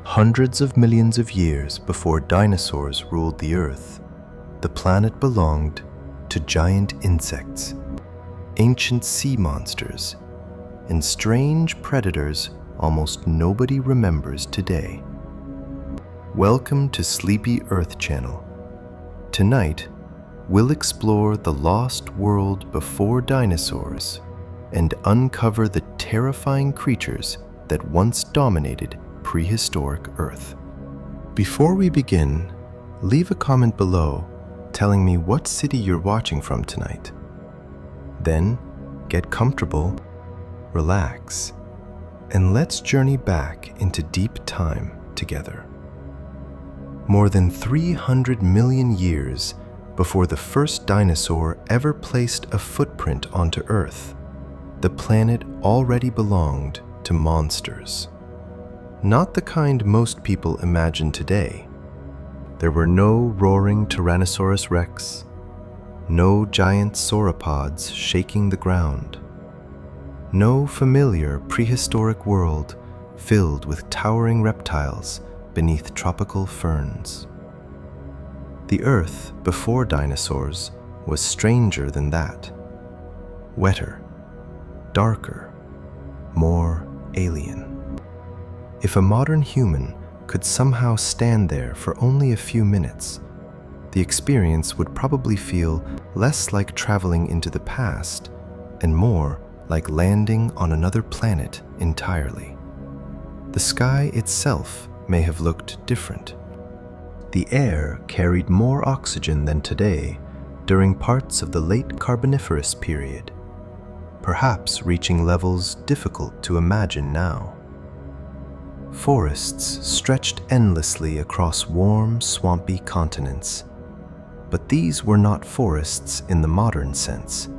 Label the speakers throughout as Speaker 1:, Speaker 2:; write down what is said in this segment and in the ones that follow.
Speaker 1: Hundreds of millions of years before dinosaurs ruled the Earth, the planet belonged to giant insects, ancient sea monsters, and strange predators almost nobody remembers today. Welcome to Sleepy Earth Channel. Tonight, we'll explore the lost world before dinosaurs and uncover the terrifying creatures that once dominated prehistoric Earth. Before we begin, leave a comment below telling me what city you're watching from tonight. Then, get comfortable, relax, and let's journey back into deep time together. More than 300 million years before the first dinosaur ever placed a footprint onto Earth, the planet already belonged to monsters. Not the kind most people imagine today. There were no roaring Tyrannosaurus rex, no giant sauropods shaking the ground, no familiar prehistoric world filled with towering reptiles beneath tropical ferns. The Earth before dinosaurs was stranger than that. Wetter, darker, more alien. If a modern human could somehow stand there for only a few minutes, the experience would probably feel less like traveling into the past and more like landing on another planet entirely. The sky itself may have looked different. The air carried more oxygen than today during parts of the late Carboniferous period, perhaps reaching levels difficult to imagine now. Forests stretched endlessly across warm, swampy continents, but these were not forests in the modern sense.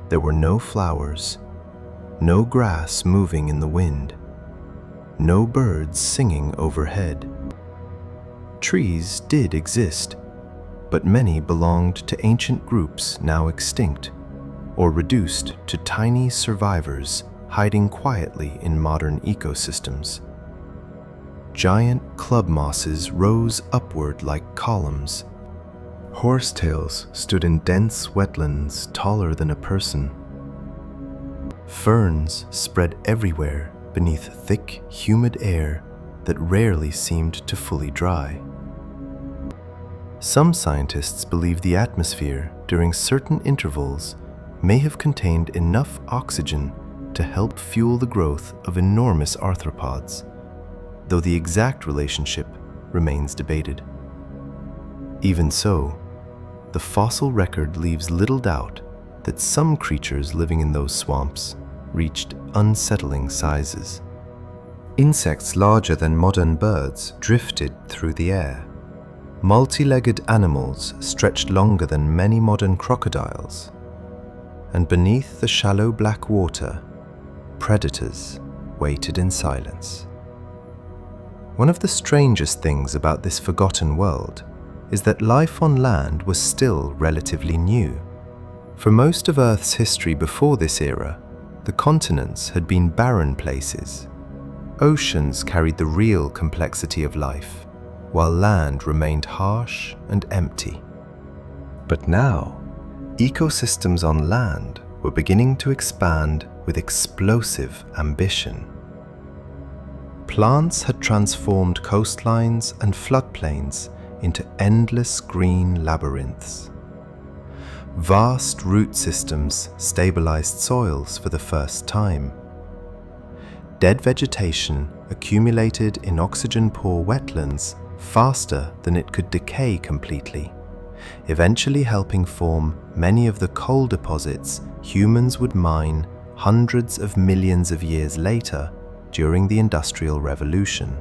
Speaker 1: There were no flowers, no grass moving in the wind, no birds singing overhead. Trees did exist, but many belonged to ancient groups now extinct, or reduced to tiny survivors hiding quietly in modern ecosystems. Giant club mosses rose upward like columns. Horsetails stood in dense wetlands taller than a person. Ferns spread everywhere beneath thick, humid air that rarely seemed to fully dry. Some scientists believe the atmosphere during certain intervals may have contained enough oxygen to help fuel the growth of enormous arthropods, though the exact relationship remains debated. Even so, the fossil record leaves little doubt that some creatures living in those swamps reached unsettling sizes. Insects larger than modern birds drifted through the air. Multi-legged animals stretched longer than many modern crocodiles. And beneath the shallow black water, predators waited in silence. One of the strangest things about this forgotten world is that life on land was still relatively new. For most of Earth's history before this era, the continents had been barren places. Oceans carried the real complexity of life, while land remained harsh and empty. But now, ecosystems on land were beginning to expand with explosive ambition. Plants had transformed coastlines and floodplains into endless green labyrinths. Vast root systems stabilized soils for the first time. Dead vegetation accumulated in oxygen-poor wetlands faster than it could decay completely, eventually helping form many of the coal deposits humans would mine hundreds of millions of years later during the Industrial Revolution.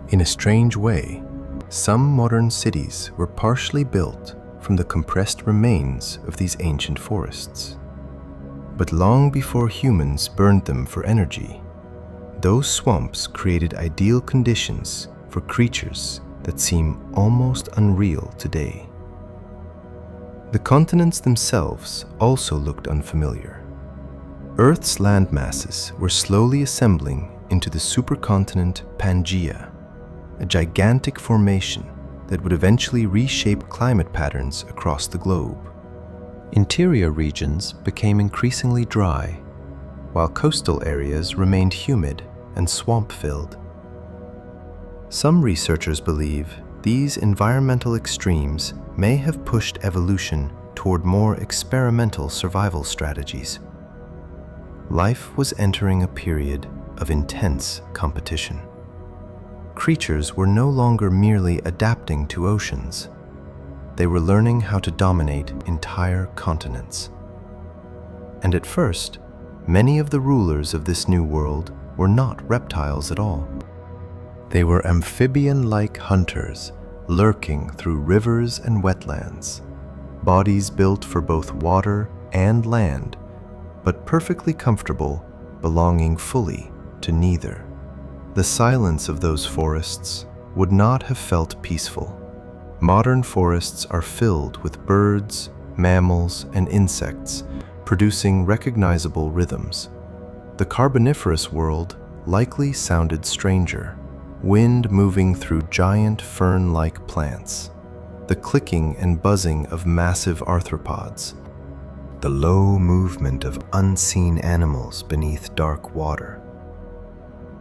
Speaker 1: In a strange way, some modern cities were partially built from the compressed remains of these ancient forests. But long before humans burned them for energy, those swamps created ideal conditions for creatures that seem almost unreal today. The continents themselves also looked unfamiliar. Earth's land masses were slowly assembling into the supercontinent Pangaea, a gigantic formation that would eventually reshape climate patterns across the globe. Interior regions became increasingly dry, while coastal areas remained humid and swamp-filled. Some researchers believe these environmental extremes may have pushed evolution toward more experimental survival strategies. Life was entering a period of intense competition. Creatures were no longer merely adapting to oceans. They were learning how to dominate entire continents. And at first, many of the rulers of this new world were not reptiles at all. They were amphibian-like hunters lurking through rivers and wetlands, bodies built for both water and land, but perfectly comfortable belonging fully to neither. The silence of those forests would not have felt peaceful. Modern forests are filled with birds, mammals, and insects, producing recognizable rhythms. The Carboniferous world likely sounded stranger, wind moving through giant fern-like plants, the clicking and buzzing of massive arthropods, the low movement of unseen animals beneath dark water.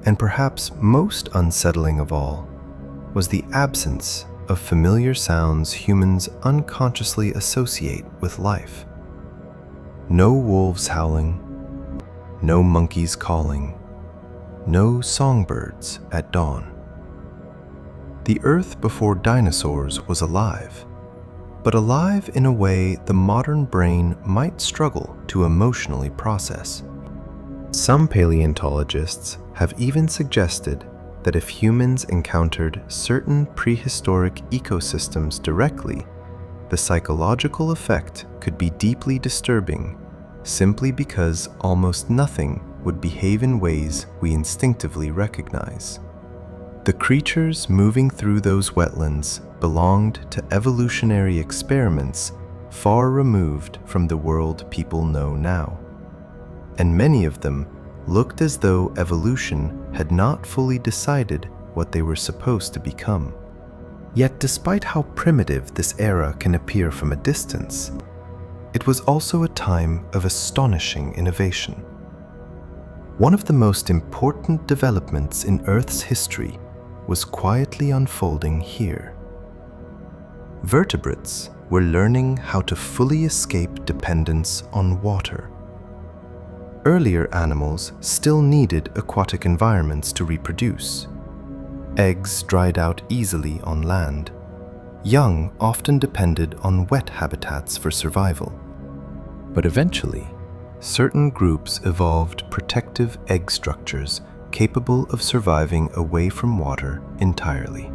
Speaker 1: And perhaps most unsettling of all was the absence of familiar sounds humans unconsciously associate with life. No wolves howling, no monkeys calling, no songbirds at dawn. The Earth before dinosaurs was alive, but alive in a way the modern brain might struggle to emotionally process. Some paleontologists have even suggested that if humans encountered certain prehistoric ecosystems directly, the psychological effect could be deeply disturbing, simply because almost nothing would behave in ways we instinctively recognize. The creatures moving through those wetlands belonged to evolutionary experiments far removed from the world people know now. And many of them looked as though evolution had not fully decided what they were supposed to become. Yet despite how primitive this era can appear from a distance, it was also a time of astonishing innovation. One of the most important developments in Earth's history was quietly unfolding here. Vertebrates were learning how to fully escape dependence on water. Earlier animals still needed aquatic environments to reproduce. Eggs dried out easily on land. Young often depended on wet habitats for survival. But eventually, certain groups evolved protective egg structures capable of surviving away from water entirely.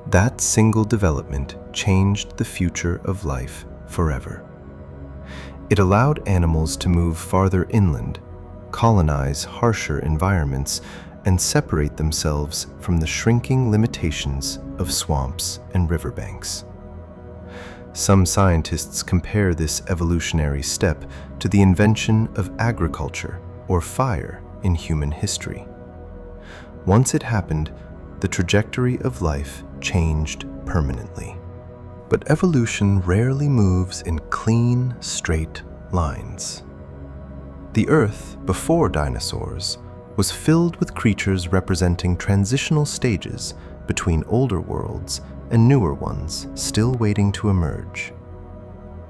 Speaker 1: That single development changed the future of life forever. It allowed animals to move farther inland, colonize harsher environments, and separate themselves from the shrinking limitations of swamps and riverbanks. Some scientists compare this evolutionary step to the invention of agriculture or fire in human history. Once it happened, the trajectory of life changed permanently. But evolution rarely moves in clean, straight lines. The Earth before dinosaurs was filled with creatures representing transitional stages between older worlds and newer ones still waiting to emerge.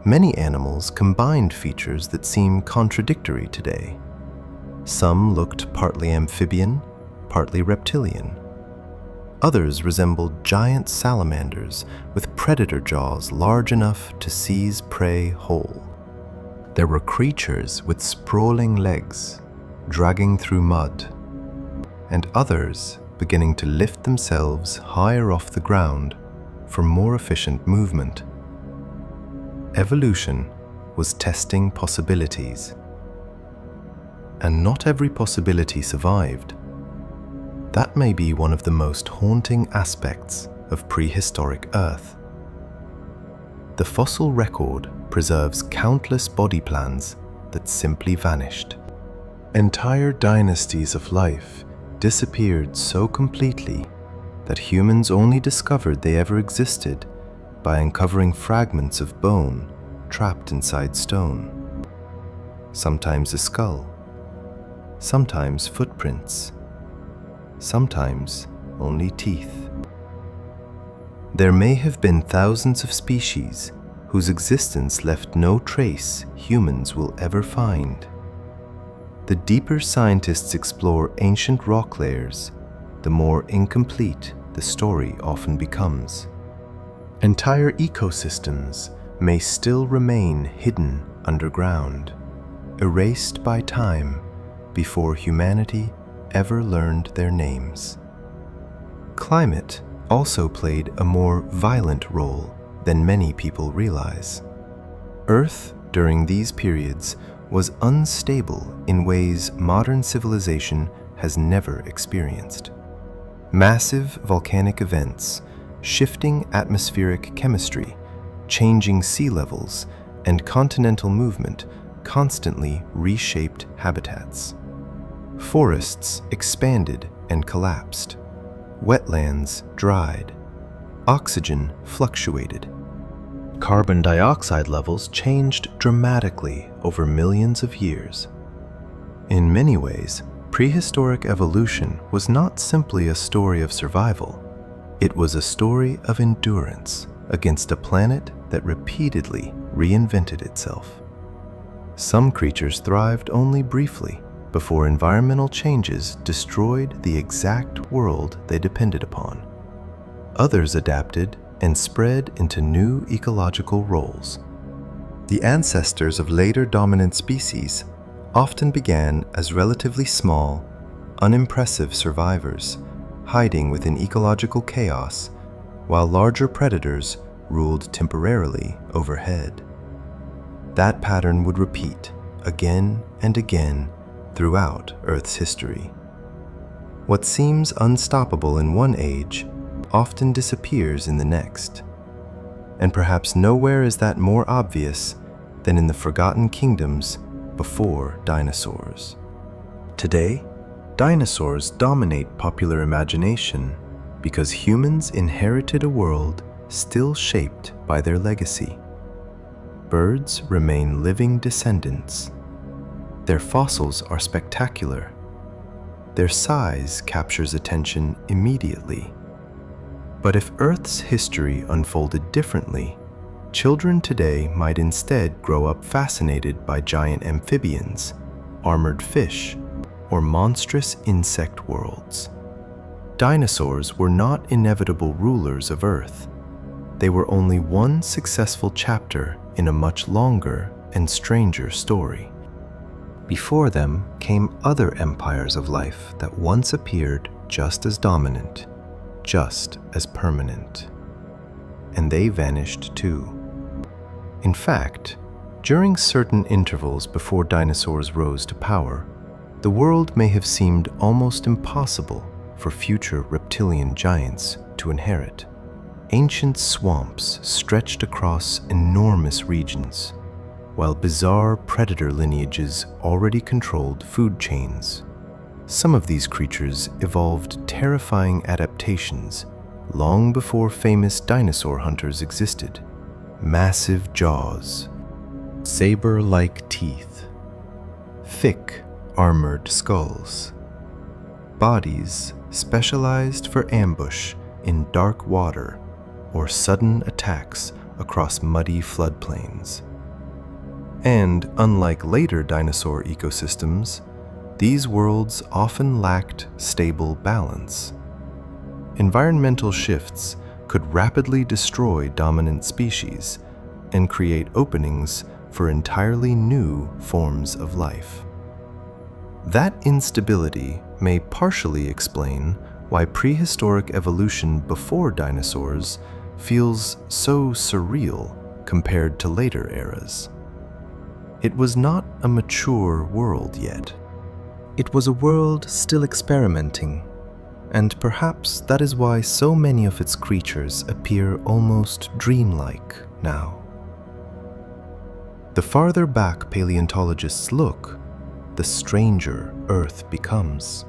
Speaker 1: Many animals combined features that seem contradictory today. Some looked partly amphibian, partly reptilian. Others resembled giant salamanders with predator jaws large enough to seize prey whole. There were creatures with sprawling legs, dragging through mud, and others beginning to lift themselves higher off the ground for more efficient movement. Evolution was testing possibilities, and not every possibility survived. That may be one of the most haunting aspects of prehistoric Earth. The fossil record preserves countless body plans that simply vanished. Entire dynasties of life disappeared so completely that humans only discovered they ever existed by uncovering fragments of bone trapped inside stone. Sometimes a skull, sometimes footprints, sometimes only teeth. There may have been thousands of species whose existence left no trace humans will ever find. The deeper scientists explore ancient rock layers, the more incomplete the story often becomes. Entire ecosystems may still remain hidden underground, erased by time before humanity ever learned their names. Climate also played a more violent role than many people realize. Earth during these periods was unstable in ways modern civilization has never experienced. Massive volcanic events, shifting atmospheric chemistry, changing sea levels, and continental movement constantly reshaped habitats. Forests expanded and collapsed. Wetlands dried. Oxygen fluctuated. Carbon dioxide levels changed dramatically over millions of years. In many ways, prehistoric evolution was not simply a story of survival. It was a story of endurance against a planet that repeatedly reinvented itself. Some creatures thrived only briefly before environmental changes destroyed the exact world they depended upon. Others adapted and spread into new ecological roles. The ancestors of later dominant species often began as relatively small, unimpressive survivors, hiding within ecological chaos, while larger predators ruled temporarily overhead. That pattern would repeat again and again throughout Earth's history. What seems unstoppable in one age often disappears in the next. And perhaps nowhere is that more obvious than in the forgotten kingdoms before dinosaurs. Today, dinosaurs dominate popular imagination because humans inherited a world still shaped by their legacy. Birds remain living descendants. Their fossils are spectacular. Their size captures attention immediately. But if Earth's history unfolded differently, children today might instead grow up fascinated by giant amphibians, armored fish, or monstrous insect worlds. Dinosaurs were not inevitable rulers of Earth. They were only one successful chapter in a much longer and stranger story. Before them came other empires of life that once appeared just as dominant, just as permanent. And they vanished too. In fact, during certain intervals before dinosaurs rose to power, the world may have seemed almost impossible for future reptilian giants to inherit. Ancient swamps stretched across enormous regions, while bizarre predator lineages already controlled food chains. Some of these creatures evolved terrifying adaptations long before famous dinosaur hunters existed. Massive jaws, saber-like teeth, thick, armored skulls, bodies specialized for ambush in dark water or sudden attacks across muddy floodplains. And unlike later dinosaur ecosystems, these worlds often lacked stable balance. Environmental shifts could rapidly destroy dominant species and create openings for entirely new forms of life. That instability may partially explain why prehistoric evolution before dinosaurs feels so surreal compared to later eras. It was not a mature world yet. It was a world still experimenting, and perhaps that is why so many of its creatures appear almost dreamlike now. The farther back paleontologists look, the stranger Earth becomes.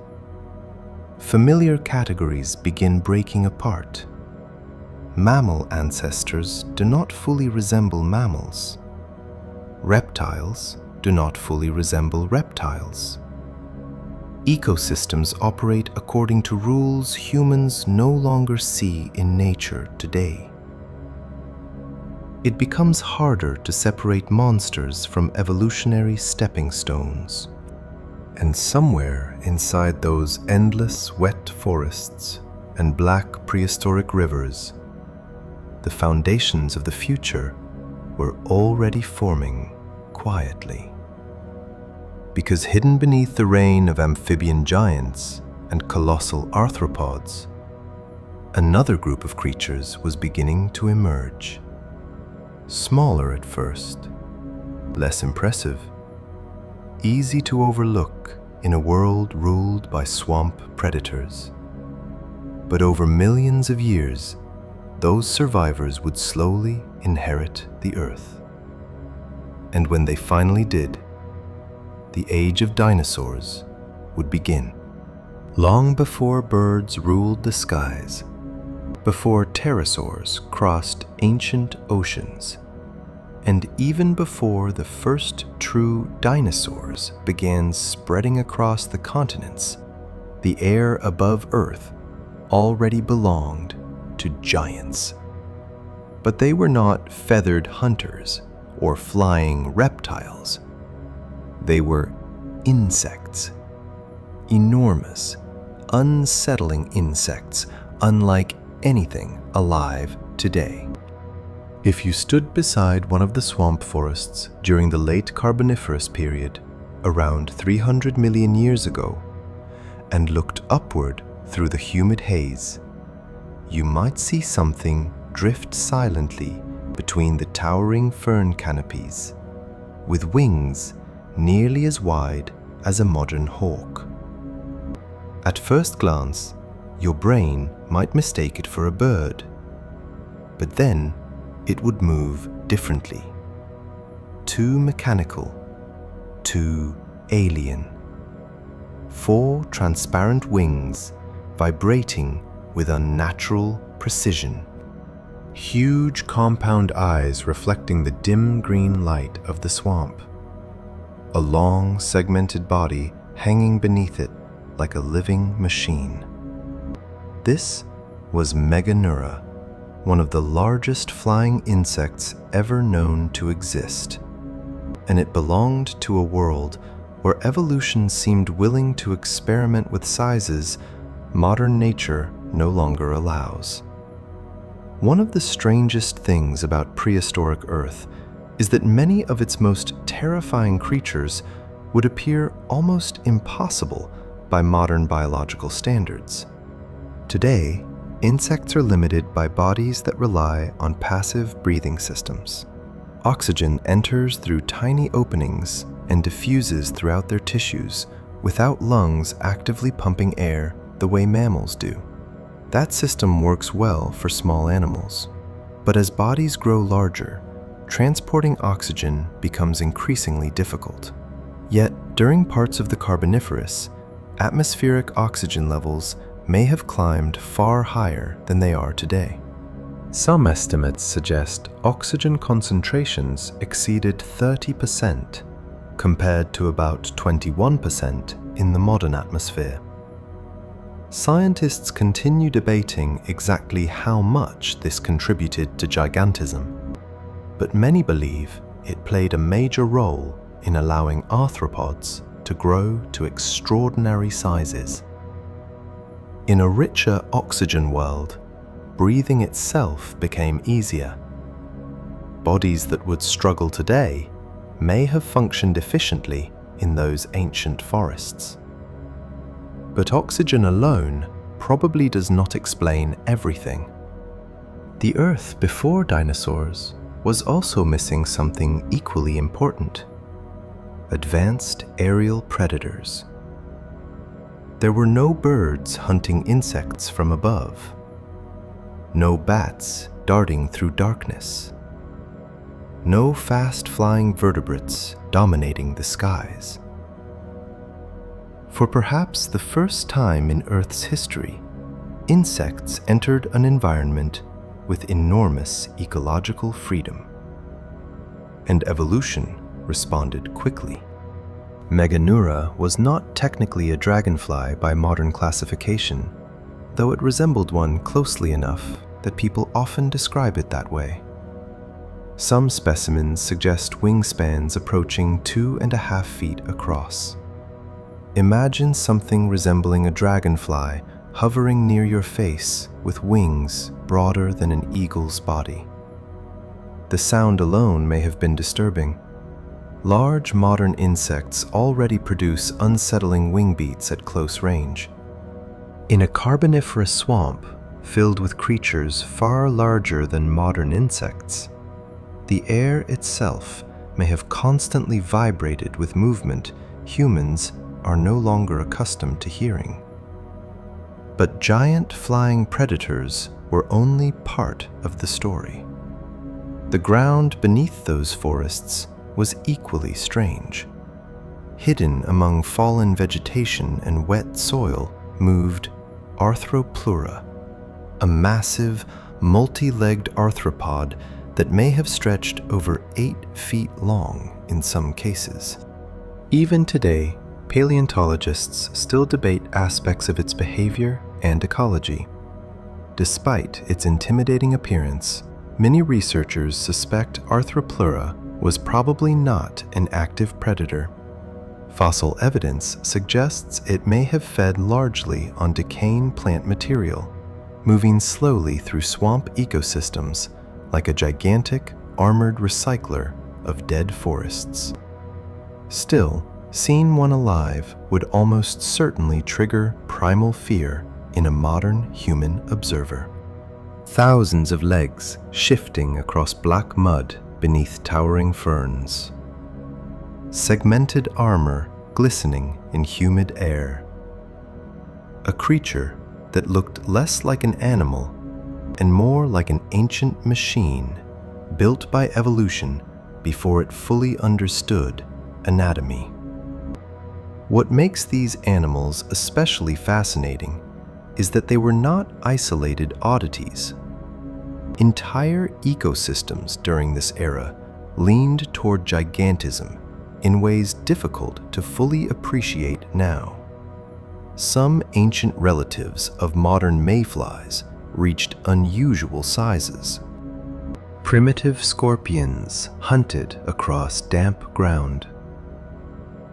Speaker 1: Familiar categories begin breaking apart. Mammal ancestors do not fully resemble mammals. Reptiles do not fully resemble reptiles. Ecosystems operate according to rules humans no longer see in nature today. It becomes harder to separate monsters from evolutionary stepping stones. And somewhere inside those endless wet forests and black prehistoric rivers, the foundations of the future were already forming quietly. Because hidden beneath the reign of amphibian giants and colossal arthropods, another group of creatures was beginning to emerge. Smaller at first, less impressive, easy to overlook in a world ruled by swamp predators. But over millions of years, those survivors would slowly inherit the earth. And when they finally did, the age of dinosaurs would begin. Long before birds ruled the skies, before pterosaurs crossed ancient oceans, and even before the first true dinosaurs began spreading across the continents, the air above Earth already belonged to giants. But they were not feathered hunters or flying reptiles. They were insects. Enormous, unsettling insects, unlike anything alive today. If you stood beside one of the swamp forests during the late Carboniferous period, around 300 million years ago, and looked upward through the humid haze, you might see something drift silently between the towering fern canopies, with wings nearly as wide as a modern hawk. At first glance, your brain might mistake it for a bird, but then it would move differently. Too mechanical, too alien. 4 transparent wings vibrating with unnatural precision. Huge compound eyes reflecting the dim green light of the swamp. A long, segmented body hanging beneath it like a living machine. This was Meganeura, one of the largest flying insects ever known to exist, and it belonged to a world where evolution seemed willing to experiment with sizes modern nature no longer allows. One of the strangest things about prehistoric Earth is that many of its most terrifying creatures would appear almost impossible by modern biological standards. Today, insects are limited by bodies that rely on passive breathing systems. Oxygen enters through tiny openings and diffuses throughout their tissues without lungs actively pumping air the way mammals do. That system works well for small animals, but as bodies grow larger, transporting oxygen becomes increasingly difficult. Yet, during parts of the Carboniferous, atmospheric oxygen levels may have climbed far higher than they are today. Some estimates suggest oxygen concentrations exceeded 30%, compared to about 21% in the modern atmosphere. Scientists continue debating exactly how much this contributed to gigantism, but many believe it played a major role in allowing arthropods to grow to extraordinary sizes. In a richer oxygen world, breathing itself became easier. Bodies that would struggle today may have functioned efficiently in those ancient forests. But oxygen alone probably does not explain everything. The Earth before dinosaurs was also missing something equally important: advanced aerial predators. There were no birds hunting insects from above, no bats darting through darkness, no fast-flying vertebrates dominating the skies. For perhaps the first time in Earth's history, insects entered an environment with enormous ecological freedom. And evolution responded quickly. Meganeura was not technically a dragonfly by modern classification, though it resembled one closely enough that people often describe it that way. Some specimens suggest wingspans approaching 2.5 feet across. Imagine something resembling a dragonfly hovering near your face with wings broader than an eagle's body. The sound alone may have been disturbing. Large modern insects already produce unsettling wing beats at close range. In a Carboniferous swamp filled with creatures far larger than modern insects, the air itself may have constantly vibrated with movement humans are no longer accustomed to hearing. But giant flying predators were only part of the story. The ground beneath those forests was equally strange. Hidden among fallen vegetation and wet soil moved Arthropleura, a massive, multi-legged arthropod that may have stretched over 8 feet long in some cases. Even today, paleontologists still debate aspects of its behavior and ecology. Despite its intimidating appearance, many researchers suspect Arthropleura was probably not an active predator. Fossil evidence suggests it may have fed largely on decaying plant material, moving slowly through swamp ecosystems like a gigantic, armored recycler of dead forests. Still, seeing one alive would almost certainly trigger primal fear in a modern human observer. Thousands of legs shifting across black mud beneath towering ferns. Segmented armor glistening in humid air. A creature that looked less like an animal and more like an ancient machine built by evolution before it fully understood anatomy. What makes these animals especially fascinating is that they were not isolated oddities. Entire ecosystems during this era leaned toward gigantism in ways difficult to fully appreciate now. Some ancient relatives of modern mayflies reached unusual sizes. Primitive scorpions hunted across damp ground.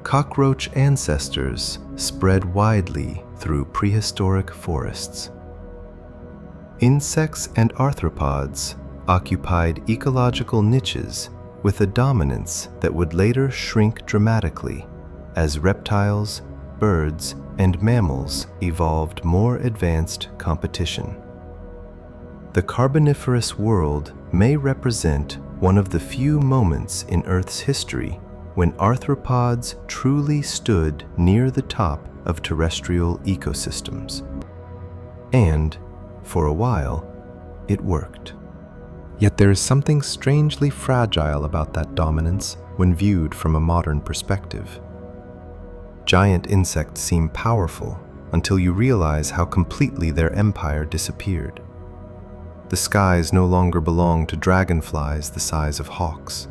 Speaker 1: Cockroach ancestors spread widely through prehistoric forests. Insects and arthropods occupied ecological niches with a dominance that would later shrink dramatically as reptiles, birds, and mammals evolved more advanced competition. The Carboniferous world may represent one of the few moments in Earth's history when arthropods truly stood near the top of terrestrial ecosystems. And, for a while, it worked. Yet there is something strangely fragile about that dominance when viewed from a modern perspective. Giant insects seem powerful until you realize how completely their empire disappeared. The skies no longer belong to dragonflies the size of hawks.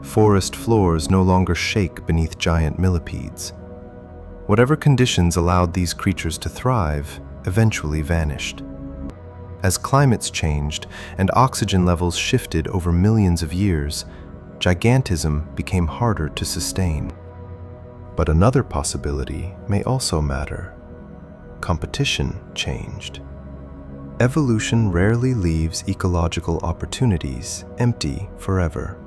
Speaker 1: Forest floors no longer shake beneath giant millipedes. Whatever conditions allowed these creatures to thrive eventually vanished. As climates changed and oxygen levels shifted over millions of years, gigantism became harder to sustain. But another possibility may also matter. Competition changed. Evolution rarely leaves ecological opportunities empty forever.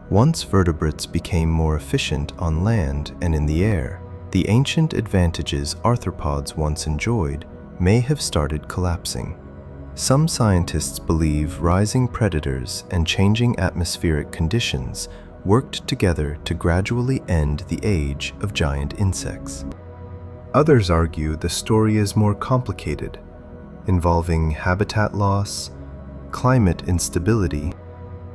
Speaker 1: Once vertebrates became more efficient on land and in the air, the ancient advantages arthropods once enjoyed may have started collapsing. Some scientists believe rising predators and changing atmospheric conditions worked together to gradually end the age of giant insects. Others argue the story is more complicated, involving habitat loss, climate instability,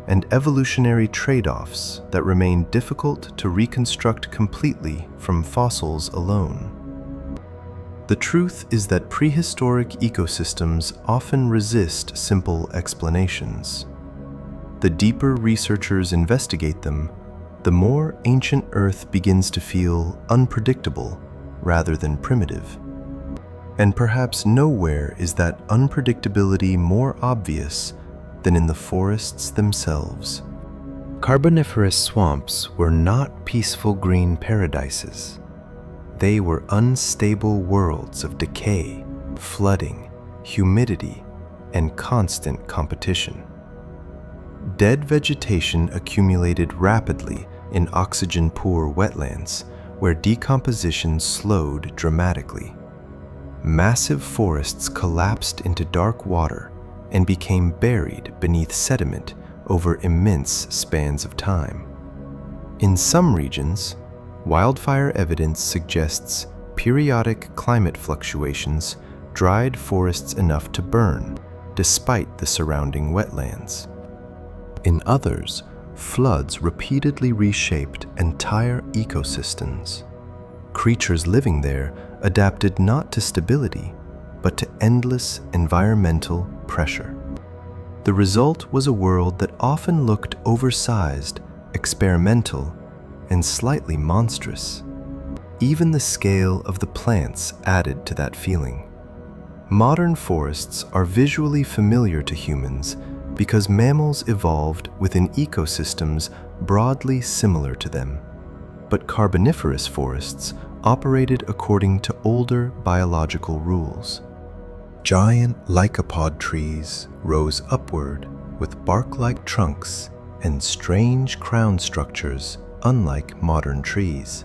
Speaker 1: and evolutionary trade-offs that remain difficult to reconstruct completely from fossils alone. The truth is that prehistoric ecosystems often resist simple explanations. The deeper researchers investigate them, the more ancient Earth begins to feel unpredictable rather than primitive. And perhaps nowhere is that unpredictability more obvious than in the forests themselves. Carboniferous swamps were not peaceful green paradises. They were unstable worlds of decay, flooding, humidity, and constant competition. Dead vegetation accumulated rapidly in oxygen-poor wetlands, where decomposition slowed dramatically. Massive forests collapsed into dark water and became buried beneath sediment over immense spans of time. In some regions, wildfire evidence suggests periodic climate fluctuations dried forests enough to burn, despite the surrounding wetlands. In others, floods repeatedly reshaped entire ecosystems. Creatures living there adapted not to stability, but to endless environmental pressure. The result was a world that often looked oversized, experimental, and slightly monstrous. Even the scale of the plants added to that feeling. Modern forests are visually familiar to humans because mammals evolved within ecosystems broadly similar to them. But Carboniferous forests operated according to older biological rules. Giant lycopod trees rose upward with bark-like trunks and strange crown structures unlike modern trees.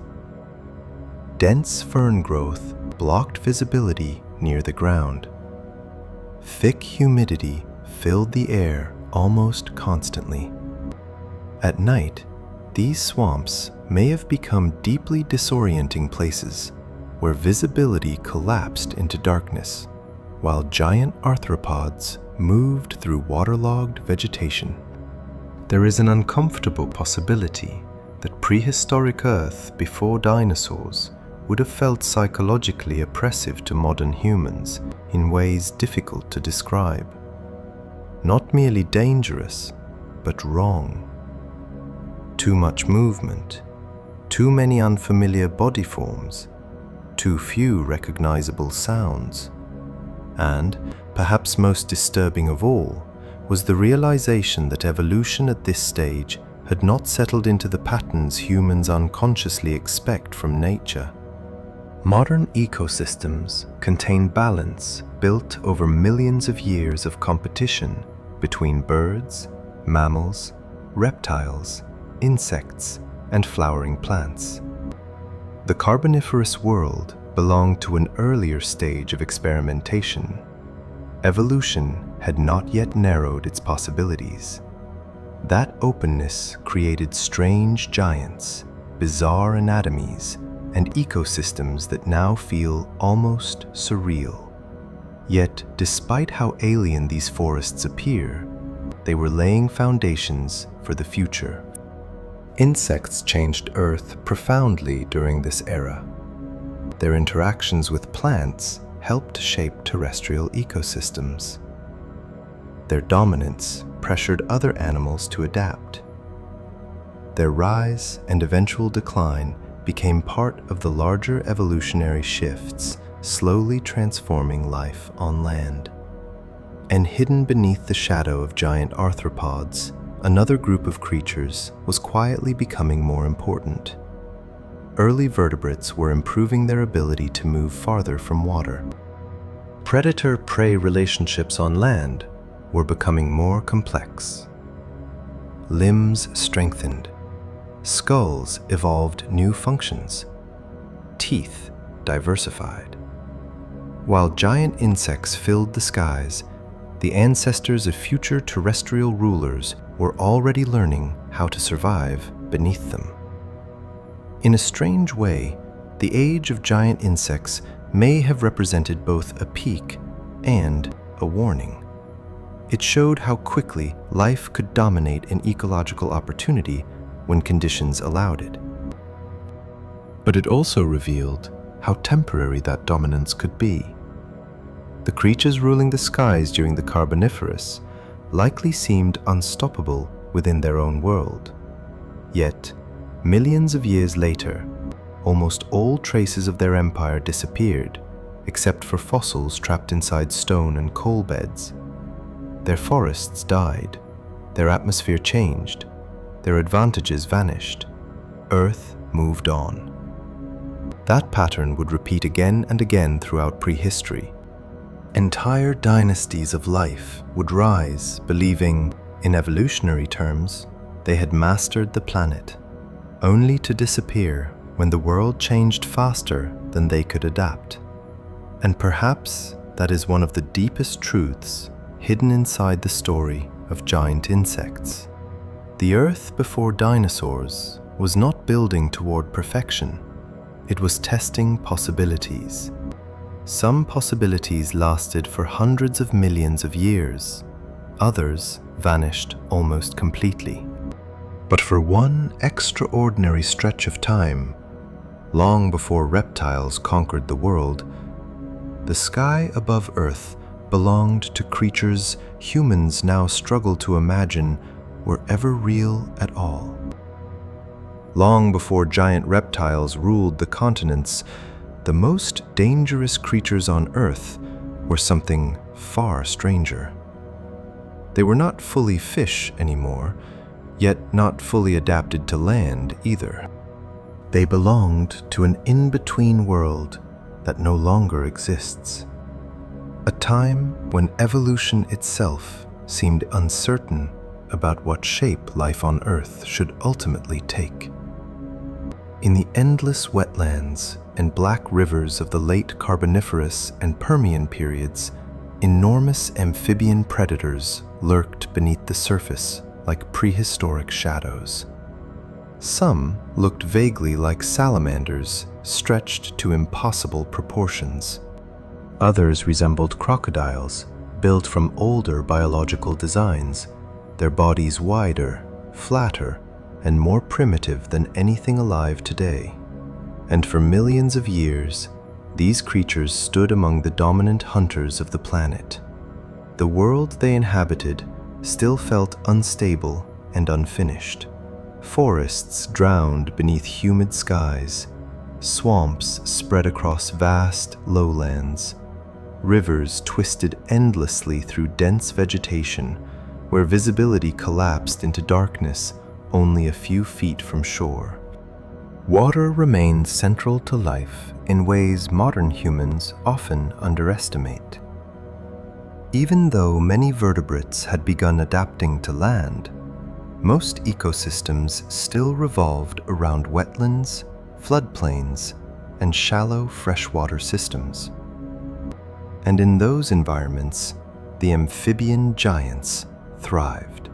Speaker 1: Dense fern growth blocked visibility near the ground. Thick humidity filled the air almost constantly. At night, these swamps may have become deeply disorienting places where visibility collapsed into darkness, while giant arthropods moved through waterlogged vegetation. There is an uncomfortable possibility that prehistoric Earth before dinosaurs would have felt psychologically oppressive to modern humans in ways difficult to describe. Not merely dangerous, but wrong. Too much movement, too many unfamiliar body forms, too few recognizable sounds. And, perhaps most disturbing of all, was the realization that evolution at this stage had not settled into the patterns humans unconsciously expect from nature. Modern ecosystems contain balance built over millions of years of competition between birds, mammals, reptiles, insects, and flowering plants. The Carboniferous world belonged to an earlier stage of experimentation. Evolution had not yet narrowed its possibilities. That openness created strange giants, bizarre anatomies, and ecosystems that now feel almost surreal. Yet, despite how alien these forests appear, they were laying foundations for the future. Insects changed Earth profoundly during this era. Their interactions with plants helped shape terrestrial ecosystems. Their dominance pressured other animals to adapt. Their rise and eventual decline became part of the larger evolutionary shifts slowly transforming life on land. And hidden beneath the shadow of giant arthropods, another group of creatures was quietly becoming more important. Early vertebrates were improving their ability to move farther from water. Predator-prey relationships on land were becoming more complex. Limbs strengthened. Skulls evolved new functions. Teeth diversified. While giant insects filled the skies, the ancestors of future terrestrial rulers were already learning how to survive beneath them. In a strange way, the age of giant insects may have represented both a peak and a warning. It showed how quickly life could dominate an ecological opportunity when conditions allowed it. But it also revealed how temporary that dominance could be. The creatures ruling the skies during the Carboniferous likely seemed unstoppable within their own world. Yet, millions of years later, almost all traces of their empire disappeared, except for fossils trapped inside stone and coal beds. Their forests died, their atmosphere changed, their advantages vanished. Earth moved on. That pattern would repeat again and again throughout prehistory. Entire dynasties of life would rise, believing, in evolutionary terms, they had mastered the planet, only to disappear when the world changed faster than they could adapt. And perhaps that is one of the deepest truths hidden inside the story of giant insects. The Earth before dinosaurs was not building toward perfection. It was testing possibilities. Some possibilities lasted for hundreds of millions of years. Others vanished almost completely. But for one extraordinary stretch of time, long before reptiles conquered the world, the sky above Earth belonged to creatures humans now struggle to imagine were ever real at all. Long before giant reptiles ruled the continents, the most dangerous creatures on Earth were something far stranger. They were not fully fish anymore, yet not fully adapted to land either. They belonged to an in-between world that no longer exists. A time when evolution itself seemed uncertain about what shape life on Earth should ultimately take. In the endless wetlands and black rivers of the late Carboniferous and Permian periods, enormous amphibian predators lurked beneath the surface like prehistoric shadows. Some looked vaguely like salamanders stretched to impossible proportions. Others resembled crocodiles, built from older biological designs, their bodies wider, flatter, and more primitive than anything alive today. And for millions of years, these creatures stood among the dominant hunters of the planet. The world they inhabited still felt unstable and unfinished. Forests drowned beneath humid skies, swamps spread across vast lowlands, rivers twisted endlessly through dense vegetation where visibility collapsed into darkness only a few feet from shore. Water remained central to life in ways modern humans often underestimate. Even though many vertebrates had begun adapting to land, most ecosystems still revolved around wetlands, floodplains, and shallow freshwater systems. And in those environments, the amphibian giants thrived.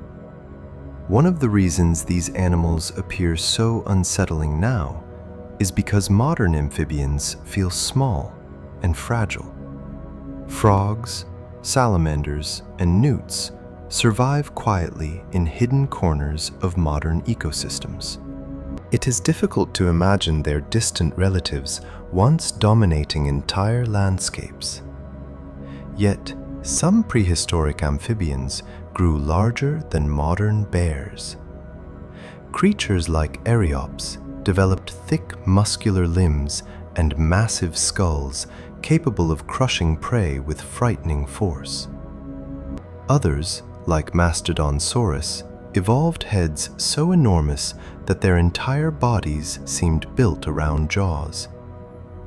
Speaker 1: One of the reasons these animals appear so unsettling now is because modern amphibians feel small and fragile. Frogs, salamanders, and newts survive quietly in hidden corners of modern ecosystems. It is difficult to imagine their distant relatives once dominating entire landscapes. Yet, some prehistoric amphibians grew larger than modern bears. Creatures like Eriops developed thick muscular limbs and massive skulls capable of crushing prey with frightening force. Others, like Mastodonsaurus, evolved heads so enormous that their entire bodies seemed built around jaws.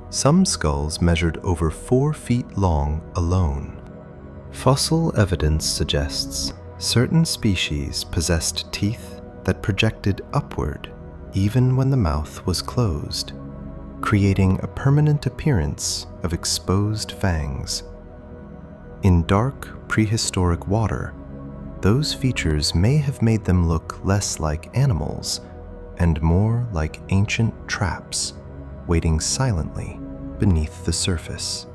Speaker 1: Some skulls measured over 4 feet long alone. Fossil evidence suggests certain species possessed teeth that projected upward even when the mouth was closed, creating a permanent appearance of exposed fangs. In dark, prehistoric water, those features may have made them look less like animals and more like ancient traps waiting silently beneath the surface.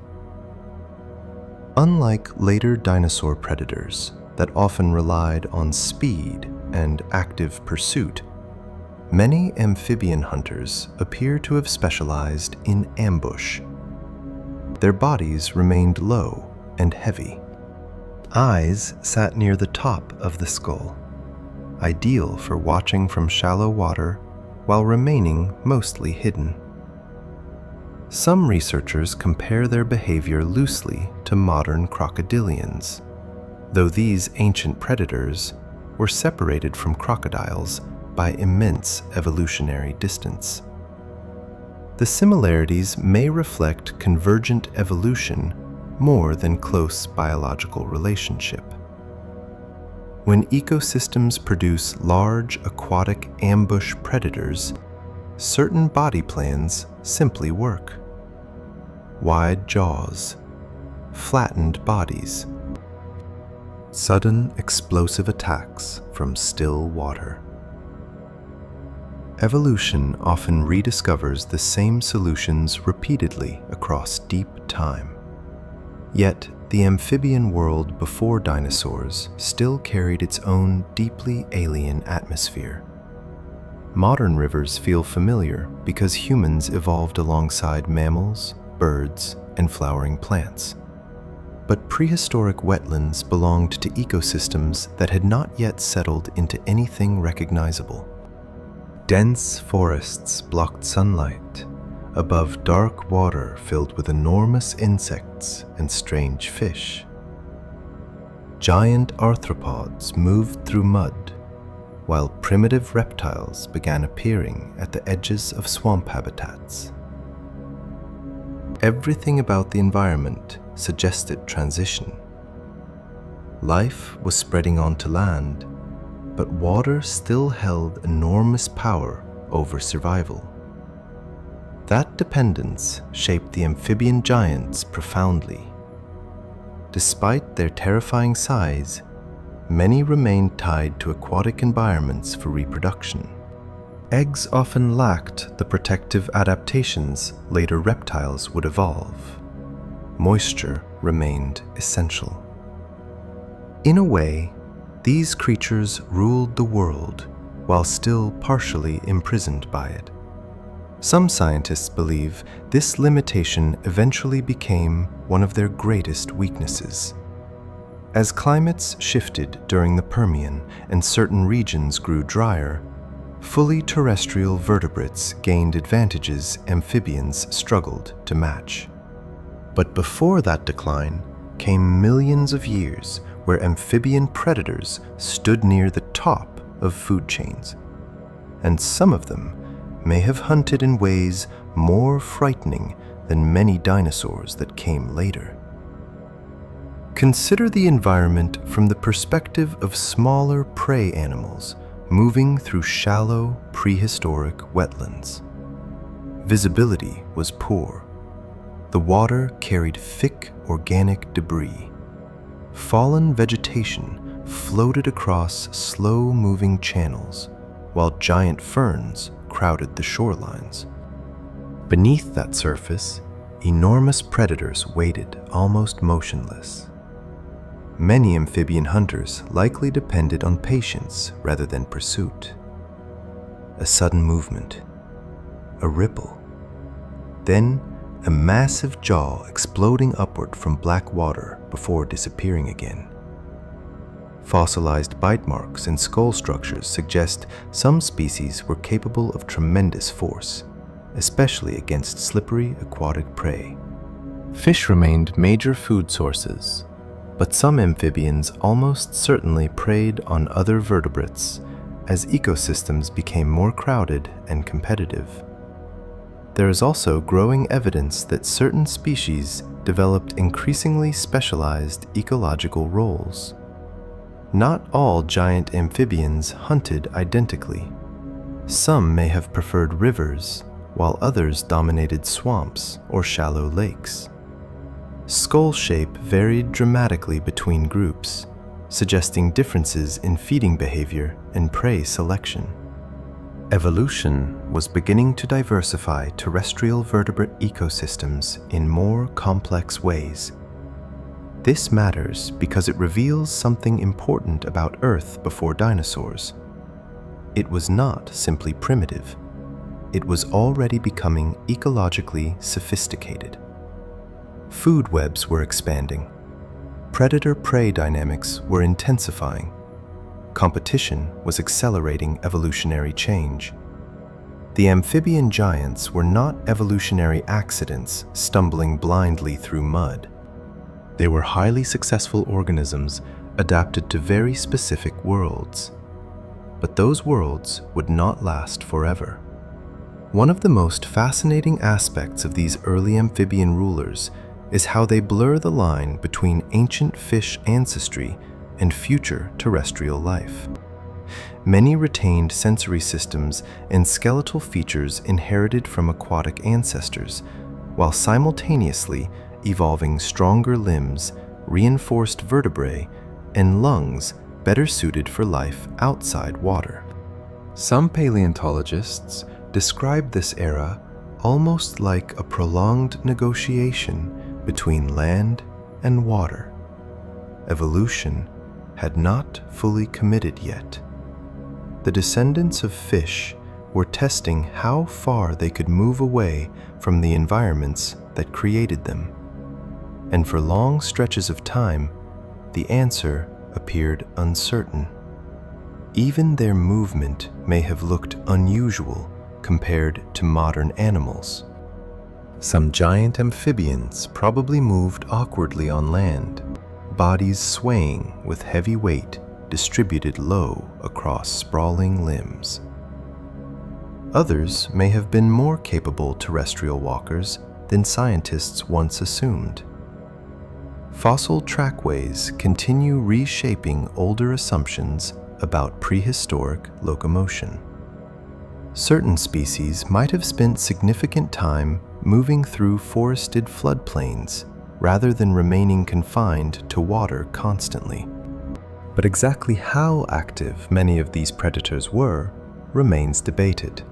Speaker 1: Unlike later dinosaur predators that often relied on speed and active pursuit, Many amphibian hunters appear to have specialized in ambush. Their bodies remained low and heavy. Eyes sat near the top of the skull, ideal for watching from shallow water while remaining mostly hidden. Some researchers compare their behavior loosely to modern crocodilians, though these ancient predators were separated from crocodiles by immense evolutionary distance. The similarities may reflect convergent evolution more than close biological relationship. When ecosystems produce large aquatic ambush predators, certain body plans simply work. Wide jaws, flattened bodies, sudden explosive attacks from still water. Evolution often rediscovers the same solutions repeatedly across deep time. Yet, the amphibian world before dinosaurs still carried its own deeply alien atmosphere. Modern rivers feel familiar because humans evolved alongside mammals, birds, and flowering plants. But prehistoric wetlands belonged to ecosystems that had not yet settled into anything recognizable. Dense forests blocked sunlight, above dark water filled with enormous insects and strange fish. Giant arthropods moved through mud, while primitive reptiles began appearing at the edges of swamp habitats. Everything about the environment suggested transition. Life was spreading onto land, but water still held enormous power over survival. That dependence shaped the amphibian giants profoundly. Despite their terrifying size, many remained tied to aquatic environments for reproduction. Eggs often lacked the protective adaptations later reptiles would evolve. Moisture remained essential. In a way, these creatures ruled the world while still partially imprisoned by it. Some scientists believe this limitation eventually became one of their greatest weaknesses. As climates shifted during the Permian and certain regions grew drier, fully terrestrial vertebrates gained advantages amphibians struggled to match. But before that decline came millions of years where amphibian predators stood near the top of food chains, and some of them may have hunted in ways more frightening than many dinosaurs that came later. Consider the environment from the perspective of smaller prey animals moving through shallow prehistoric wetlands. Visibility was poor. The water carried thick organic debris. Fallen vegetation floated across slow-moving channels, while giant ferns crowded the shorelines. Beneath that surface, enormous predators waited almost motionless. Many amphibian hunters likely depended on patience rather than pursuit. A sudden movement, a ripple, then a massive jaw exploding upward from black water before disappearing again. Fossilized bite marks and skull structures suggest some species were capable of tremendous force, especially against slippery aquatic prey. Fish remained major food sources, but some amphibians almost certainly preyed on other vertebrates as ecosystems became more crowded and competitive. There is also growing evidence that certain species developed increasingly specialized ecological roles. Not all giant amphibians hunted identically. Some may have preferred rivers, while others dominated swamps or shallow lakes. Skull shape varied dramatically between groups, suggesting differences in feeding behavior and prey selection. Evolution was beginning to diversify terrestrial vertebrate ecosystems in more complex ways. This matters because it reveals something important about Earth before dinosaurs. It was not simply primitive. It was already becoming ecologically sophisticated. Food webs were expanding. Predator-prey dynamics were intensifying. Competition was accelerating evolutionary change. The amphibian giants were not evolutionary accidents stumbling blindly through mud. They were highly successful organisms adapted to very specific worlds. But those worlds would not last forever. One of the most fascinating aspects of these early amphibian rulers is how they blur the line between ancient fish ancestry and future terrestrial life. Many retained sensory systems and skeletal features inherited from aquatic ancestors, while simultaneously evolving stronger limbs, reinforced vertebrae, and lungs better suited for life outside water. Some paleontologists describe this era almost like a prolonged negotiation between land and water. Evolution had not fully committed yet. The descendants of fish were testing how far they could move away from the environments that created them. And for long stretches of time, the answer appeared uncertain. Even their movement may have looked unusual compared to modern animals. Some giant amphibians probably moved awkwardly on land, bodies swaying with heavy weight distributed low across sprawling limbs. Others may have been more capable terrestrial walkers than scientists once assumed. Fossil trackways continue reshaping older assumptions about prehistoric locomotion. Certain species might have spent significant time moving through forested floodplains rather than remaining confined to water constantly. But exactly how active many of these predators were remains debated.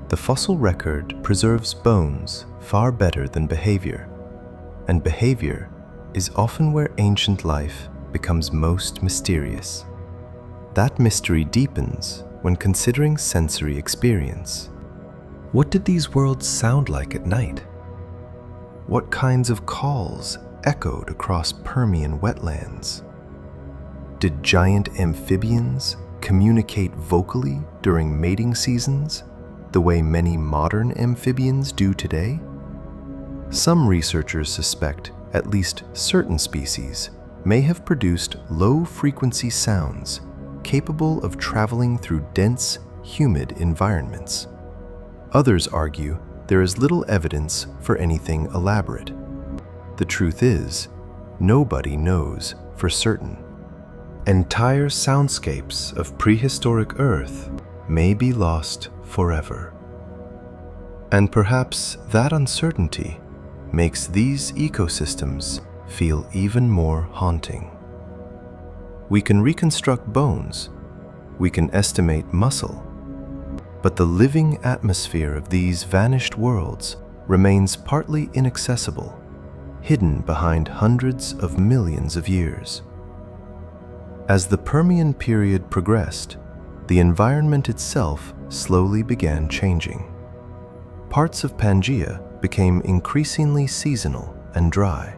Speaker 1: The fossil record preserves bones far better than behavior, and behavior is often where ancient life becomes most mysterious. That mystery deepens when considering sensory experience. What did these worlds sound like at night? What kinds of calls echoed across Permian wetlands? Did giant amphibians communicate vocally during mating seasons, the way many modern amphibians do today? Some researchers suspect at least certain species may have produced low-frequency sounds capable of traveling through dense, humid environments. Others argue there is little evidence for anything elaborate. The truth is, nobody knows for certain. Entire soundscapes of prehistoric Earth may be lost forever. And perhaps that uncertainty makes these ecosystems feel even more haunting. We can reconstruct bones, we can estimate muscle, but the living atmosphere of these vanished worlds remains partly inaccessible, hidden behind hundreds of millions of years. As the Permian period progressed, the environment itself slowly began changing. Parts of Pangaea became increasingly seasonal and dry.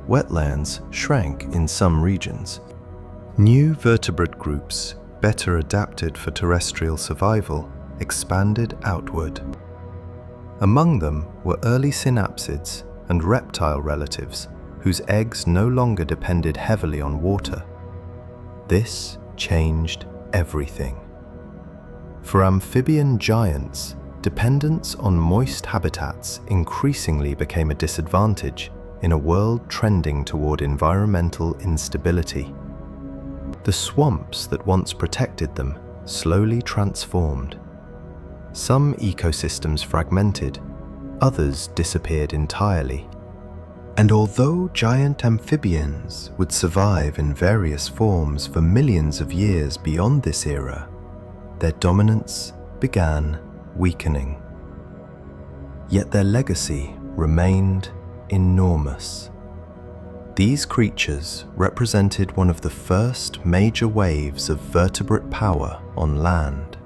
Speaker 1: Wetlands shrank in some regions. New vertebrate groups, better adapted for terrestrial survival, expanded outward. Among them were early synapsids and reptile relatives whose eggs no longer depended heavily on water. This changed everything. For amphibian giants, dependence on moist habitats increasingly became a disadvantage in a world trending toward environmental instability. The swamps that once protected them slowly transformed. Some ecosystems fragmented, others disappeared entirely. And although giant amphibians would survive in various forms for millions of years beyond this era, their dominance began weakening. Yet their legacy remained enormous. These creatures represented one of the first major waves of vertebrate power on land.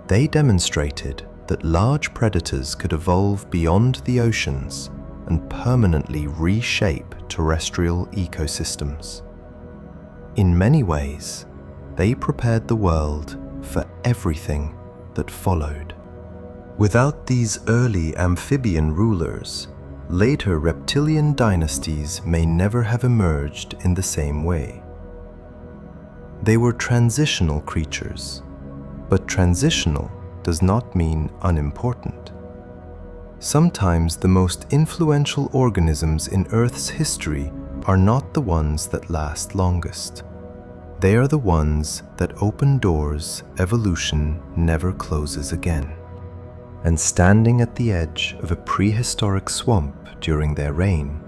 Speaker 1: They demonstrated that large predators could evolve beyond the oceans and permanently reshape terrestrial ecosystems. In many ways, they prepared the world for everything that followed. Without these early amphibian rulers, later reptilian dynasties may never have emerged in the same way. They were transitional creatures, but transitional does not mean unimportant. Sometimes the most influential organisms in Earth's history are not the ones that last longest. They are the ones that open doors evolution never closes again. And standing at the edge of a prehistoric swamp during their reign,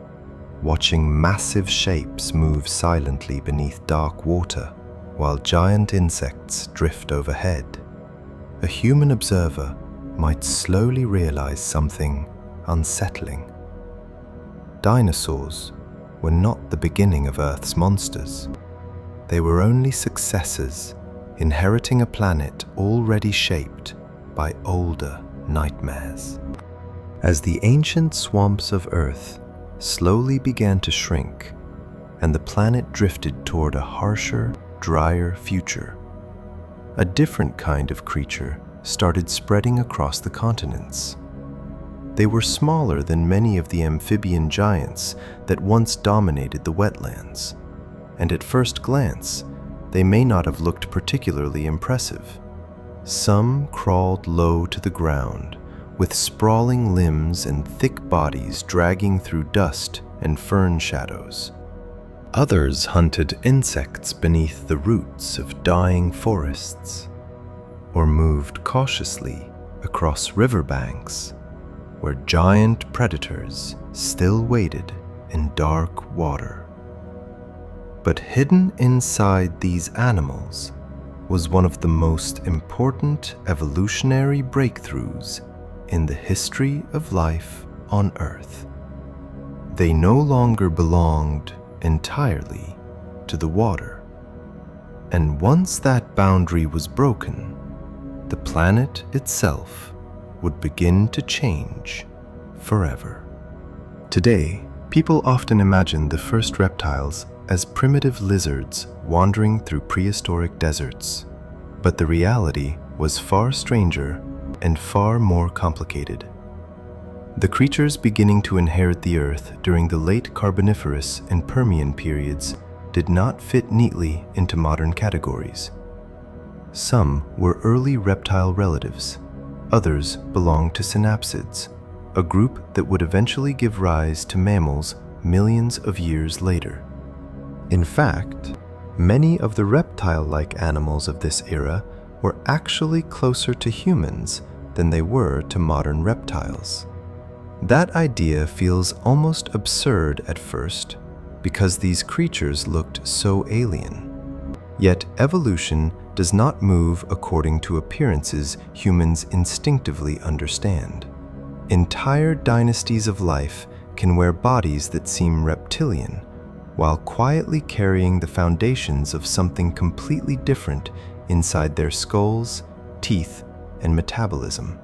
Speaker 1: watching massive shapes move silently beneath dark water while giant insects drift overhead, a human observer might slowly realize something unsettling. Dinosaurs were not the beginning of Earth's monsters. They were only successors, inheriting a planet already shaped by older nightmares. As the ancient swamps of Earth slowly began to shrink and the planet drifted toward a harsher, drier future, a different kind of creature started spreading across the continents. They were smaller than many of the amphibian giants that once dominated the wetlands, and at first glance, they may not have looked particularly impressive. Some crawled low to the ground, with sprawling limbs and thick bodies dragging through dust and fern shadows. Others hunted insects beneath the roots of dying forests, or moved cautiously across riverbanks, where giant predators still waited in dark water. But hidden inside these animals was one of the most important evolutionary breakthroughs in the history of life on Earth. They no longer belonged entirely to the water. And once that boundary was broken, the planet itself would begin to change forever. Today, people often imagine the first reptiles as primitive lizards wandering through prehistoric deserts. But the reality was far stranger and far more complicated. The creatures beginning to inherit the Earth during the late Carboniferous and Permian periods did not fit neatly into modern categories. Some were early reptile relatives, others belonged to synapsids, a group that would eventually give rise to mammals millions of years later. In fact, many of the reptile-like animals of this era were actually closer to humans than they were to modern reptiles. That idea feels almost absurd at first because these creatures looked so alien. Yet evolution does not move according to appearances humans instinctively understand. Entire dynasties of life can wear bodies that seem reptilian, while quietly carrying the foundations of something completely different inside their skulls, teeth, and metabolism.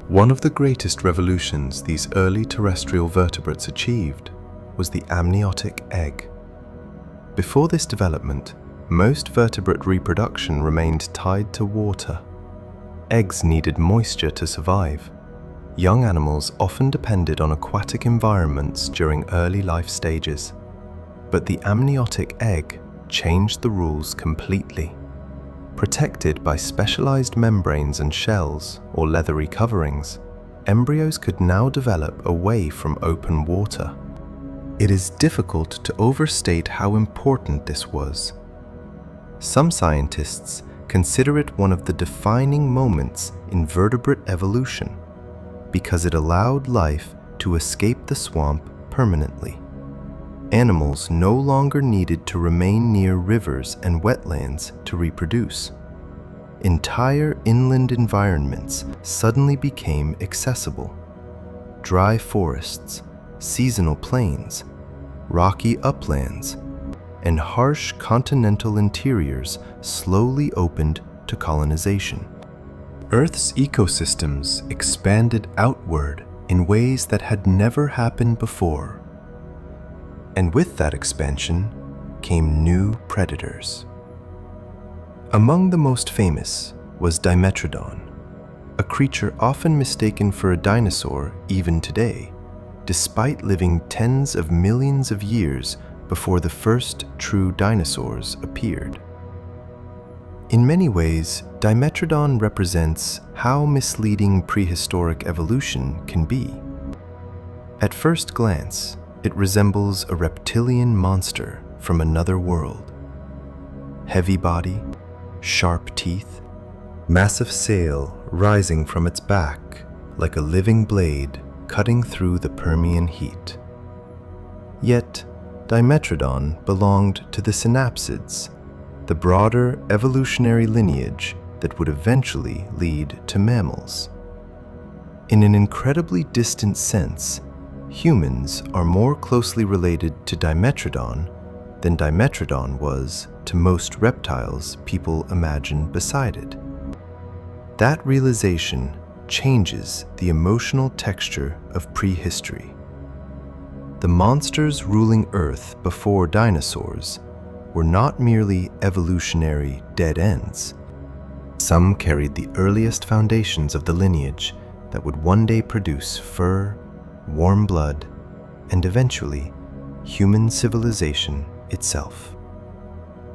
Speaker 1: One of the greatest revolutions these early terrestrial vertebrates achieved was the amniotic egg. Before this development, most vertebrate reproduction remained tied to water. Eggs needed moisture to survive. Young animals often depended on aquatic environments during early life stages. But the amniotic egg changed the rules completely. Protected by specialized membranes and shells or leathery coverings, embryos could now develop away from open water. It is difficult to overstate how important this was. Some scientists consider it one of the defining moments in vertebrate evolution because it allowed life to escape the swamp permanently. Animals no longer needed to remain near rivers and wetlands to reproduce. Entire inland environments suddenly became accessible. Dry forests, seasonal plains, rocky uplands, and harsh continental interiors slowly opened to colonization. Earth's ecosystems expanded outward in ways that had never happened before. And with that expansion came new predators. Among the most famous was Dimetrodon, a creature often mistaken for a dinosaur even today, despite living tens of millions of years before the first true dinosaurs appeared. In many ways, Dimetrodon represents how misleading prehistoric evolution can be. At first glance, it resembles a reptilian monster from another world. Heavy body, sharp teeth, massive sail rising from its back like a living blade cutting through the Permian heat. Yet, Dimetrodon belonged to the synapsids, the broader evolutionary lineage that would eventually lead to mammals. In an incredibly distant sense, humans are more closely related to Dimetrodon than Dimetrodon was to most reptiles people imagine beside it. That realization changes the emotional texture of prehistory. The monsters ruling Earth before dinosaurs were not merely evolutionary dead ends. Some carried the earliest foundations of the lineage that would one day produce fur, warm blood, and eventually human civilization itself.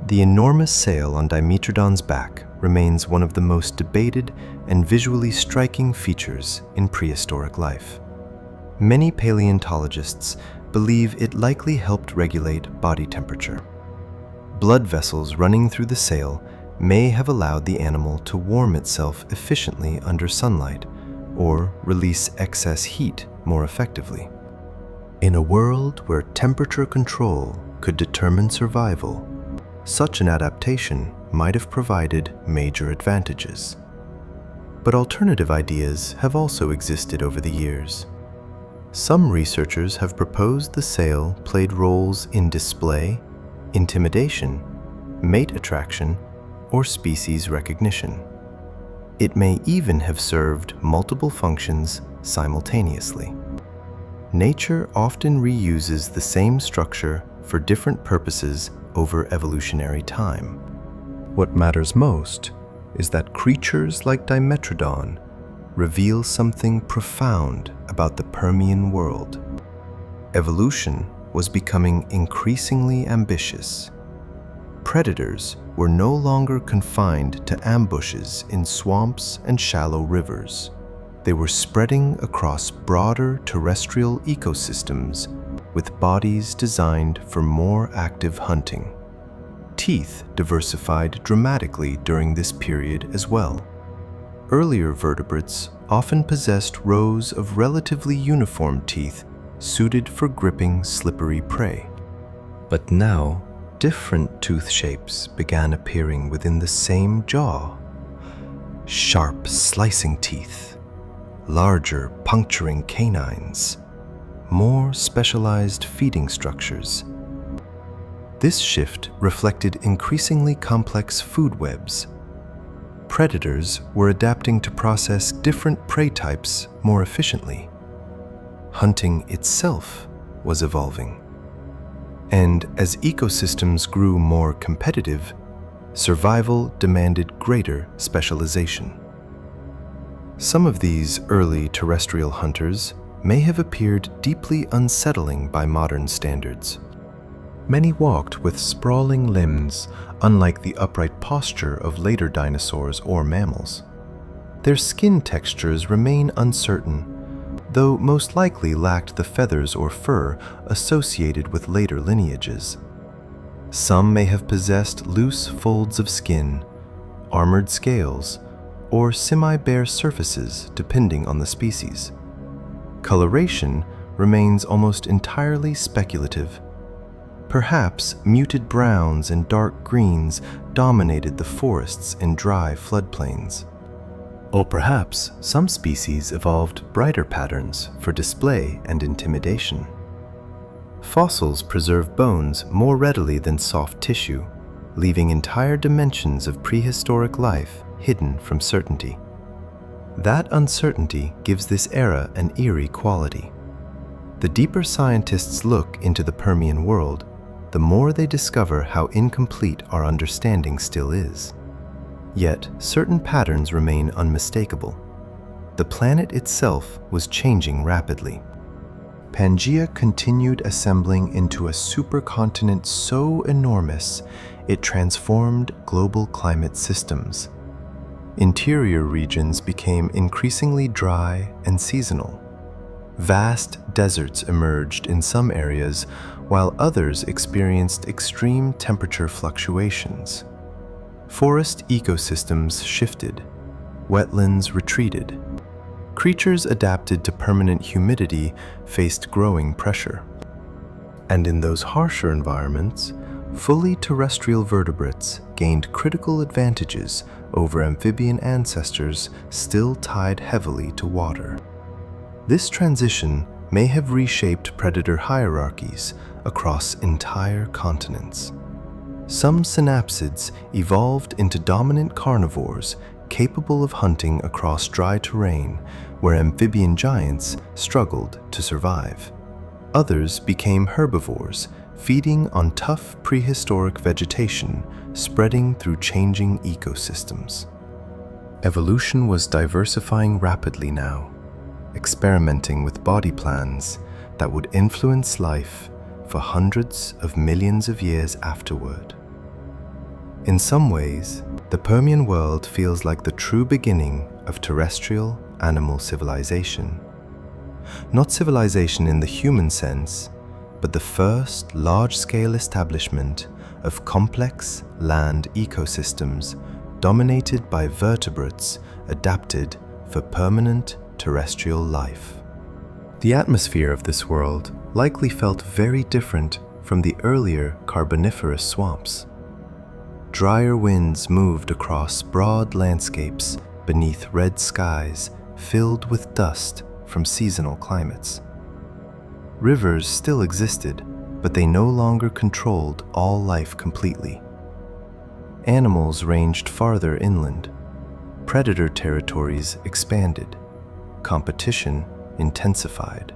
Speaker 1: The enormous sail on Dimetrodon's back remains one of the most debated and visually striking features in prehistoric life. Many paleontologists believe it likely helped regulate body temperature. Blood vessels running through the sail may have allowed the animal to warm itself efficiently under sunlight or release excess heat more effectively. In a world where temperature control could determine survival, such an adaptation might have provided major advantages. But alternative ideas have also existed over the years. Some researchers have proposed the sail played roles in display, intimidation, mate attraction, or species recognition. It may even have served multiple functions simultaneously. Nature often reuses the same structure for different purposes over evolutionary time. What matters most is that creatures like Dimetrodon reveal something profound about the Permian world. Evolution was becoming increasingly ambitious. Predators were no longer confined to ambushes in swamps and shallow rivers. They were spreading across broader terrestrial ecosystems with bodies designed for more active hunting. Teeth diversified dramatically during this period as well. Earlier vertebrates often possessed rows of relatively uniform teeth suited for gripping slippery prey. But now, different tooth shapes began appearing within the same jaw. Sharp, slicing teeth, larger, puncturing canines, more specialized feeding structures. This shift reflected increasingly complex food webs. Predators were adapting to process different prey types more efficiently. Hunting itself was evolving. And as ecosystems grew more competitive, survival demanded greater specialization. Some of these early terrestrial hunters may have appeared deeply unsettling by modern standards. Many walked with sprawling limbs, unlike the upright posture of later dinosaurs or mammals. Their skin textures remain uncertain, though most likely lacked the feathers or fur associated with later lineages. Some may have possessed loose folds of skin, armored scales, or semi-bare surfaces depending on the species. Coloration remains almost entirely speculative. Perhaps muted browns and dark greens dominated the forests and dry floodplains. Or perhaps some species evolved brighter patterns for display and intimidation. Fossils preserve bones more readily than soft tissue, leaving entire dimensions of prehistoric life hidden from certainty. That uncertainty gives this era an eerie quality. The deeper scientists look into the Permian world, the more they discover how incomplete our understanding still is. Yet, certain patterns remain unmistakable. The planet itself was changing rapidly. Pangaea continued assembling into a supercontinent so enormous it transformed global climate systems. Interior regions became increasingly dry and seasonal. Vast deserts emerged in some areas, while others experienced extreme temperature fluctuations. Forest ecosystems shifted, wetlands retreated. Creatures adapted to permanent humidity faced growing pressure. And in those harsher environments, fully terrestrial vertebrates gained critical advantages over amphibian ancestors still tied heavily to water. This transition may have reshaped predator hierarchies across entire continents. Some synapsids evolved into dominant carnivores capable of hunting across dry terrain where amphibian giants struggled to survive. Others became herbivores, feeding on tough prehistoric vegetation spreading through changing ecosystems. Evolution was diversifying rapidly now, experimenting with body plans that would influence life for hundreds of millions of years afterward. In some ways, the Permian world feels like the true beginning of terrestrial animal civilization. Not civilization in the human sense, but the first large-scale establishment of complex land ecosystems dominated by vertebrates adapted for permanent terrestrial life. The atmosphere of this world likely felt very different from the earlier Carboniferous swamps. Drier winds moved across broad landscapes beneath red skies filled with dust from seasonal climates. Rivers still existed, but they no longer controlled all life completely. Animals ranged farther inland. Predator territories expanded. Competition intensified.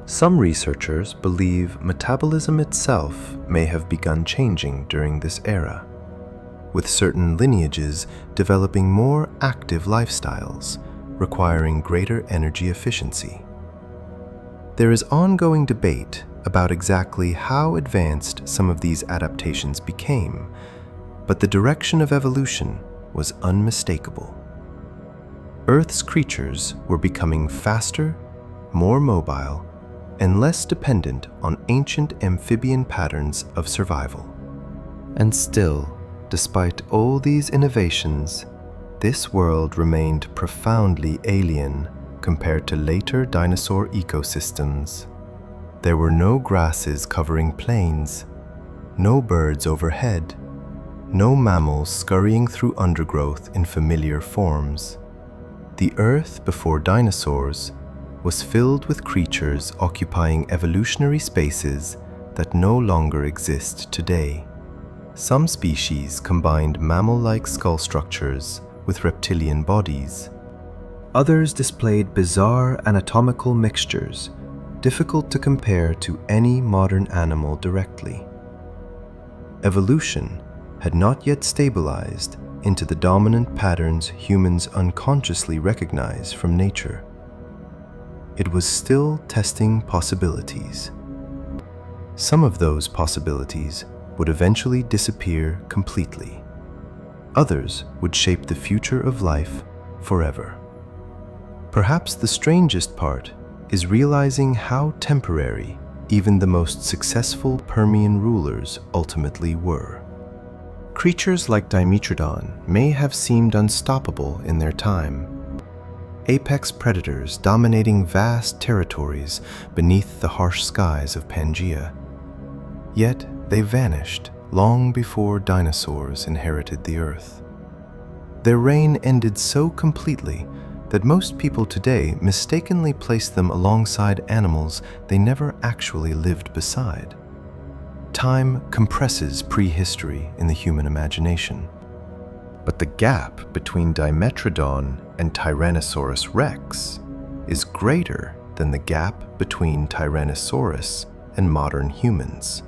Speaker 1: Some researchers believe metabolism itself may have begun changing during this era, with certain lineages developing more active lifestyles, requiring greater energy efficiency. There is ongoing debate about exactly how advanced some of these adaptations became, but the direction of evolution was unmistakable. Earth's creatures were becoming faster, more mobile, and less dependent on ancient amphibian patterns of survival. And still, despite all these innovations, this world remained profoundly alien compared to later dinosaur ecosystems. There were no grasses covering plains, no birds overhead, no mammals scurrying through undergrowth in familiar forms. The Earth before dinosaurs was filled with creatures occupying evolutionary spaces that no longer exist today. Some species combined mammal-like skull structures with reptilian bodies. Others displayed bizarre anatomical mixtures, difficult to compare to any modern animal directly. Evolution had not yet stabilized into the dominant patterns humans unconsciously recognize from nature. It was still testing possibilities. Some of those possibilities would eventually disappear completely. Others would shape the future of life forever. Perhaps the strangest part is realizing how temporary even the most successful Permian rulers ultimately were. Creatures like Dimetrodon may have seemed unstoppable in their time. Apex predators dominating vast territories beneath the harsh skies of Pangaea. Yet they vanished long before dinosaurs inherited the Earth. Their reign ended so completely that most people today mistakenly place them alongside animals they never actually lived beside. Time compresses prehistory in the human imagination. But the gap between Dimetrodon and Tyrannosaurus rex is greater than the gap between Tyrannosaurus and modern humans.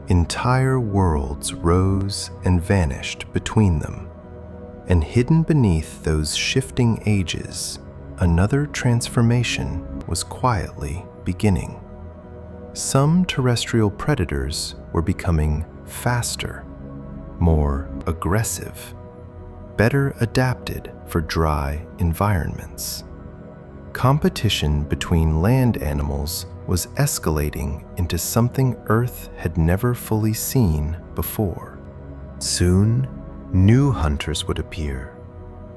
Speaker 1: Entire worlds rose and vanished between them, and hidden beneath those shifting ages, another transformation was quietly beginning. Some terrestrial predators were becoming faster, more aggressive, better adapted for dry environments. Competition between land animals was escalating into something Earth had never fully seen before. Soon, new hunters would appear,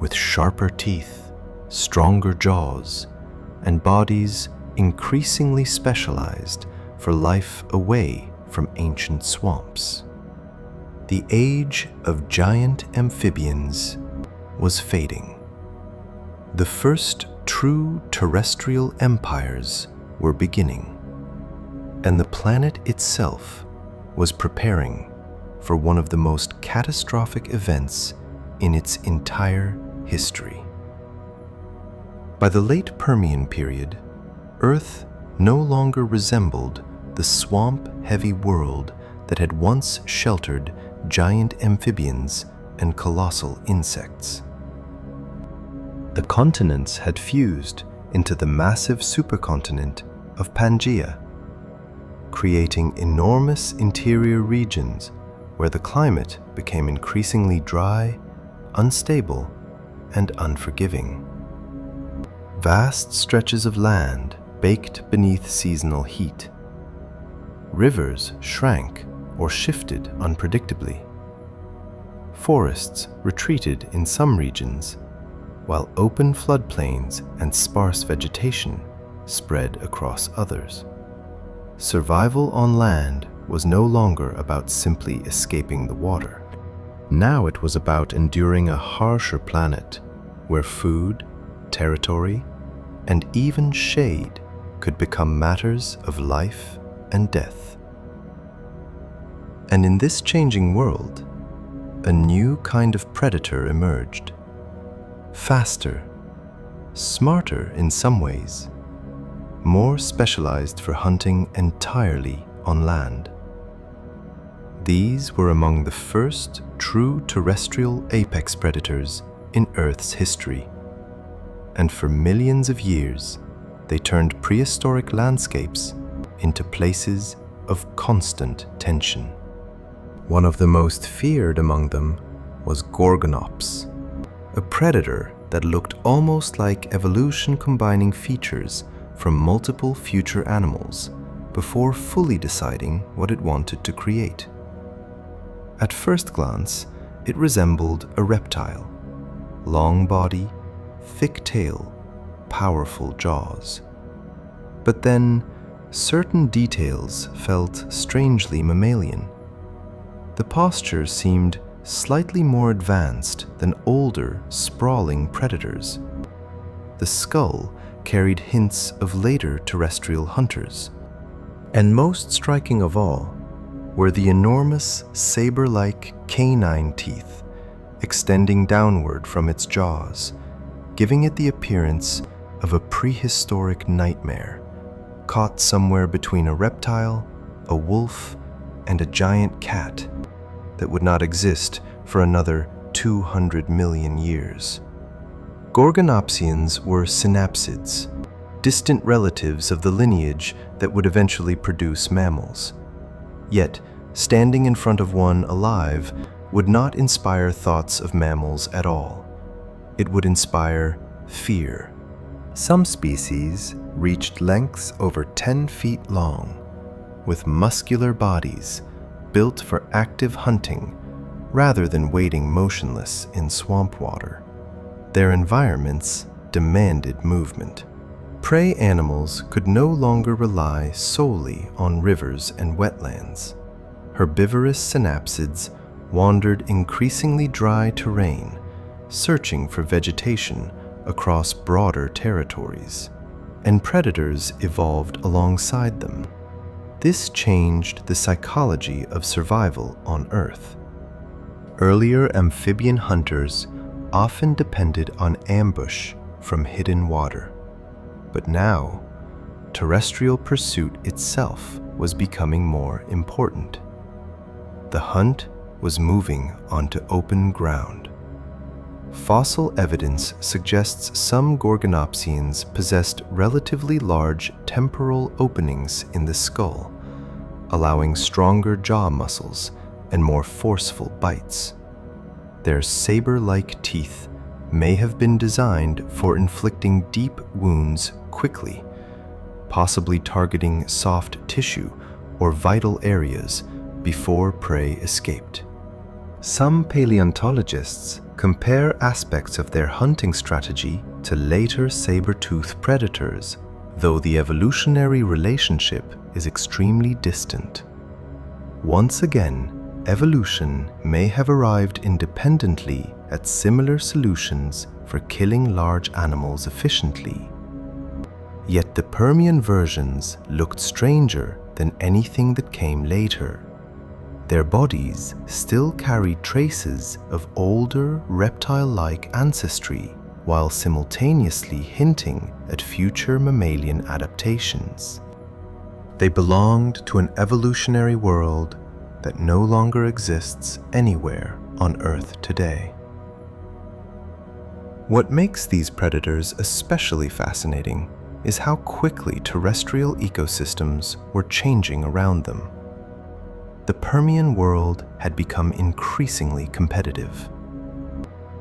Speaker 1: with sharper teeth, stronger jaws, and bodies increasingly specialized for life away from ancient swamps. The age of giant amphibians was fading. The first true terrestrial empires were beginning, and the planet itself was preparing for one of the most catastrophic events in its entire history. By the late Permian period, Earth no longer resembled the swamp-heavy world that had once sheltered giant amphibians and colossal insects. The continents had fused into the massive supercontinent of Pangaea, creating enormous interior regions where the climate became increasingly dry, unstable, and unforgiving. Vast stretches of land baked beneath seasonal heat. Rivers shrank or shifted unpredictably. Forests retreated in some regions, while open floodplains and sparse vegetation spread across others. Survival on land was no longer about simply escaping the water. Now it was about enduring a harsher planet where food, territory, and even shade could become matters of life and death. And in this changing world, a new kind of predator emerged. Faster, smarter in some ways, more specialized for hunting entirely on land. These were among the first true terrestrial apex predators in Earth's history, and for millions of years, they turned prehistoric landscapes into places of constant tension. One of the most feared among them was Gorgonops, a predator that looked almost like evolution combining features from multiple future animals before fully deciding what it wanted to create. At first glance, it resembled a reptile: long body, thick tail, powerful jaws. But then, certain details felt strangely mammalian. The posture seemed slightly more advanced than older, sprawling predators. The skull carried hints of later terrestrial hunters. And most striking of all were the enormous saber-like canine teeth extending downward from its jaws, giving it the appearance of a prehistoric nightmare, caught somewhere between a reptile, a wolf, and a giant cat that would not exist for another 200 million years. Gorgonopsians were synapsids, distant relatives of the lineage that would eventually produce mammals. Yet, standing in front of one alive would not inspire thoughts of mammals at all. It would inspire fear. Some species reached lengths over 10 feet long, with muscular bodies built for active hunting rather than waiting motionless in swamp water. Their environments demanded movement. Prey animals could no longer rely solely on rivers and wetlands. Herbivorous synapsids wandered increasingly dry terrain, searching for vegetation across broader territories, and predators evolved alongside them. This changed the psychology of survival on Earth. Earlier amphibian hunters often depended on ambush from hidden water, but now terrestrial pursuit itself was becoming more important. The hunt was moving onto open ground. Fossil evidence suggests some Gorgonopsians possessed relatively large temporal openings in the skull, allowing stronger jaw muscles and more forceful bites. Their saber-like teeth may have been designed for inflicting deep wounds quickly, possibly targeting soft tissue or vital areas before prey escaped. Some paleontologists compare aspects of their hunting strategy to later saber-toothed predators, though the evolutionary relationship is extremely distant. Once again, evolution may have arrived independently at similar solutions for killing large animals efficiently. Yet the Permian versions looked stranger than anything that came later. Their bodies still carried traces of older reptile-like ancestry, while simultaneously hinting at future mammalian adaptations. They belonged to an evolutionary world that no longer exists anywhere on Earth today. What makes these predators especially fascinating is how quickly terrestrial ecosystems were changing around them. The Permian world had become increasingly competitive.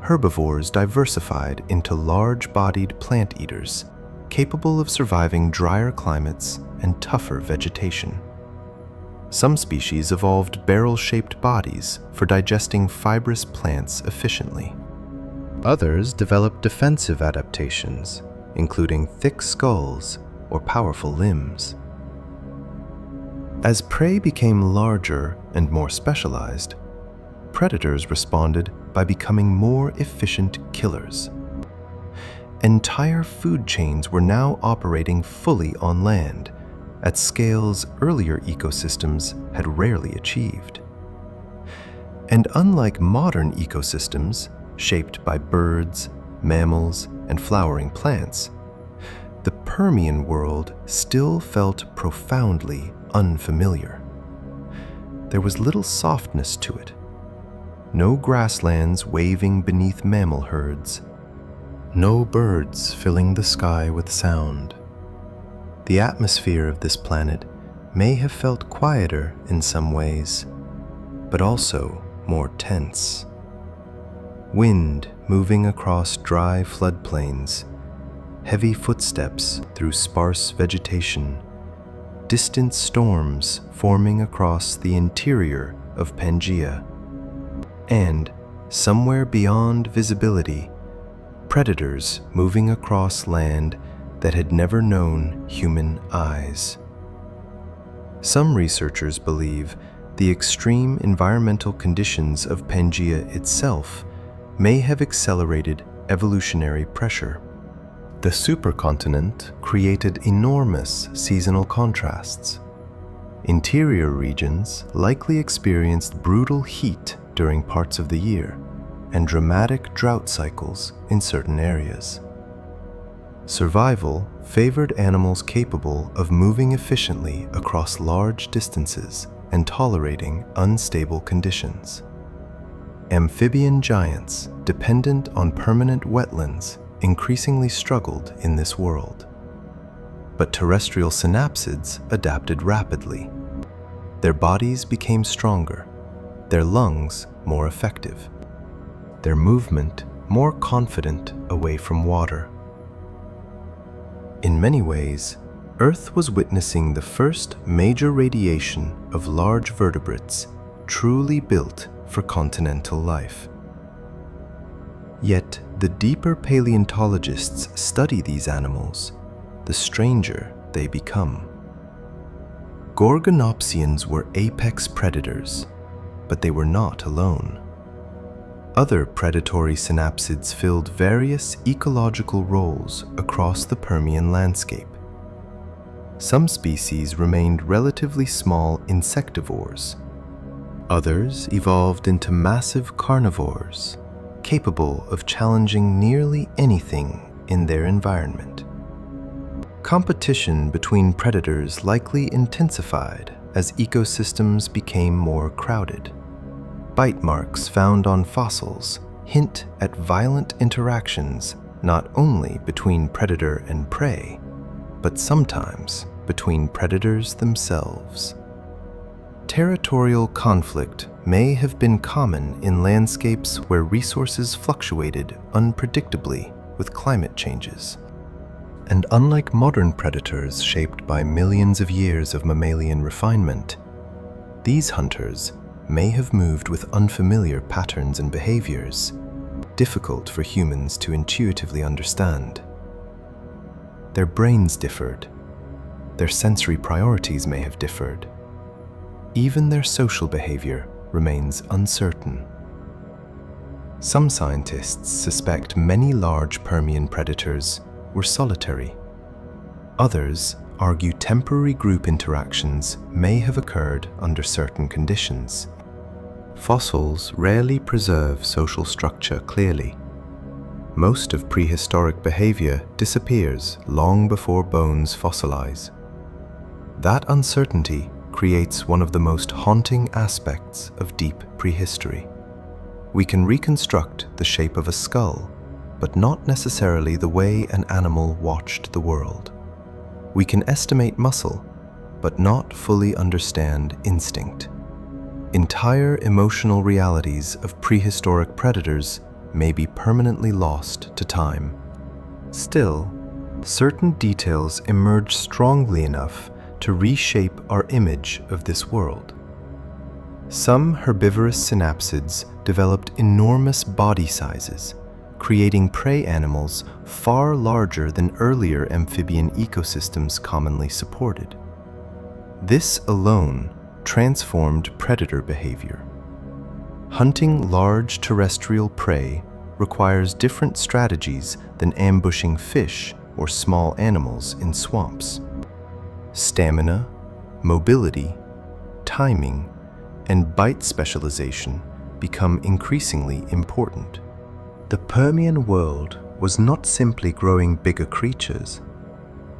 Speaker 1: Herbivores diversified into large-bodied plant eaters, capable of surviving drier climates and tougher vegetation. Some species evolved barrel-shaped bodies for digesting fibrous plants efficiently. Others developed defensive adaptations, including thick skulls or powerful limbs. As prey became larger and more specialized, predators responded by becoming more efficient killers. Entire food chains were now operating fully on land, at scales earlier ecosystems had rarely achieved. And unlike modern ecosystems, shaped by birds, mammals, and flowering plants, the Permian world still felt profoundly unfamiliar. There was little softness to it. No grasslands waving beneath mammal herds. No birds filling the sky with sound. The atmosphere of this planet may have felt quieter in some ways, but also more tense. Wind moving across dry floodplains, heavy footsteps through sparse vegetation, distant storms forming across the interior of Pangaea, and, somewhere beyond visibility, predators moving across land that had never known human eyes. Some researchers believe the extreme environmental conditions of Pangaea itself may have accelerated evolutionary pressure. The supercontinent created enormous seasonal contrasts. Interior regions likely experienced brutal heat during parts of the year and dramatic drought cycles in certain areas. Survival favored animals capable of moving efficiently across large distances and tolerating unstable conditions. Amphibian giants dependent on permanent wetlands increasingly struggled in this world. But terrestrial synapsids adapted rapidly. Their bodies became stronger, their lungs more effective, their movement more confident away from water. In many ways, Earth was witnessing the first major radiation of large vertebrates truly built for continental life. Yet, the deeper paleontologists study these animals, the stranger they become. Gorgonopsians were apex predators, but they were not alone. Other predatory synapsids filled various ecological roles across the Permian landscape. Some species remained relatively small insectivores. Others evolved into massive carnivores, capable of challenging nearly anything in their environment. Competition between predators likely intensified as ecosystems became more crowded. Bite marks found on fossils hint at violent interactions not only between predator and prey, but sometimes between predators themselves. Territorial conflict may have been common in landscapes where resources fluctuated unpredictably with climate changes. And unlike modern predators shaped by millions of years of mammalian refinement, these hunters may have moved with unfamiliar patterns and behaviors, difficult for humans to intuitively understand. Their brains differed. Their sensory priorities may have differed. Even their social behavior remains uncertain. Some scientists suspect many large Permian predators were solitary. Others argue temporary group interactions may have occurred under certain conditions. Fossils rarely preserve social structure clearly. Most of prehistoric behavior disappears long before bones fossilize. That uncertainty creates one of the most haunting aspects of deep prehistory. We can reconstruct the shape of a skull, but not necessarily the way an animal watched the world. We can estimate muscle, but not fully understand instinct. Entire emotional realities of prehistoric predators may be permanently lost to time. Still, certain details emerge strongly enough to reshape our image of this world. Some herbivorous synapsids developed enormous body sizes, creating prey animals far larger than earlier amphibian ecosystems commonly supported. This alone transformed predator behavior. Hunting large terrestrial prey requires different strategies than ambushing fish or small animals in swamps. Stamina, mobility, timing, and bite specialization become increasingly important. The Permian world was not simply growing bigger creatures,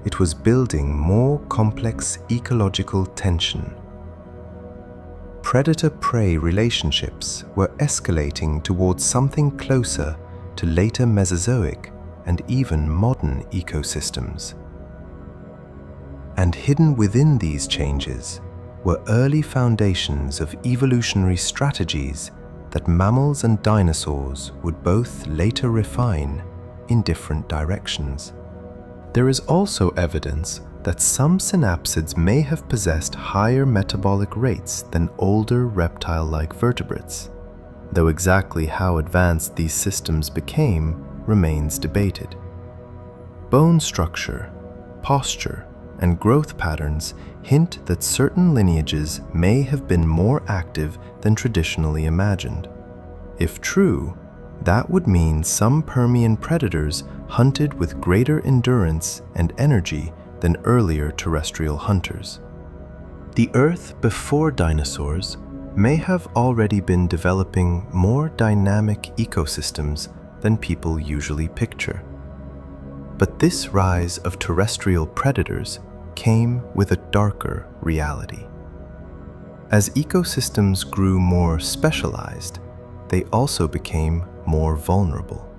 Speaker 1: it was building more complex ecological tension. Predator-prey relationships were escalating towards something closer to later Mesozoic and even modern ecosystems. And hidden within these changes were early foundations of evolutionary strategies that mammals and dinosaurs would both later refine in different directions. There is also evidence that some synapsids may have possessed higher metabolic rates than older reptile-like vertebrates, though exactly how advanced these systems became remains debated. Bone structure, posture, and growth patterns hint that certain lineages may have been more active than traditionally imagined. If true, that would mean some Permian predators hunted with greater endurance and energy than earlier terrestrial hunters. The Earth before dinosaurs may have already been developing more dynamic ecosystems than people usually picture. But this rise of terrestrial predators came with a darker reality. As ecosystems grew more specialized, they also became more vulnerable.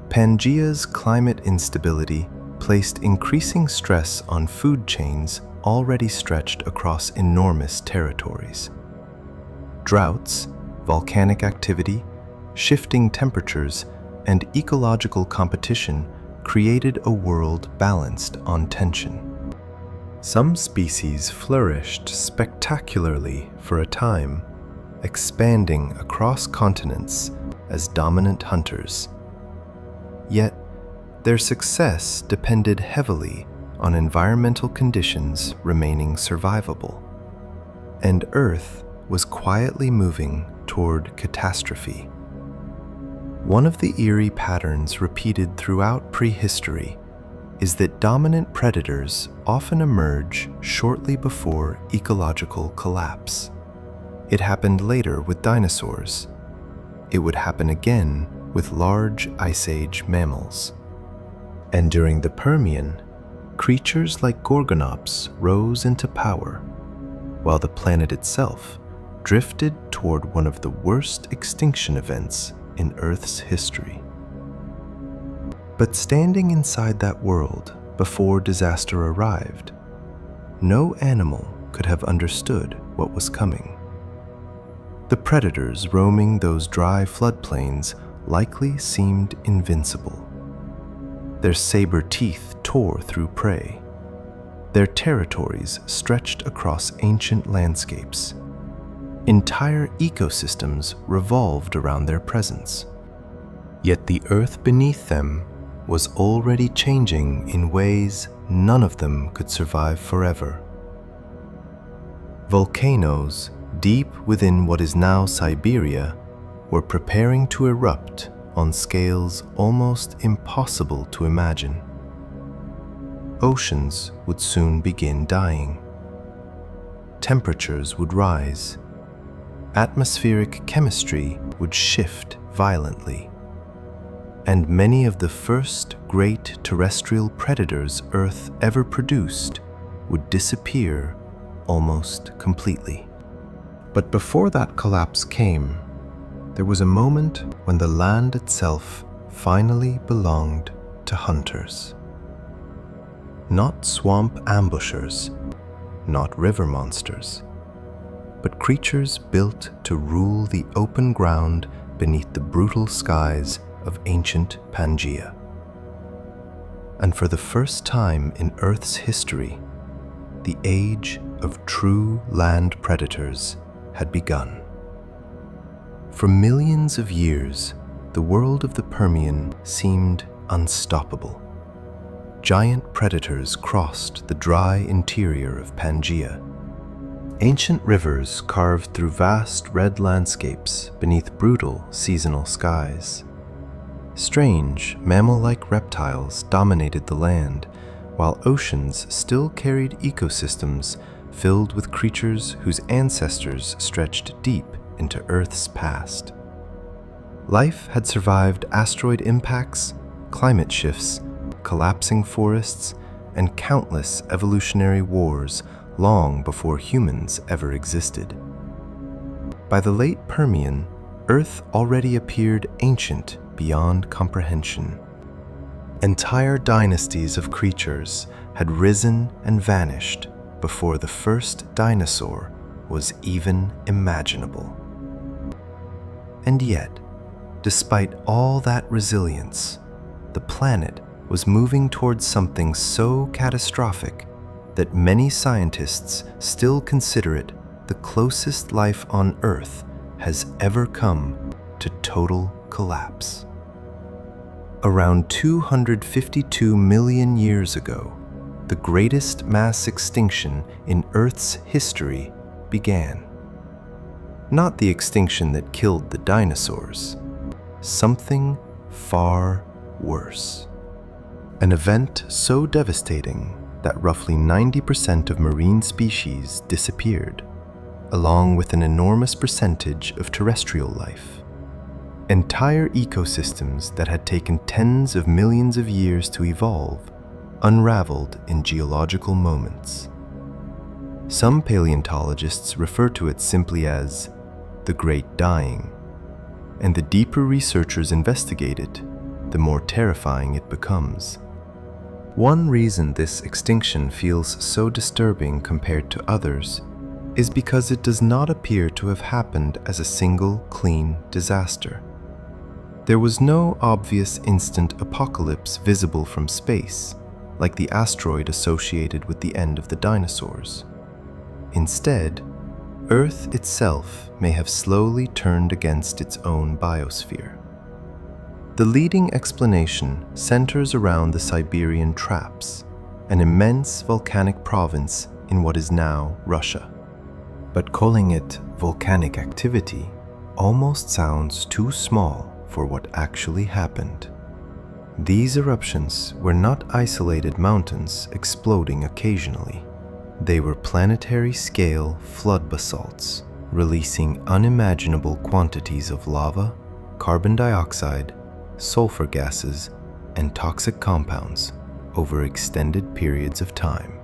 Speaker 1: Pangaea's climate instability placed increasing stress on food chains already stretched across enormous territories. Droughts, volcanic activity, shifting temperatures, and ecological competition created a world balanced on tension. Some species flourished spectacularly for a time, expanding across continents as dominant hunters. Yet, their success depended heavily on environmental conditions remaining survivable, and Earth was quietly moving toward catastrophe. One of the eerie patterns repeated throughout prehistory is that dominant predators often emerge shortly before ecological collapse. It happened later with dinosaurs. It would happen again with large Ice Age mammals. And during the Permian, creatures like Gorgonops rose into power, while the planet itself drifted toward one of the worst extinction events in Earth's history. But standing inside that world before disaster arrived, no animal could have understood what was coming. The predators roaming those dry floodplains likely seemed invincible. Their saber teeth tore through prey. Their territories stretched across ancient landscapes. Entire ecosystems revolved around their presence. Yet the earth beneath them was already changing in ways none of them could survive forever. Volcanoes deep within what is now Siberia were preparing to erupt on scales almost impossible to imagine. Oceans would soon begin dying. Temperatures would rise. Atmospheric chemistry would shift violently. And many of the first great terrestrial predators Earth ever produced would disappear almost completely. But before that collapse came, there was a moment when the land itself finally belonged to hunters. Not swamp ambushers, not river monsters, but creatures built to rule the open ground beneath the brutal skies of ancient Pangaea. And for the first time in Earth's history, the age of true land predators had begun. For millions of years, the world of the Permian seemed unstoppable. Giant predators crossed the dry interior of Pangaea. Ancient rivers carved through vast red landscapes beneath brutal seasonal skies. Strange, mammal-like reptiles dominated the land, while oceans still carried ecosystems filled with creatures whose ancestors stretched deep into Earth's past. Life had survived asteroid impacts, climate shifts, collapsing forests, and countless evolutionary wars long before humans ever existed. By the late Permian, Earth already appeared ancient beyond comprehension. Entire dynasties of creatures had risen and vanished before the first dinosaur was even imaginable. And yet, despite all that resilience, the planet was moving towards something so catastrophic that many scientists still consider it the closest life on Earth has ever come to total collapse. Around 252 million years ago, the greatest mass extinction in Earth's history began. Not the extinction that killed the dinosaurs, something far worse. An event so devastating that roughly 90% of marine species disappeared, along with an enormous percentage of terrestrial life. Entire ecosystems that had taken tens of millions of years to evolve unraveled in geological moments. Some paleontologists refer to it simply as the Great Dying, and the deeper researchers investigate it, the more terrifying it becomes. One reason this extinction feels so disturbing compared to others is because it does not appear to have happened as a single clean disaster. There was no obvious instant apocalypse visible from space, like the asteroid associated with the end of the dinosaurs. Instead, Earth itself may have slowly turned against its own biosphere. The leading explanation centers around the Siberian Traps, an immense volcanic province in what is now Russia. But calling it volcanic activity almost sounds too small for what actually happened. These eruptions were not isolated mountains exploding occasionally. They were planetary-scale flood basalts, releasing unimaginable quantities of lava, carbon dioxide, sulfur gases, and toxic compounds over extended periods of time.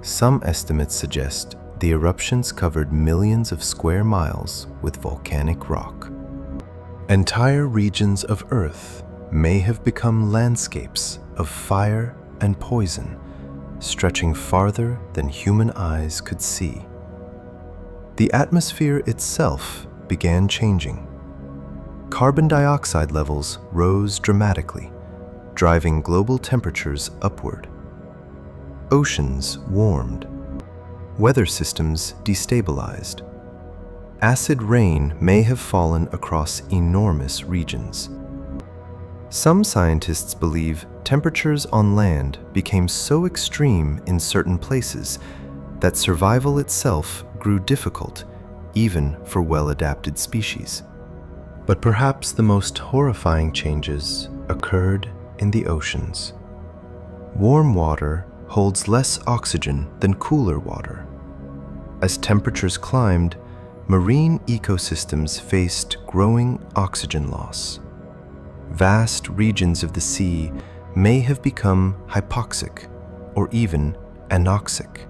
Speaker 1: Some estimates suggest the eruptions covered millions of square miles with volcanic rock. Entire regions of Earth may have become landscapes of fire and poison, stretching farther than human eyes could see. The atmosphere itself began changing. Carbon dioxide levels rose dramatically, driving global temperatures upward. Oceans warmed. Weather systems destabilized. Acid rain may have fallen across enormous regions. Some scientists believe temperatures on land became so extreme in certain places that survival itself grew difficult, even for well-adapted species. But perhaps the most horrifying changes occurred in the oceans. Warm water holds less oxygen than cooler water. As temperatures climbed, marine ecosystems faced growing oxygen loss. Vast regions of the sea may have become hypoxic or even anoxic,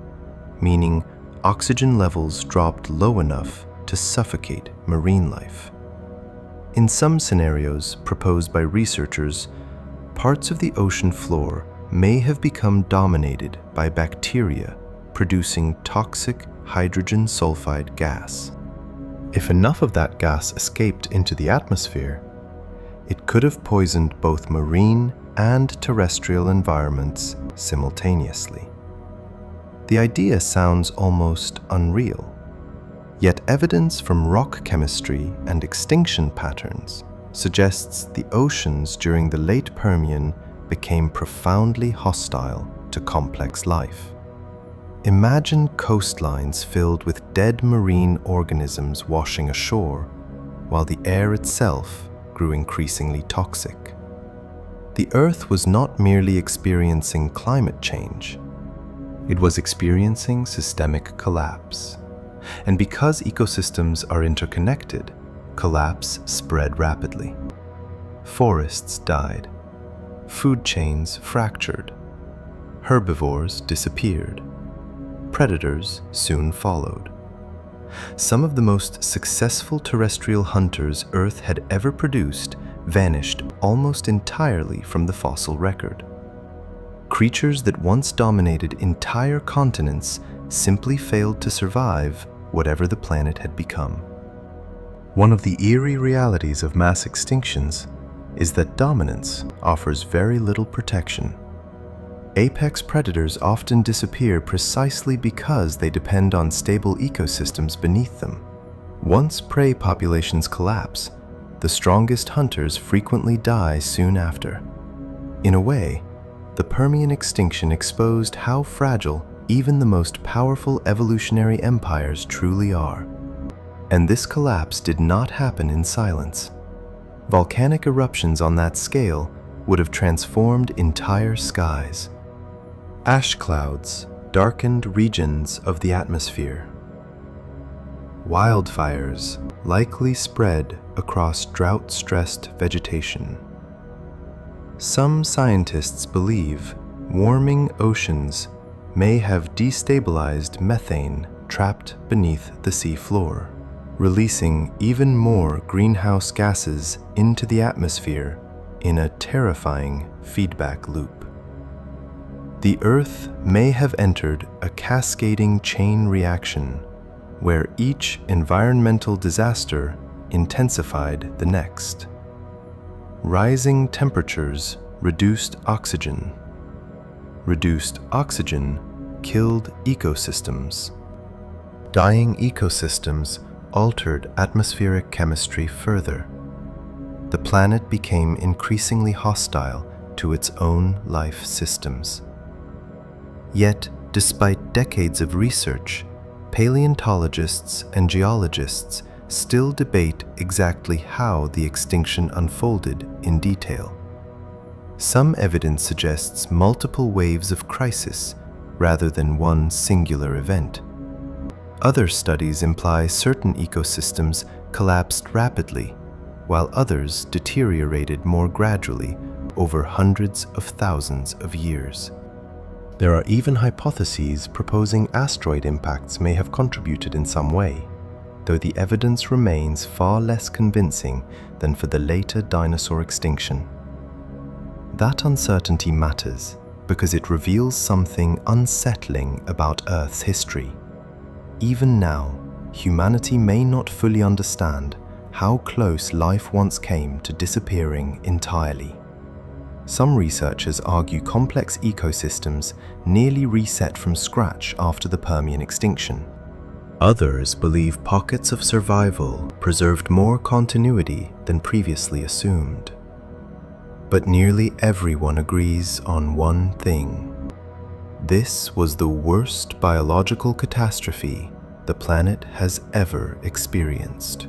Speaker 1: meaning oxygen levels dropped low enough to suffocate marine life. In some scenarios proposed by researchers, parts of the ocean floor may have become dominated by bacteria producing toxic hydrogen sulfide gas. If enough of that gas escaped into the atmosphere, it could have poisoned both marine and terrestrial environments simultaneously. The idea sounds almost unreal, yet evidence from rock chemistry and extinction patterns suggests the oceans during the late Permian became profoundly hostile to complex life. Imagine coastlines filled with dead marine organisms washing ashore, while the air itself grew increasingly toxic. The Earth was not merely experiencing climate change, it was experiencing systemic collapse. And because ecosystems are interconnected, collapse spread rapidly. Forests died, food chains fractured, herbivores disappeared, predators soon followed. Some of the most successful terrestrial hunters Earth had ever produced vanished almost entirely from the fossil record. Creatures that once dominated entire continents simply failed to survive whatever the planet had become. One of the eerie realities of mass extinctions is that dominance offers very little protection. Apex predators often disappear precisely because they depend on stable ecosystems beneath them. Once prey populations collapse, the strongest hunters frequently die soon after. In a way, the Permian extinction exposed how fragile even the most powerful evolutionary empires truly are. And this collapse did not happen in silence. Volcanic eruptions on that scale would have transformed entire skies. Ash clouds darkened regions of the atmosphere. Wildfires likely spread across drought-stressed vegetation. Some scientists believe warming oceans may have destabilized methane trapped beneath the sea floor, releasing even more greenhouse gases into the atmosphere in a terrifying feedback loop. The Earth may have entered a cascading chain reaction where each environmental disaster intensified the next. Rising temperatures reduced oxygen. Reduced oxygen killed ecosystems. Dying ecosystems altered atmospheric chemistry further. The planet became increasingly hostile to its own life systems. Yet, despite decades of research, paleontologists and geologists still debate exactly how the extinction unfolded in detail. Some evidence suggests multiple waves of crisis rather than one singular event. Other studies imply certain ecosystems collapsed rapidly, while others deteriorated more gradually over hundreds of thousands of years. There are even hypotheses proposing asteroid impacts may have contributed in some way, though the evidence remains far less convincing than for the later dinosaur extinction. That uncertainty matters because it reveals something unsettling about Earth's history. Even now, humanity may not fully understand how close life once came to disappearing entirely. Some researchers argue complex ecosystems nearly reset from scratch after the Permian extinction. Others believe pockets of survival preserved more continuity than previously assumed. But nearly everyone agrees on one thing. This was the worst biological catastrophe the planet has ever experienced.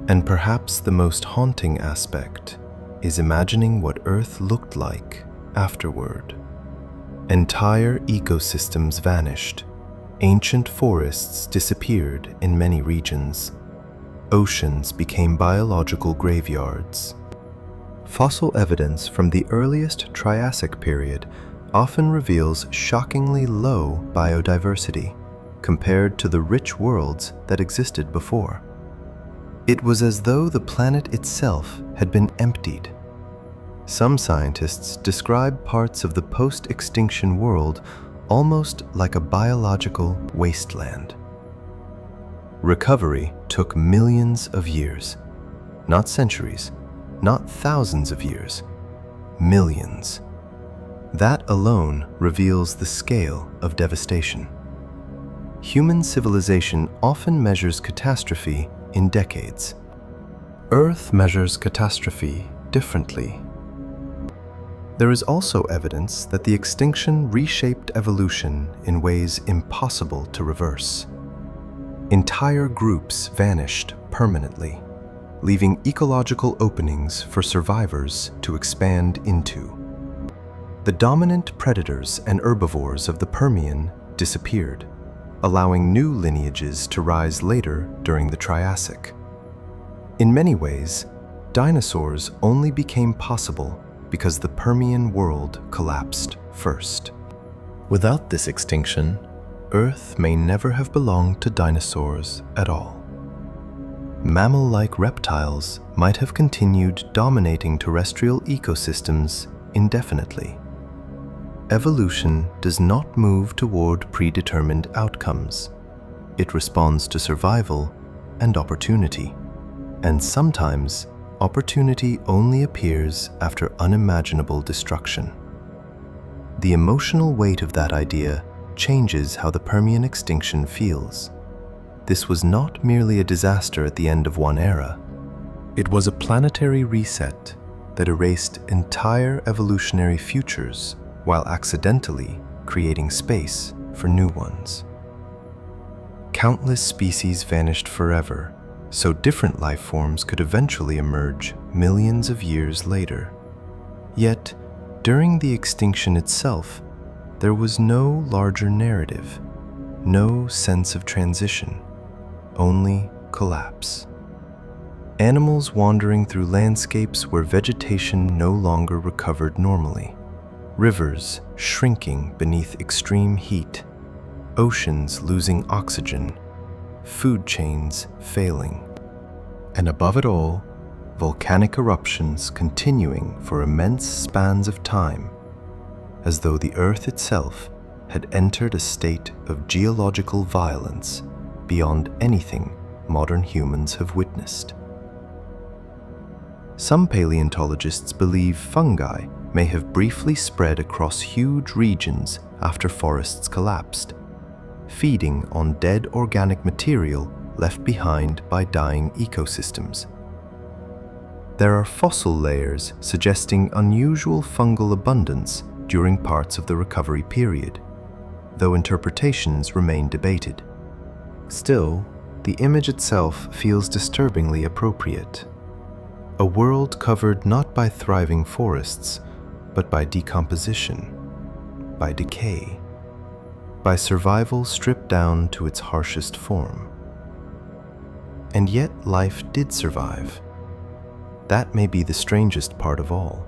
Speaker 1: And perhaps the most haunting aspect is imagining what Earth looked like afterward. Entire ecosystems vanished. Ancient forests disappeared in many regions. Oceans became biological graveyards. Fossil evidence from the earliest Triassic period often reveals shockingly low biodiversity compared to the rich worlds that existed before. It was as though the planet itself had been emptied. Some scientists describe parts of the post-extinction world almost like a biological wasteland. Recovery took millions of years, not centuries, not thousands of years, millions. That alone reveals the scale of devastation. Human civilization often measures catastrophe in decades. Earth measures catastrophe differently. There is also evidence that the extinction reshaped evolution in ways impossible to reverse. Entire groups vanished permanently, leaving ecological openings for survivors to expand into. The dominant predators and herbivores of the Permian disappeared, allowing new lineages to rise later during the Triassic. In many ways, dinosaurs only became possible because the Permian world collapsed first. Without this extinction, Earth may never have belonged to dinosaurs at all. Mammal-like reptiles might have continued dominating terrestrial ecosystems indefinitely. Evolution does not move toward predetermined outcomes. It responds to survival and opportunity. And sometimes, opportunity only appears after unimaginable destruction. The emotional weight of that idea changes how the Permian extinction feels. This was not merely a disaster at the end of one era. It was a planetary reset that erased entire evolutionary futures while accidentally creating space for new ones. Countless species vanished forever, so different life forms could eventually emerge millions of years later. Yet, during the extinction itself, there was no larger narrative, no sense of transition, only collapse. Animals wandering through landscapes where vegetation no longer recovered normally. Rivers shrinking beneath extreme heat, oceans losing oxygen, food chains failing, and above it all, volcanic eruptions continuing for immense spans of time, as though the Earth itself had entered a state of geological violence beyond anything modern humans have witnessed. Some paleontologists believe fungi may have briefly spread across huge regions after forests collapsed, feeding on dead organic material left behind by dying ecosystems. There are fossil layers suggesting unusual fungal abundance during parts of the recovery period, though interpretations remain debated. Still, the image itself feels disturbingly appropriate. A world covered not by thriving forests, but by decomposition, by decay, by survival stripped down to its harshest form. And yet life did survive. That may be the strangest part of all.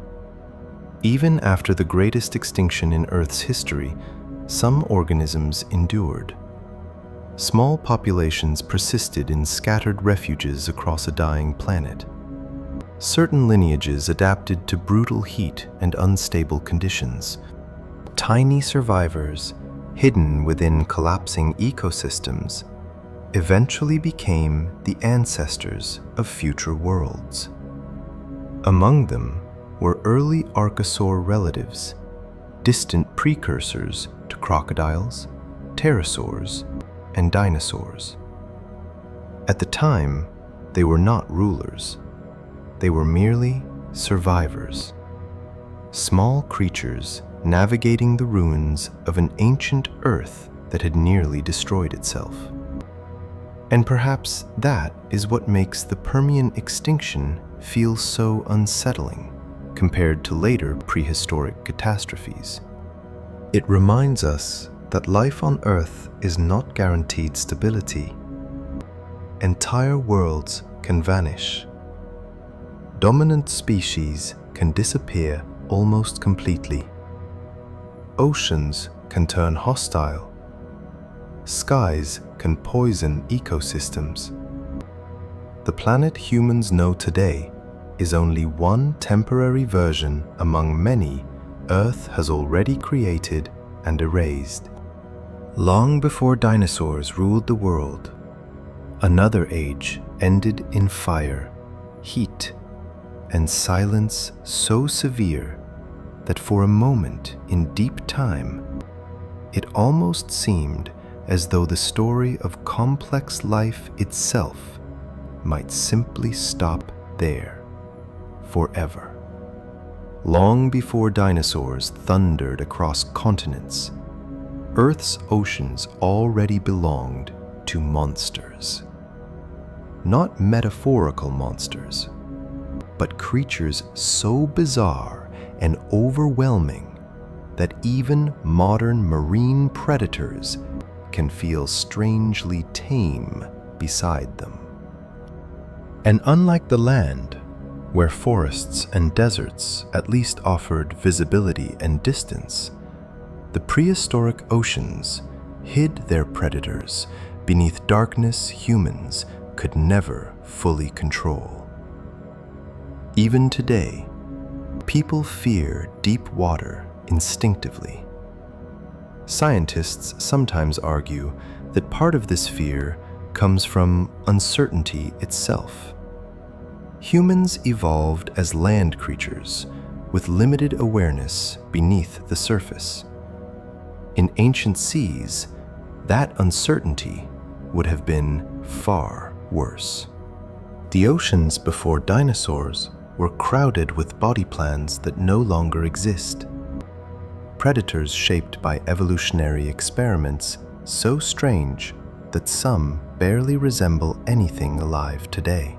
Speaker 1: Even after the greatest extinction in Earth's history, some organisms endured. Small populations persisted in scattered refuges across a dying planet. Certain lineages adapted to brutal heat and unstable conditions. Tiny survivors, hidden within collapsing ecosystems, eventually became the ancestors of future worlds. Among them were early archosaur relatives, distant precursors to crocodiles, pterosaurs, and dinosaurs. At the time, they were not rulers. They were merely survivors, small creatures navigating the ruins of an ancient Earth that had nearly destroyed itself. And perhaps that is what makes the Permian extinction feel so unsettling compared to later prehistoric catastrophes. It reminds us that life on Earth is not guaranteed stability. Entire worlds can vanish. Dominant species can disappear almost completely. Oceans can turn hostile. Skies can poison ecosystems. The planet humans know today is only one temporary version among many Earth has already created and erased. Long before dinosaurs ruled the world, another age ended in fire, heat, and silence so severe that for a moment in deep time, it almost seemed as though the story of complex life itself might simply stop there, forever. Long before dinosaurs thundered across continents, Earth's oceans already belonged to monsters. Not metaphorical monsters, but creatures so bizarre and overwhelming that even modern marine predators can feel strangely tame beside them. And unlike the land, where forests and deserts at least offered visibility and distance, the prehistoric oceans hid their predators beneath darkness humans could never fully control. Even today, people fear deep water instinctively. Scientists sometimes argue that part of this fear comes from uncertainty itself. Humans evolved as land creatures with limited awareness beneath the surface. In ancient seas, that uncertainty would have been far worse. The oceans before dinosaurs were crowded with body plans that no longer exist. Predators shaped by evolutionary experiments so strange that some barely resemble anything alive today.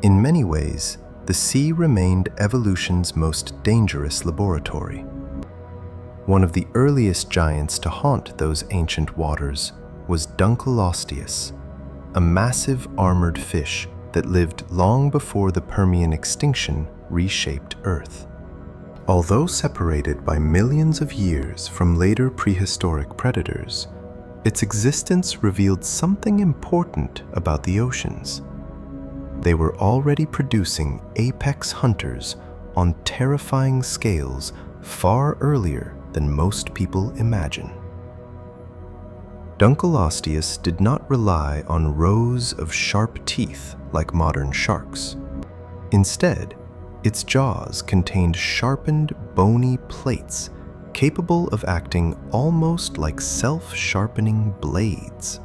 Speaker 1: In many ways, the sea remained evolution's most dangerous laboratory. One of the earliest giants to haunt those ancient waters was Dunkleosteus, a massive armored fish that lived long before the Permian extinction reshaped Earth. Although separated by millions of years from later prehistoric predators, its existence revealed something important about the oceans. They were already producing apex hunters on terrifying scales far earlier than most people imagine. Dunkleosteus did not rely on rows of sharp teeth like modern sharks. Instead, its jaws contained sharpened, bony plates capable of acting almost like self-sharpening blades.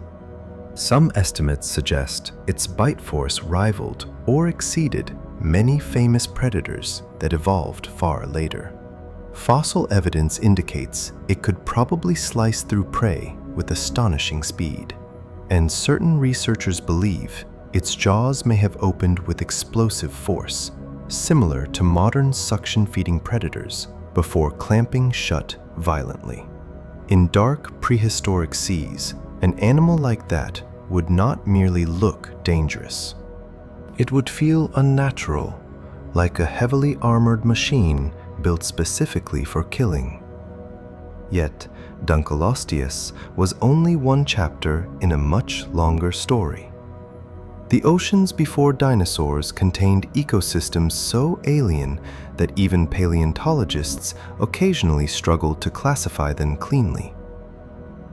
Speaker 1: Some estimates suggest its bite force rivaled or exceeded many famous predators that evolved far later. Fossil evidence indicates it could probably slice through prey with astonishing speed, and certain researchers believe its jaws may have opened with explosive force, similar to modern suction-feeding predators, before clamping shut violently. In dark, prehistoric seas, an animal like that would not merely look dangerous. It would feel unnatural, like a heavily armored machine built specifically for killing. Yet, Dunkleosteus was only one chapter in a much longer story. The oceans before dinosaurs contained ecosystems so alien that even paleontologists occasionally struggled to classify them cleanly.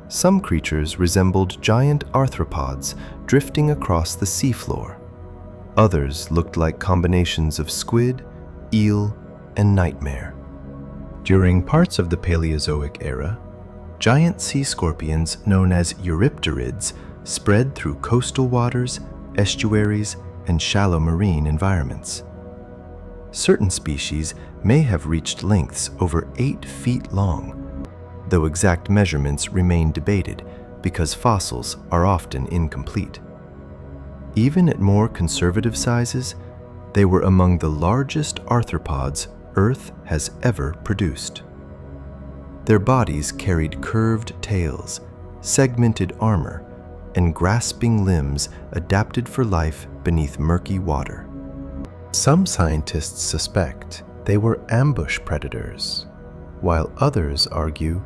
Speaker 1: Some creatures resembled giant arthropods drifting across the seafloor. Others looked like combinations of squid, eel, and nightmare. During parts of the Paleozoic era, giant sea scorpions known as eurypterids spread through coastal waters, estuaries, and shallow marine environments. Certain species may have reached lengths over 8 feet long, though exact measurements remain debated because fossils are often incomplete. Even at more conservative sizes, they were among the largest arthropods Earth has ever produced. Their bodies carried curved tails, segmented armor, and grasping limbs adapted for life beneath murky water. Some scientists suspect they were ambush predators, while others argue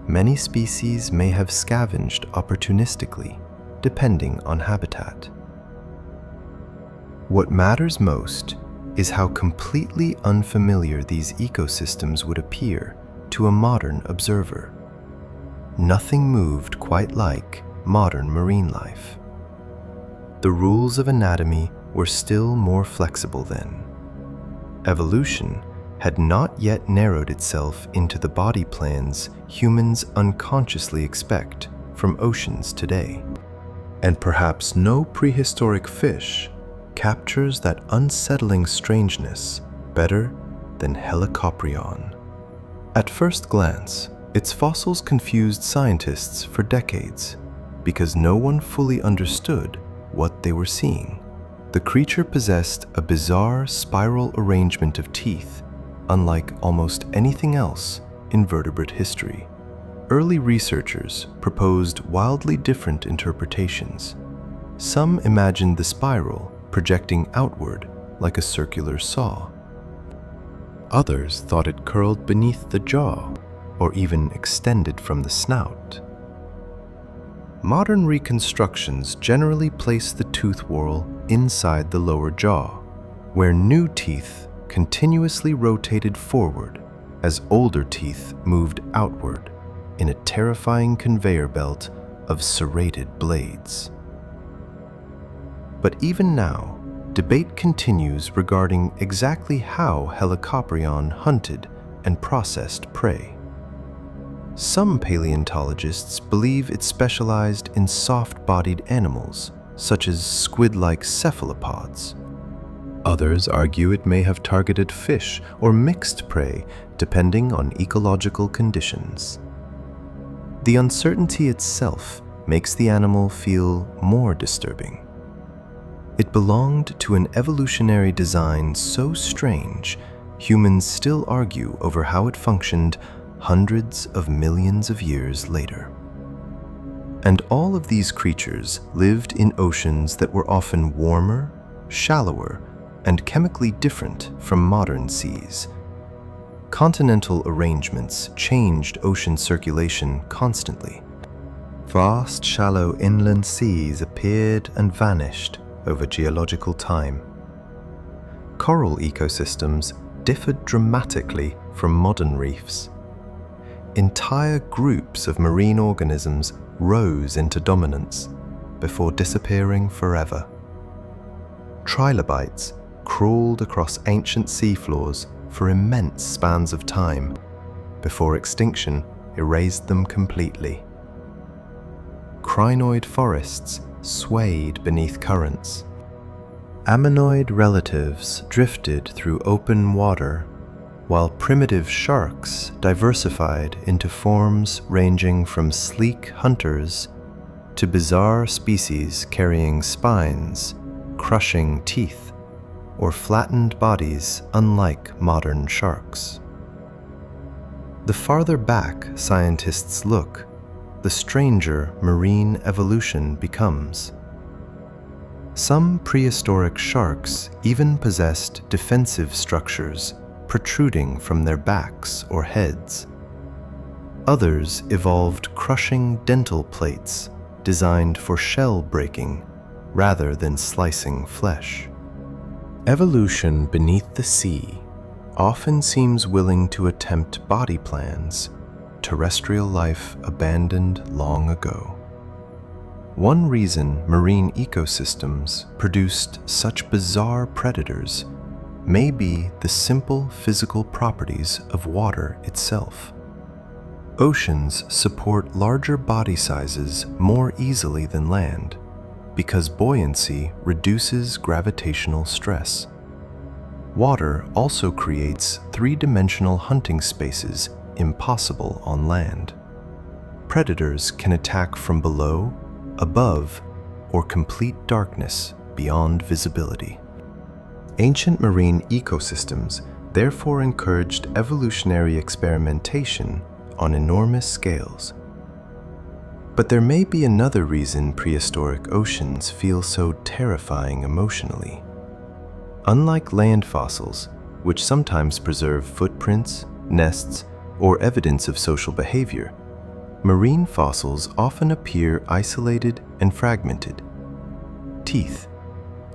Speaker 1: many species may have scavenged opportunistically, depending on habitat. What matters most is how completely unfamiliar these ecosystems would appear to a modern observer. Nothing moved quite like modern marine life. The rules of anatomy were still more flexible then. Evolution had not yet narrowed itself into the body plans humans unconsciously expect from oceans today. And perhaps no prehistoric fish captures that unsettling strangeness better than Helicoprion. At first glance, its fossils confused scientists for decades because no one fully understood what they were seeing. The creature possessed a bizarre spiral arrangement of teeth, unlike almost anything else in vertebrate history. Early researchers proposed wildly different interpretations. Some imagined the spiral projecting outward like a circular saw. Others thought it curled beneath the jaw or even extended from the snout. Modern reconstructions generally place the tooth whorl inside the lower jaw, where new teeth continuously rotated forward as older teeth moved outward in a terrifying conveyor belt of serrated blades. But even now, debate continues regarding exactly how Helicoprion hunted and processed prey. Some paleontologists believe it specialized in soft-bodied animals, such as squid-like cephalopods. Others argue it may have targeted fish or mixed prey, depending on ecological conditions. The uncertainty itself makes the animal feel more disturbing. It belonged to an evolutionary design so strange, humans still argue over how it functioned hundreds of millions of years later. And all of these creatures lived in oceans that were often warmer, shallower, and chemically different from modern seas. Continental arrangements changed ocean circulation constantly. Vast, shallow inland seas appeared and vanished over geological time. Coral ecosystems differed dramatically from modern reefs. Entire groups of marine organisms rose into dominance before disappearing forever. Trilobites crawled across ancient seafloors for immense spans of time before extinction erased them completely. Crinoid forests swayed beneath currents. Ammonoid relatives drifted through open water, while primitive sharks diversified into forms ranging from sleek hunters to bizarre species carrying spines, crushing teeth, or flattened bodies unlike modern sharks. The farther back scientists look, the stranger marine evolution becomes. Some prehistoric sharks even possessed defensive structures protruding from their backs or heads. Others evolved crushing dental plates designed for shell breaking rather than slicing flesh. Evolution beneath the sea often seems willing to attempt body plans terrestrial life abandoned long ago. One reason marine ecosystems produced such bizarre predators may be the simple physical properties of water itself. Oceans support larger body sizes more easily than land because buoyancy reduces gravitational stress. Water also creates three-dimensional hunting spaces impossible on land. Predators can attack from below, above, or complete darkness beyond visibility. Ancient marine ecosystems therefore encouraged evolutionary experimentation on enormous scales. But there may be another reason prehistoric oceans feel so terrifying emotionally. Unlike land fossils, which sometimes preserve footprints, nests, or evidence of social behavior, marine fossils often appear isolated and fragmented. Teeth,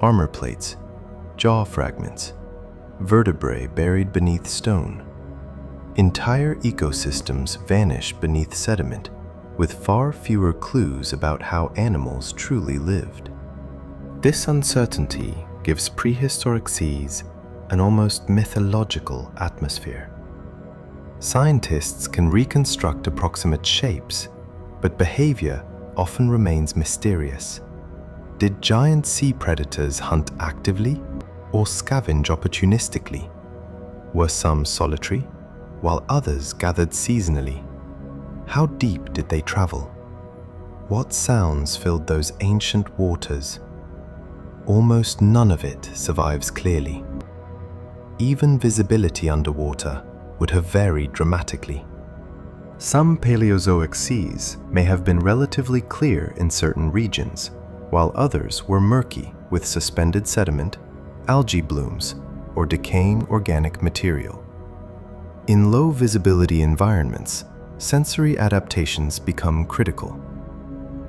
Speaker 1: armor plates, jaw fragments, vertebrae buried beneath stone. Entire ecosystems vanish beneath sediment, with far fewer clues about how animals truly lived. This uncertainty gives prehistoric seas an almost mythological atmosphere. Scientists can reconstruct approximate shapes, but behavior often remains mysterious. Did giant sea predators hunt actively or scavenge opportunistically? Were some solitary, while others gathered seasonally? How deep did they travel? What sounds filled those ancient waters? Almost none of it survives clearly. Even visibility underwater would have varied dramatically. Some Paleozoic seas may have been relatively clear in certain regions, while others were murky with suspended sediment, algae blooms, or decaying organic material. In low visibility environments, sensory adaptations become critical.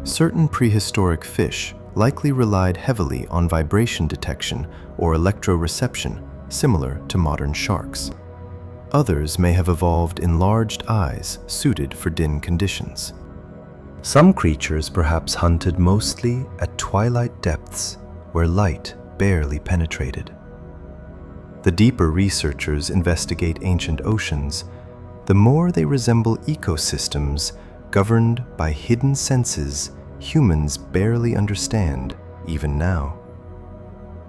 Speaker 1: Certain prehistoric fish likely relied heavily on vibration detection or electroreception, similar to modern sharks. Others may have evolved enlarged eyes suited for dim conditions. Some creatures perhaps hunted mostly at twilight depths where light barely penetrated. The deeper researchers investigate ancient oceans, the more they resemble ecosystems governed by hidden senses humans barely understand even now.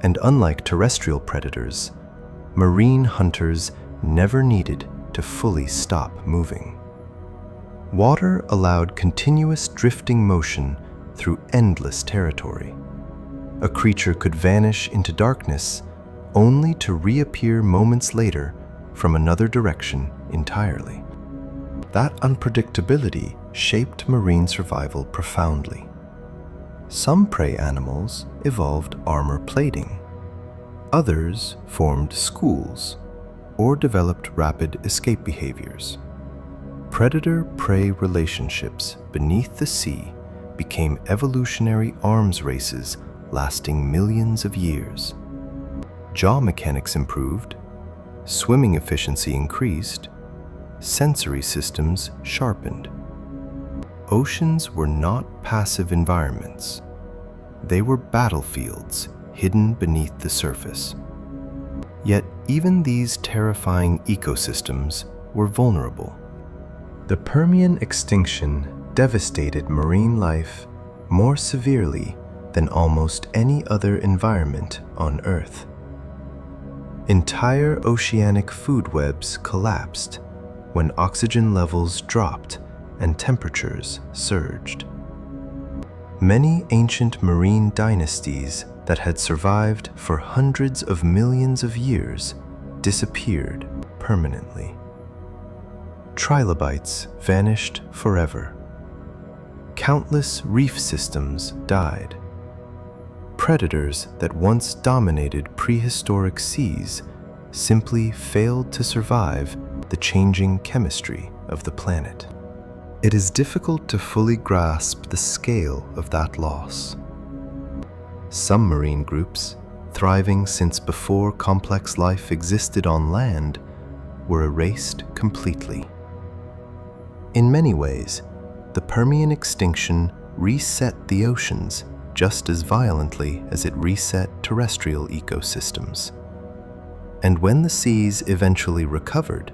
Speaker 1: And unlike terrestrial predators, marine hunters never needed to fully stop moving. Water allowed continuous drifting motion through endless territory. A creature could vanish into darkness only to reappear moments later from another direction entirely. That unpredictability shaped marine survival profoundly. Some prey animals evolved armor plating. Others formed schools or developed rapid escape behaviors. Predator-prey relationships beneath the sea became evolutionary arms races lasting millions of years. Jaw mechanics improved, swimming efficiency increased, sensory systems sharpened. Oceans were not passive environments. They were battlefields hidden beneath the surface. Yet even these terrifying ecosystems were vulnerable. The Permian extinction devastated marine life more severely than almost any other environment on Earth. Entire oceanic food webs collapsed when oxygen levels dropped and temperatures surged. Many ancient marine dynasties that had survived for hundreds of millions of years disappeared permanently. Trilobites vanished forever. Countless reef systems died. Predators that once dominated prehistoric seas simply failed to survive the changing chemistry of the planet. It is difficult to fully grasp the scale of that loss. Some marine groups, thriving since before complex life existed on land, were erased completely. In many ways, the Permian extinction reset the oceans just as violently as it reset terrestrial ecosystems. And when the seas eventually recovered,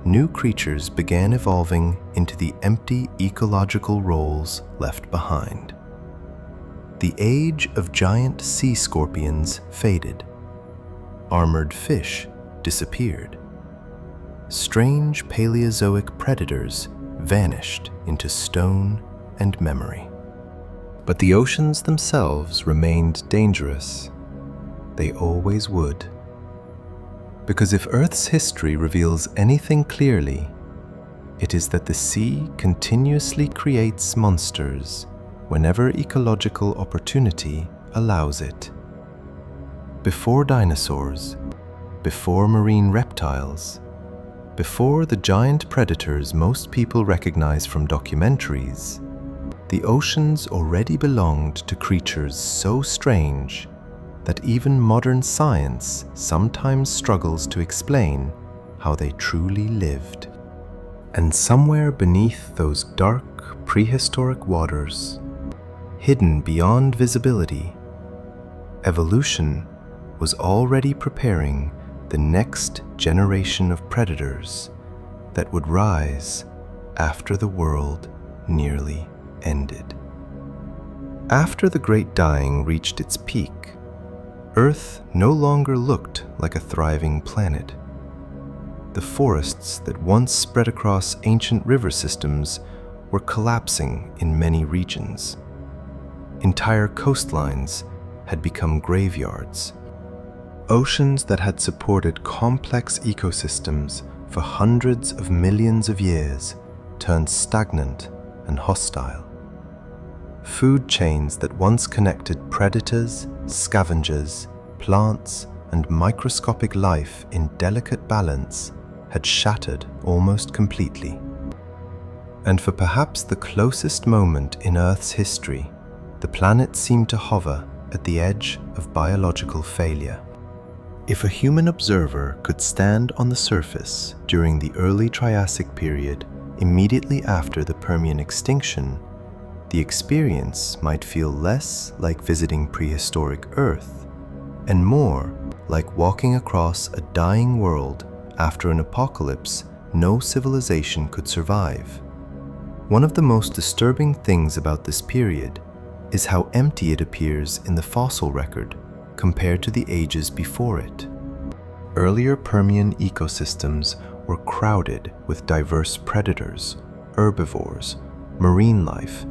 Speaker 1: new creatures began evolving into the empty ecological roles left behind. The age of giant sea scorpions faded. Armored fish disappeared. Strange Paleozoic predators vanished into stone and memory. But the oceans themselves remained dangerous. They always would. Because if Earth's history reveals anything clearly, it is that the sea continuously creates monsters whenever ecological opportunity allows it. Before dinosaurs, before marine reptiles, before the giant predators most people recognize from documentaries, the oceans already belonged to creatures so strange that even modern science sometimes struggles to explain how they truly lived. And somewhere beneath those dark, prehistoric waters, hidden beyond visibility, evolution was already preparing the next generation of predators that would rise after the world nearly ended. After the Great Dying reached its peak, Earth no longer looked like a thriving planet. The forests that once spread across ancient river systems were collapsing in many regions. Entire coastlines had become graveyards. Oceans that had supported complex ecosystems for hundreds of millions of years turned stagnant and hostile. Food chains that once connected predators, scavengers, plants, and microscopic life in delicate balance had shattered almost completely. And for perhaps the closest moment in Earth's history, the planet seemed to hover at the edge of biological failure. If a human observer could stand on the surface during the early Triassic period immediately after the Permian extinction, the experience might feel less like visiting prehistoric Earth and more like walking across a dying world after an apocalypse no civilization could survive. One of the most disturbing things about this period is how empty it appears in the fossil record compared to the ages before it. Earlier Permian ecosystems were crowded with diverse predators, herbivores, marine life,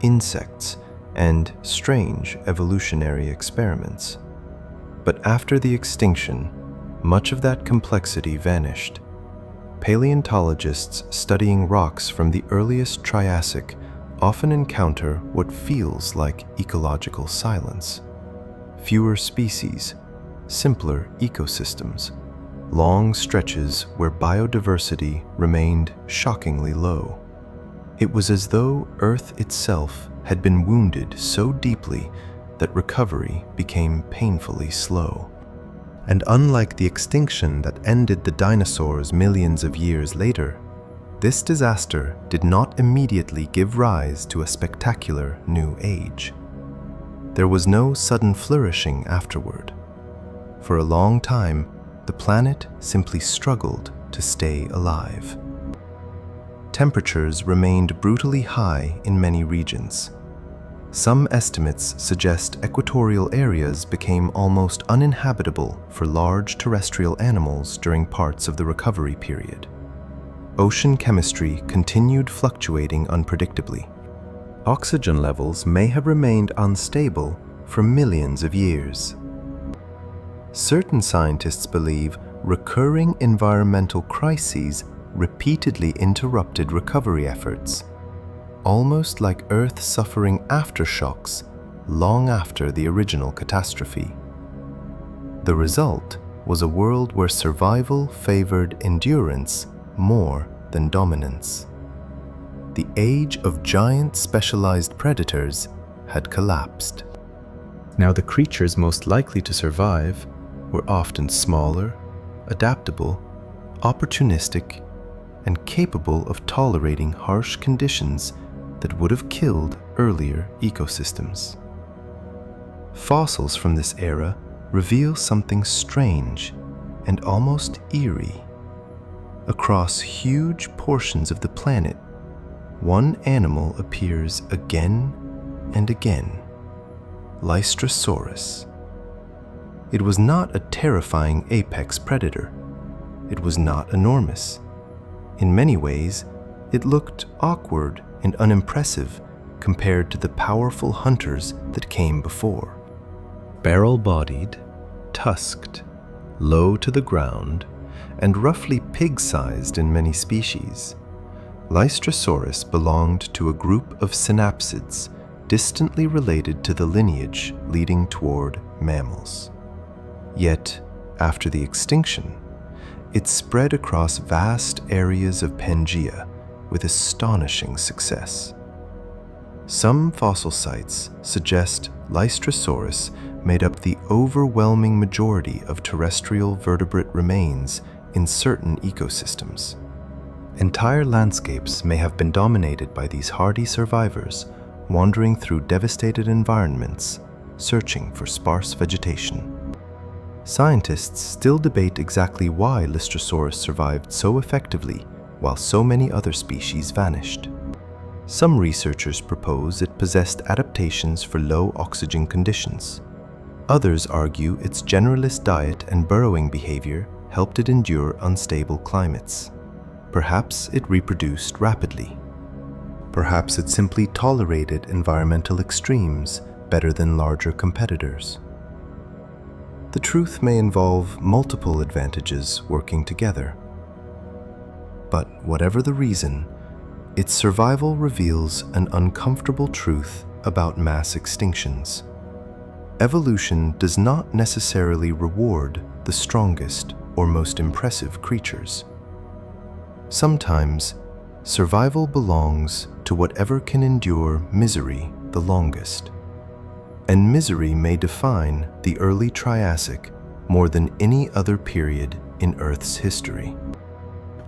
Speaker 1: insects, and strange evolutionary experiments. But after the extinction, much of that complexity vanished. Paleontologists studying rocks from the earliest Triassic often encounter what feels like ecological silence. Fewer species, simpler ecosystems, long stretches where biodiversity remained shockingly low. It was as though Earth itself had been wounded so deeply that recovery became painfully slow. And unlike the extinction that ended the dinosaurs millions of years later, this disaster did not immediately give rise to a spectacular new age. There was no sudden flourishing afterward. For a long time, the planet simply struggled to stay alive. Temperatures remained brutally high in many regions. Some estimates suggest equatorial areas became almost uninhabitable for large terrestrial animals during parts of the recovery period. Ocean chemistry continued fluctuating unpredictably. Oxygen levels may have remained unstable for millions of years. Certain scientists believe recurring environmental crises repeatedly interrupted recovery efforts, almost like Earth suffering aftershocks long after the original catastrophe. The result was a world where survival favored endurance more than dominance. The age of giant specialized predators had collapsed. Now, the creatures most likely to survive were often smaller, adaptable, opportunistic, and capable of tolerating harsh conditions that would have killed earlier ecosystems. Fossils from this era reveal something strange and almost eerie. Across huge portions of the planet, one animal appears again and again: Lystrosaurus. It was not a terrifying apex predator. It was not enormous. In many ways, it looked awkward and unimpressive compared to the powerful hunters that came before. Barrel-bodied, tusked, low to the ground, and roughly pig-sized in many species, Lystrosaurus belonged to a group of synapsids distantly related to the lineage leading toward mammals. Yet, after the extinction, it spread across vast areas of Pangaea with astonishing success. Some fossil sites suggest Lystrosaurus made up the overwhelming majority of terrestrial vertebrate remains in certain ecosystems. Entire landscapes may have been dominated by these hardy survivors, wandering through devastated environments, searching for sparse vegetation. Scientists still debate exactly why Lystrosaurus survived so effectively while so many other species vanished. Some researchers propose it possessed adaptations for low oxygen conditions. Others argue its generalist diet and burrowing behavior helped it endure unstable climates. Perhaps it reproduced rapidly. Perhaps it simply tolerated environmental extremes better than larger competitors. The truth may involve multiple advantages working together. But whatever the reason, its survival reveals an uncomfortable truth about mass extinctions. Evolution does not necessarily reward the strongest or most impressive creatures. Sometimes, survival belongs to whatever can endure misery the longest. And misery may define the early Triassic more than any other period in Earth's history.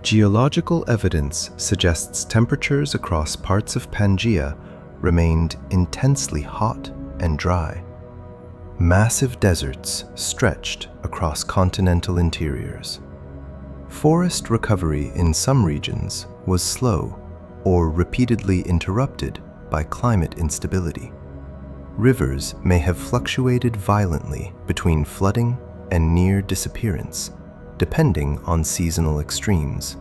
Speaker 1: Geological evidence suggests temperatures across parts of Pangaea remained intensely hot and dry. Massive deserts stretched across continental interiors. Forest recovery in some regions was slow or repeatedly interrupted by climate instability. Rivers may have fluctuated violently between flooding and near disappearance, depending on seasonal extremes.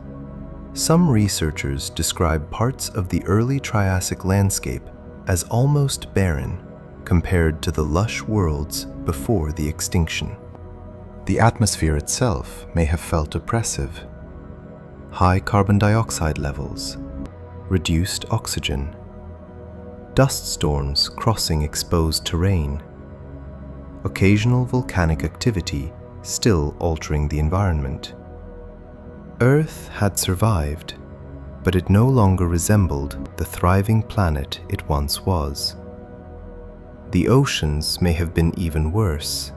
Speaker 1: Some researchers describe parts of the early Triassic landscape as almost barren compared to the lush worlds before the extinction. The atmosphere itself may have felt oppressive. High carbon dioxide levels, reduced oxygen, dust storms crossing exposed terrain, occasional volcanic activity still altering the environment. Earth had survived, but it no longer resembled the thriving planet it once was. The oceans may have been even worse.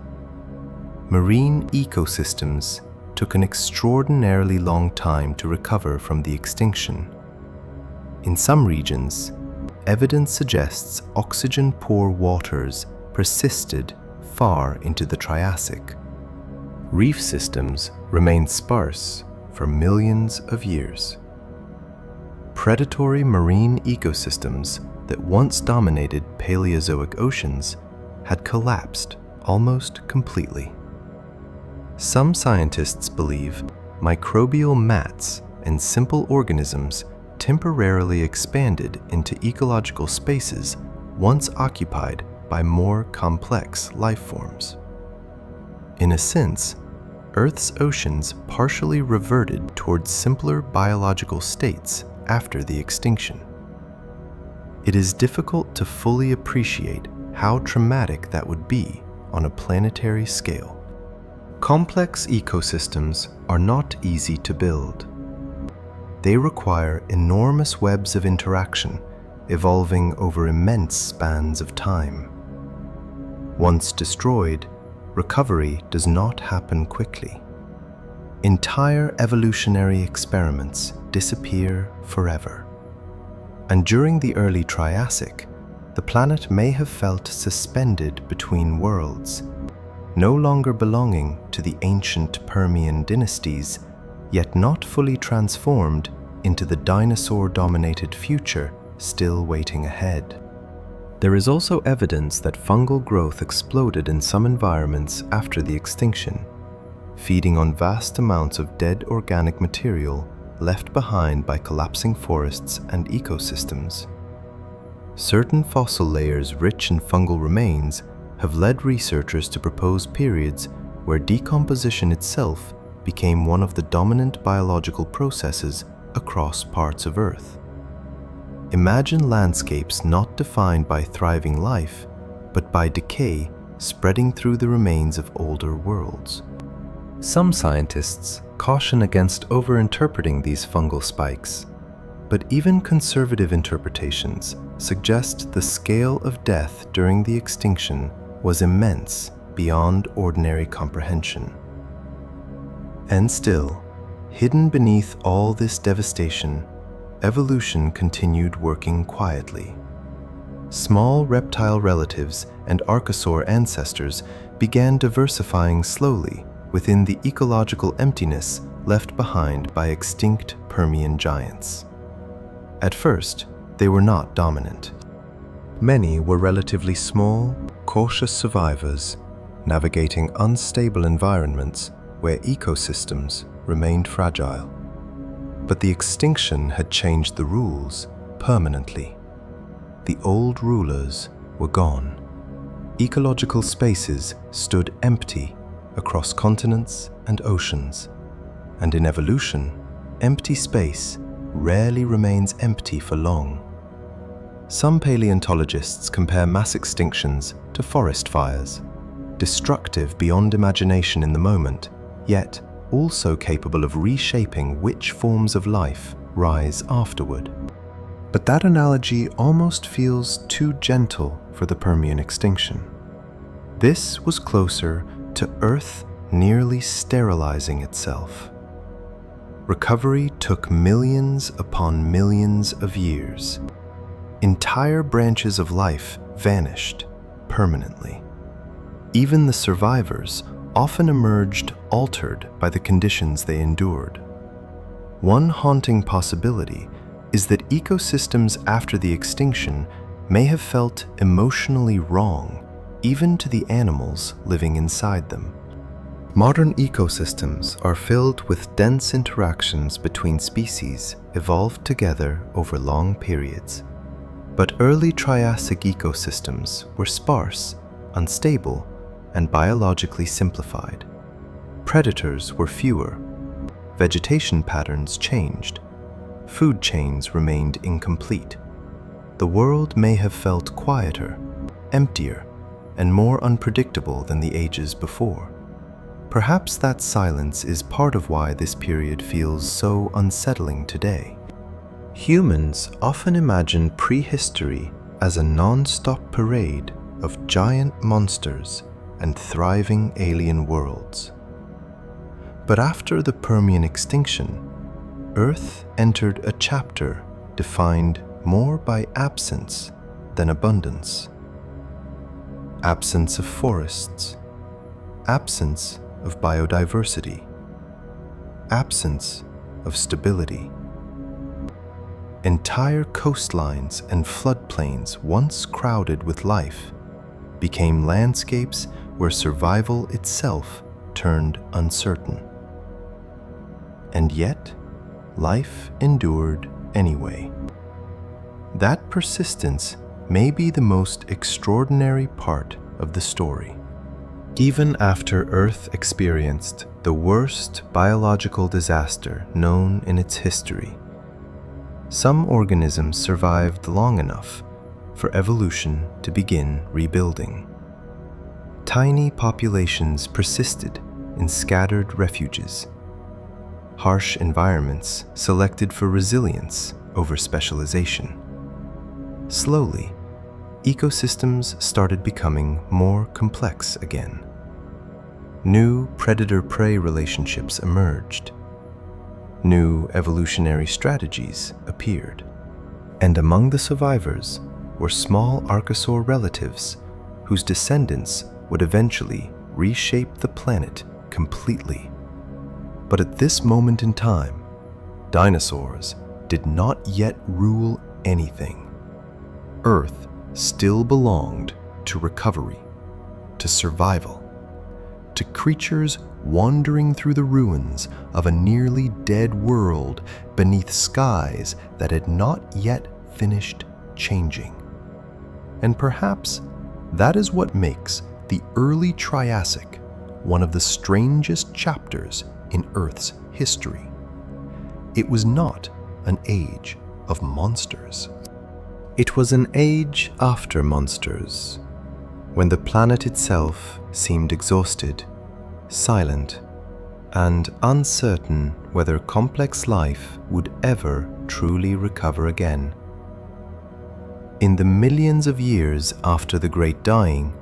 Speaker 1: Marine ecosystems took an extraordinarily long time to recover from the extinction. In some regions, evidence suggests oxygen-poor waters persisted far into the Triassic. Reef systems remained sparse for millions of years. Predatory marine ecosystems that once dominated Paleozoic oceans had collapsed almost completely. Some scientists believe microbial mats and simple organisms temporarily expanded into ecological spaces once occupied by more complex life forms. In a sense, Earth's oceans partially reverted towards simpler biological states after the extinction. It is difficult to fully appreciate how traumatic that would be on a planetary scale. Complex ecosystems are not easy to build. They require enormous webs of interaction, evolving over immense spans of time. Once destroyed, recovery does not happen quickly. Entire evolutionary experiments disappear forever. And during the early Triassic, the planet may have felt suspended between worlds, no longer belonging to the ancient Permian dynasties, yet not fully transformed into the dinosaur-dominated future still waiting ahead. There is also evidence that fungal growth exploded in some environments after the extinction, feeding on vast amounts of dead organic material left behind by collapsing forests and ecosystems. Certain fossil layers rich in fungal remains have led researchers to propose periods where decomposition itself became one of the dominant biological processes across parts of Earth. Imagine landscapes not defined by thriving life, but by decay spreading through the remains of older worlds. Some scientists caution against overinterpreting these fungal spikes, but even conservative interpretations suggest the scale of death during the extinction was immense beyond ordinary comprehension. And still, hidden beneath all this devastation, evolution continued working quietly. Small reptile relatives and archosaur ancestors began diversifying slowly within the ecological emptiness left behind by extinct Permian giants. At first, they were not dominant. Many were relatively small, cautious survivors, navigating unstable environments where ecosystems remained fragile. But the extinction had changed the rules permanently. The old rulers were gone. Ecological spaces stood empty across continents and oceans. And in evolution, empty space rarely remains empty for long. Some paleontologists compare mass extinctions to forest fires, destructive beyond imagination in the moment, yet also capable of reshaping which forms of life rise afterward. But that analogy almost feels too gentle for the Permian extinction. This was closer to Earth nearly sterilizing itself. Recovery took millions upon millions of years. Entire branches of life vanished permanently. Even the survivors often emerged altered by the conditions they endured. One haunting possibility is that ecosystems after the extinction may have felt emotionally wrong, even to the animals living inside them. Modern ecosystems are filled with dense interactions between species evolved together over long periods. But early Triassic ecosystems were sparse, unstable, and biologically simplified. Predators were fewer. Vegetation patterns changed. Food chains remained incomplete. The world may have felt quieter, emptier, and more unpredictable than the ages before. Perhaps that silence is part of why this period feels so unsettling today. Humans often imagine prehistory as a non-stop parade of giant monsters and thriving alien worlds. But after the Permian extinction, Earth entered a chapter defined more by absence than abundance. Absence of forests, absence of biodiversity, absence of stability. Entire coastlines and floodplains once crowded with life became landscapes where survival itself turned uncertain. And yet, life endured anyway. That persistence may be the most extraordinary part of the story. Even after Earth experienced the worst biological disaster known in its history, some organisms survived long enough for evolution to begin rebuilding. Tiny populations persisted in scattered refuges. Harsh environments selected for resilience over specialization. Slowly, ecosystems started becoming more complex again. New predator-prey relationships emerged. New evolutionary strategies appeared. And among the survivors were small archosaur relatives whose descendants would eventually reshape the planet completely. But at this moment in time, dinosaurs did not yet rule anything. Earth still belonged to recovery, to survival, to creatures wandering through the ruins of a nearly dead world beneath skies that had not yet finished changing. And perhaps that is what makes the early Triassic one of the strangest chapters in Earth's history. It was not an age of monsters. It was an age after monsters, when the planet itself seemed exhausted, silent, and uncertain whether complex life would ever truly recover again. In the millions of years after the Great Dying,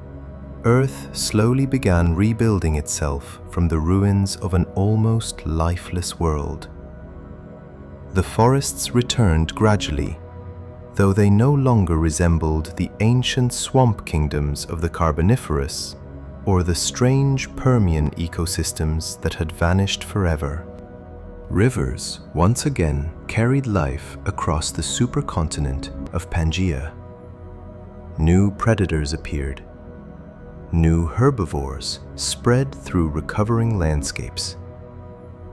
Speaker 1: Earth slowly began rebuilding itself from the ruins of an almost lifeless world. The forests returned gradually, though they no longer resembled the ancient swamp kingdoms of the Carboniferous or the strange Permian ecosystems that had vanished forever. Rivers once again carried life across the supercontinent of Pangaea. New predators appeared. New herbivores spread through recovering landscapes.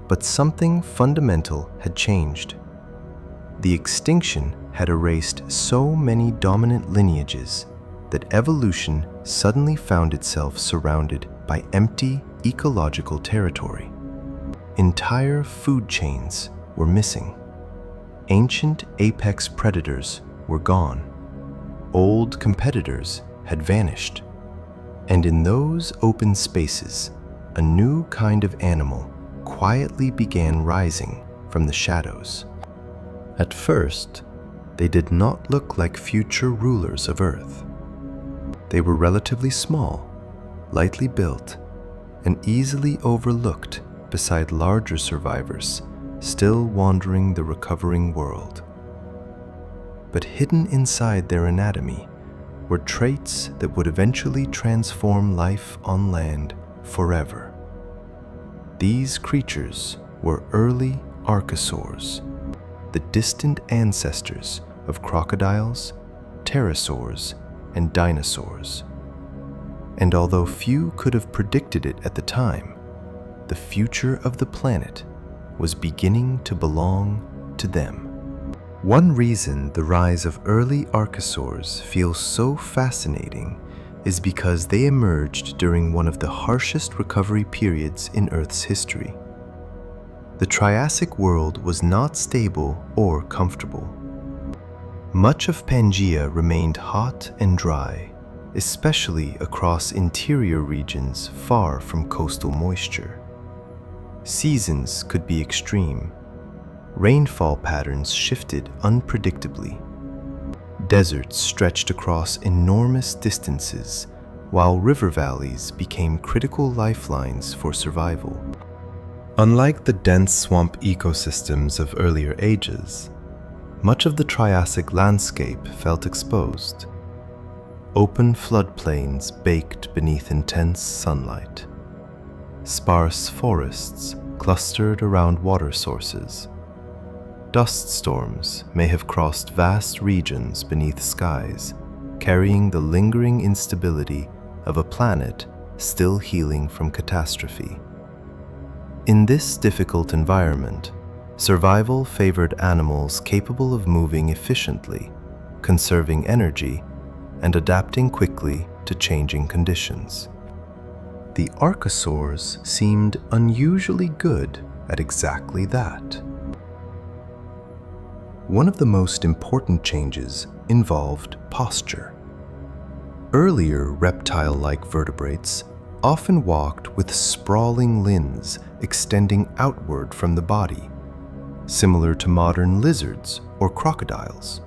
Speaker 1: But something fundamental had changed. The extinction had erased so many dominant lineages that evolution suddenly found itself surrounded by empty ecological territory. Entire food chains were missing. Ancient apex predators were gone. Old competitors had vanished. And in those open spaces, a new kind of animal quietly began rising from the shadows. At first, they did not look like future rulers of Earth. They were relatively small, lightly built, and easily overlooked beside larger survivors still wandering the recovering world. But hidden inside their anatomy were traits that would eventually transform life on land forever. These creatures were early archosaurs, the distant ancestors of crocodiles, pterosaurs, and dinosaurs. And although few could have predicted it at the time, the future of the planet was beginning to belong to them. One reason the rise of early archosaurs feels so fascinating is because they emerged during one of the harshest recovery periods in Earth's history. The Triassic world was not stable or comfortable. Much of Pangaea remained hot and dry, especially across interior regions far from coastal moisture. Seasons could be extreme. Rainfall patterns shifted unpredictably. Deserts stretched across enormous distances, while river valleys became critical lifelines for survival. Unlike the dense swamp ecosystems of earlier ages, much of the Triassic landscape felt exposed. Open floodplains baked beneath intense sunlight. Sparse forests clustered around water sources. Dust storms may have crossed vast regions beneath skies, carrying the lingering instability of a planet still healing from catastrophe. In this difficult environment, Survival favored animals capable of moving efficiently, conserving energy, and adapting quickly to changing conditions. The archosaurs seemed unusually good at exactly that. One of the most important changes involved posture. Earlier reptile-like vertebrates often walked with sprawling limbs extending outward from the body, similar to modern lizards or crocodiles.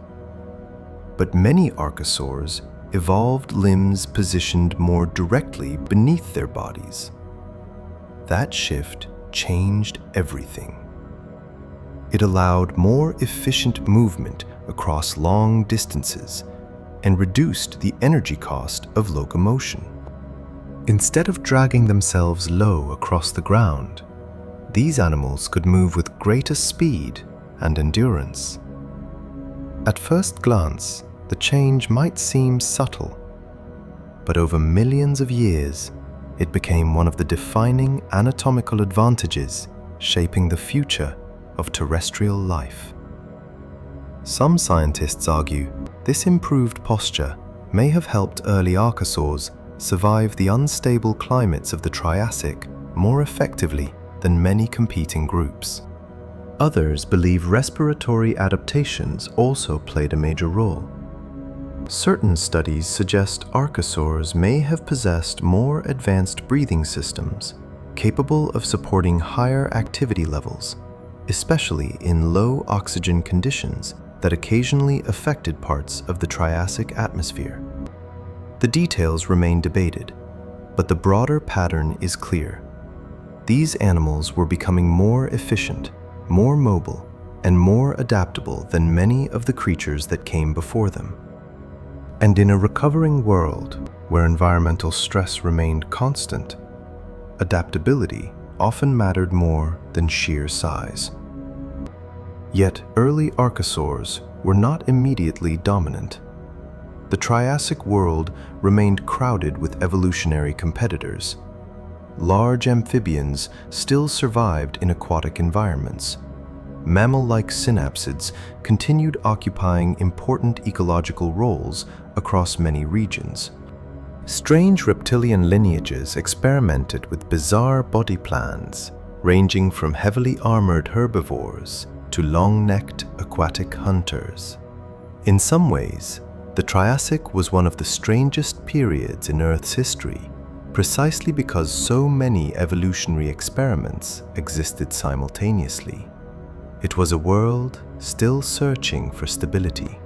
Speaker 1: But many archosaurs evolved limbs positioned more directly beneath their bodies. That shift changed everything. It allowed more efficient movement across long distances and reduced the energy cost of locomotion. Instead of dragging themselves low across the ground, these animals could move with greater speed and endurance. At first glance, the change might seem subtle, but over millions of years, it became one of the defining anatomical advantages shaping the future of terrestrial life. Some scientists argue this improved posture may have helped early archosaurs survive the unstable climates of the Triassic more effectively than many competing groups. Others believe respiratory adaptations also played a major role. Certain studies suggest archosaurs may have possessed more advanced breathing systems capable of supporting higher activity levels, especially in low oxygen conditions that occasionally affected parts of the Triassic atmosphere. The details remain debated, but the broader pattern is clear. These animals were becoming more efficient, more mobile, and more adaptable than many of the creatures that came before them. And in a recovering world where environmental stress remained constant, adaptability often mattered more than sheer size. Yet early archosaurs were not immediately dominant. The Triassic world remained crowded with evolutionary competitors. Large amphibians still survived in aquatic environments. Mammal-like synapsids continued occupying important ecological roles across many regions. Strange reptilian lineages experimented with bizarre body plans, ranging from heavily armored herbivores to long-necked aquatic hunters. In some ways, the Triassic was one of the strangest periods in Earth's history, precisely because so many evolutionary experiments existed simultaneously. It was a world still searching for stability.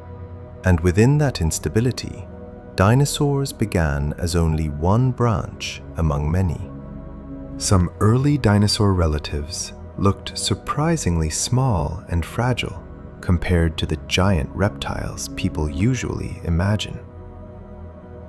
Speaker 1: And within that instability, dinosaurs began as only one branch among many. Some early dinosaur relatives looked surprisingly small and fragile compared to the giant reptiles people usually imagine.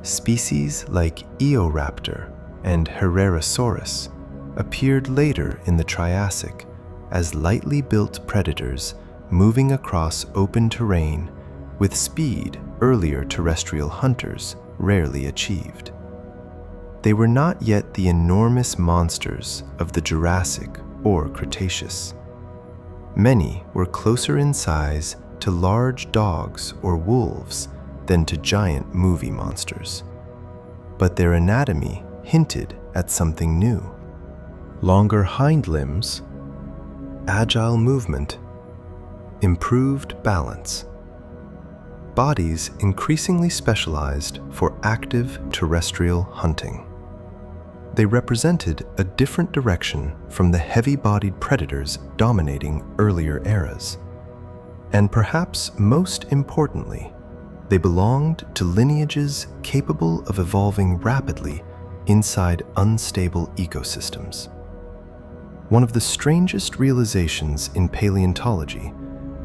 Speaker 1: Species like Eoraptor and Herrerasaurus appeared later in the Triassic as lightly built predators moving across open terrain with speed earlier terrestrial hunters rarely achieved. They were not yet the enormous monsters of the Jurassic or Cretaceous. Many were closer in size to large dogs or wolves than to giant movie monsters. But their anatomy hinted at something new. Longer hind limbs, agile movement, improved balance. Bodies increasingly specialized for active terrestrial hunting. They represented a different direction from the heavy-bodied predators dominating earlier eras. And perhaps most importantly, they belonged to lineages capable of evolving rapidly inside unstable ecosystems. One of the strangest realizations in paleontology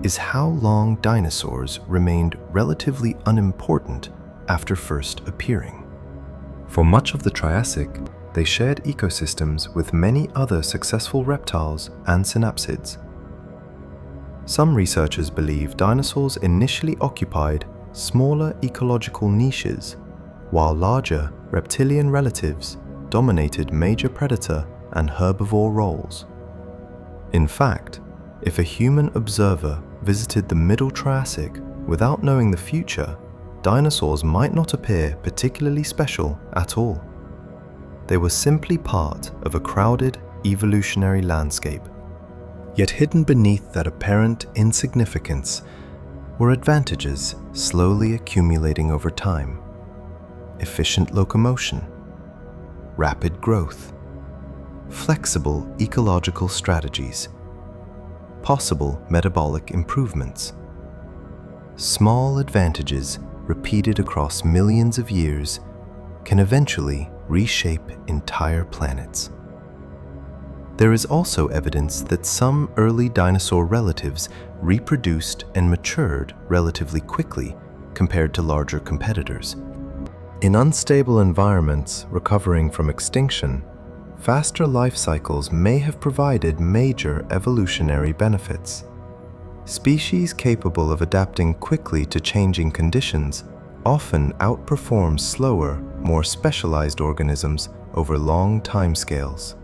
Speaker 1: is how long dinosaurs remained relatively unimportant after first appearing. For much of the Triassic, they shared ecosystems with many other successful reptiles and synapsids. Some researchers believe dinosaurs initially occupied smaller ecological niches, while larger reptilian relatives dominated major predator and herbivore roles. In fact, If a human observer visited the Middle Triassic without knowing the future, dinosaurs might not appear particularly special at all. They were simply part of a crowded evolutionary landscape. Yet hidden beneath that apparent insignificance were advantages slowly accumulating over time. Efficient locomotion, rapid growth, flexible ecological strategies, possible metabolic improvements. Small advantages repeated across millions of years can eventually reshape entire planets. There is also evidence that some early dinosaur relatives reproduced and matured relatively quickly compared to larger competitors. In unstable environments recovering from extinction, faster life cycles may have provided major evolutionary benefits. Species capable of adapting quickly to changing conditions often outperform slower, more specialized organisms over long timescales.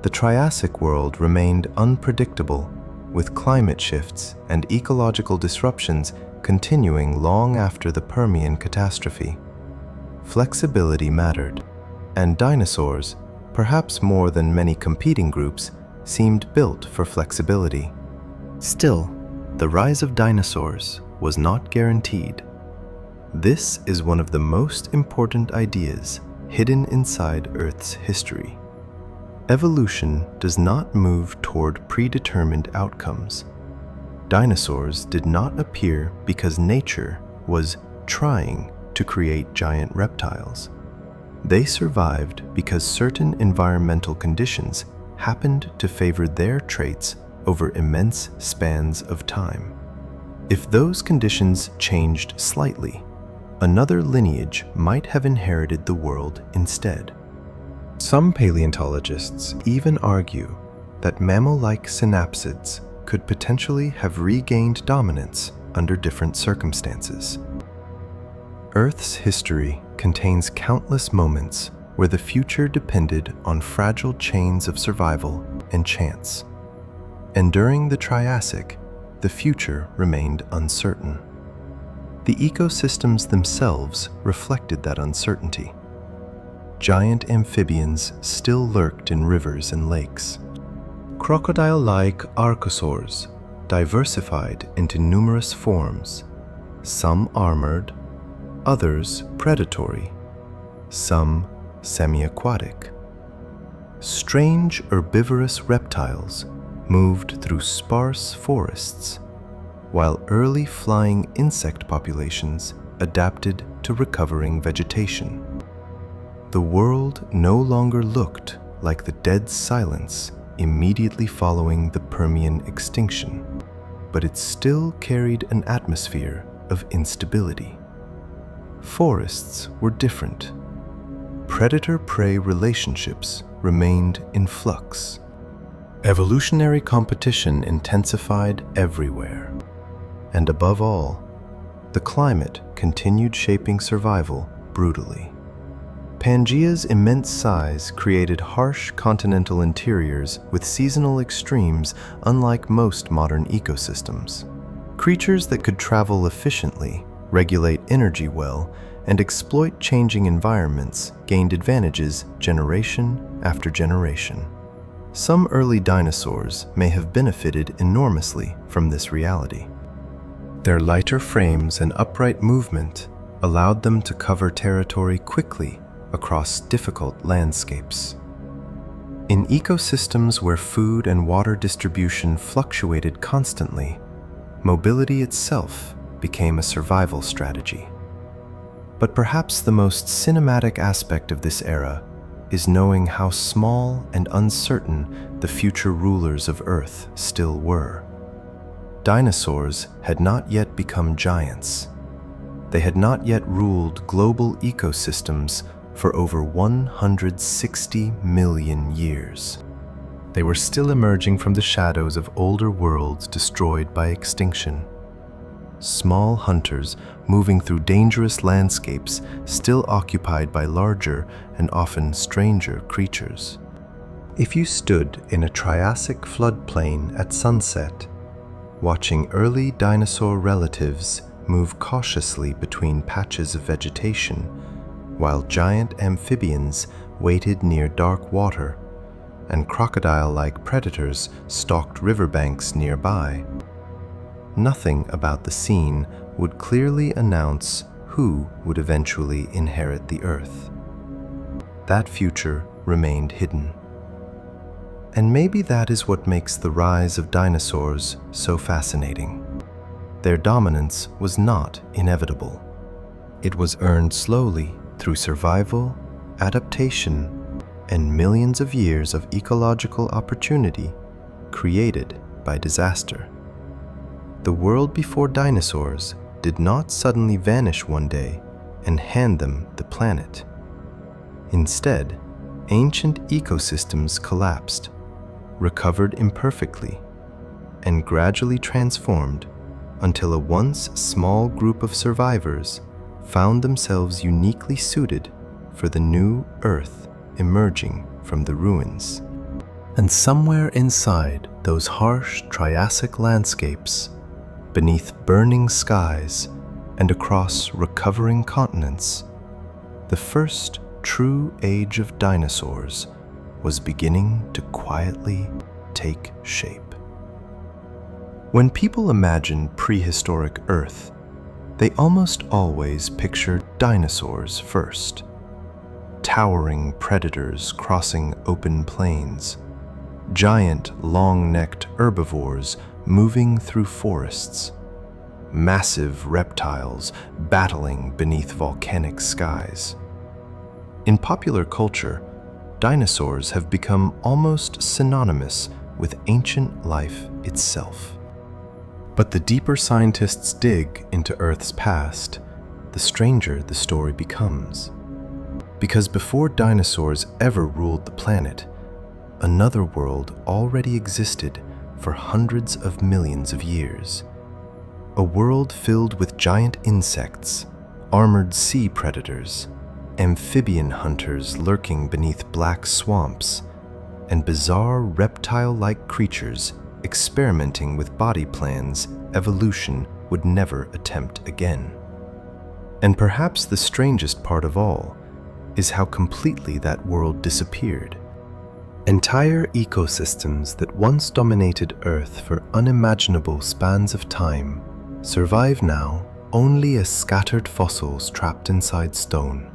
Speaker 1: The Triassic world remained unpredictable, with climate shifts and ecological disruptions continuing long after the Permian catastrophe. Flexibility mattered, and dinosaurs, perhaps more than many competing groups, seemed built for flexibility. Still, the rise of dinosaurs was not guaranteed. This is one of the most important ideas hidden inside Earth's history. Evolution does not move toward predetermined outcomes. Dinosaurs did not appear because nature was trying to create giant reptiles. They survived because certain environmental conditions happened to favor their traits over immense spans of time. If those conditions changed slightly, another lineage might have inherited the world instead. Some paleontologists even argue that mammal-like synapsids could potentially have regained dominance under different circumstances. Earth's history contains countless moments where the future depended on fragile chains of survival and chance. And during the Triassic, the future remained uncertain. The ecosystems themselves reflected that uncertainty. Giant amphibians still lurked in rivers and lakes. Crocodile-like archosaurs diversified into numerous forms, some armored, others predatory, some semi-aquatic. Strange herbivorous reptiles moved through sparse forests, while early flying insect populations adapted to recovering vegetation. The world no longer looked like the dead silence immediately following the Permian extinction, but it still carried an atmosphere of instability. Forests were different. Predator-prey relationships remained in flux. Evolutionary competition intensified everywhere. And above all, the climate continued shaping survival brutally. Pangaea's immense size created harsh continental interiors with seasonal extremes unlike most modern ecosystems. Creatures that could travel efficiently, regulate energy well, and exploit changing environments gained advantages generation after generation. Some early dinosaurs may have benefited enormously from this reality. Their lighter frames and upright movement allowed them to cover territory quickly across difficult landscapes. In ecosystems where food and water distribution fluctuated constantly, mobility itself became a survival strategy. But perhaps the most cinematic aspect of this era is knowing how small and uncertain the future rulers of Earth still were. Dinosaurs had not yet become giants. They had not yet ruled global ecosystems for over 160 million years. They were still emerging from the shadows of older worlds destroyed by extinction. Small hunters moving through dangerous landscapes still occupied by larger and often stranger creatures. If you stood in a Triassic floodplain at sunset, watching early dinosaur relatives move cautiously between patches of vegetation, while giant amphibians waited near dark water and crocodile-like predators stalked riverbanks nearby, nothing about the scene would clearly announce who would eventually inherit the Earth. That future remained hidden. And maybe that is what makes the rise of dinosaurs so fascinating. Their dominance was not inevitable. It was earned slowly through survival, adaptation, and millions of years of ecological opportunity created by disaster. The world before dinosaurs did not suddenly vanish one day and hand them the planet. Instead, ancient ecosystems collapsed, recovered imperfectly, and gradually transformed until a once small group of survivors found themselves uniquely suited for the new Earth emerging from the ruins. And somewhere inside those harsh Triassic landscapes, beneath burning skies and across recovering continents, the first true age of dinosaurs was beginning to quietly take shape. When people imagine prehistoric Earth, they almost always picture dinosaurs first. Towering predators crossing open plains, giant long-necked herbivores moving through forests, massive reptiles battling beneath volcanic skies. In popular culture, dinosaurs have become almost synonymous with ancient life itself. But the deeper scientists dig into Earth's past, the stranger the story becomes. Because before dinosaurs ever ruled the planet, another world already existed for hundreds of millions of years. A world filled with giant insects, armored sea predators, amphibian hunters lurking beneath black swamps, and bizarre reptile-like creatures experimenting with body plans evolution would never attempt again. And perhaps the strangest part of all is how completely that world disappeared. Entire ecosystems that once dominated Earth for unimaginable spans of time survive now only as scattered fossils trapped inside stone.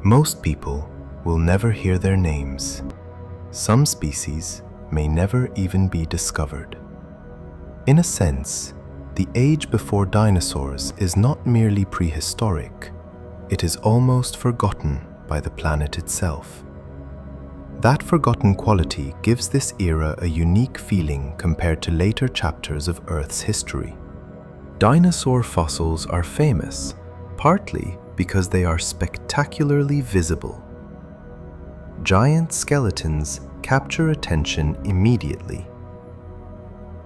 Speaker 1: Most people will never hear their names. Some species may never even be discovered. In a sense, the age before dinosaurs is not merely prehistoric, it is almost forgotten by the planet itself. That forgotten quality gives this era a unique feeling compared to later chapters of Earth's history. Dinosaur fossils are famous, partly because they are spectacularly visible. Giant skeletons capture attention immediately.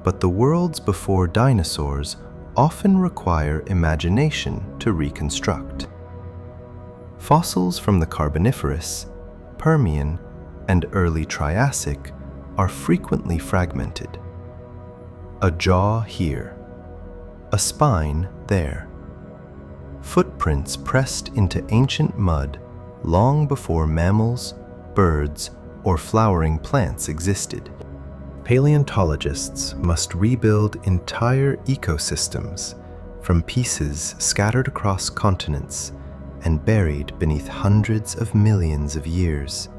Speaker 1: But the worlds before dinosaurs often require imagination to reconstruct. Fossils from the Carboniferous, Permian, and early Triassic are frequently fragmented. A jaw here, a spine there. Footprints pressed into ancient mud long before mammals, birds, or flowering plants existed. Paleontologists must rebuild entire ecosystems from pieces scattered across continents and buried beneath hundreds of millions of years.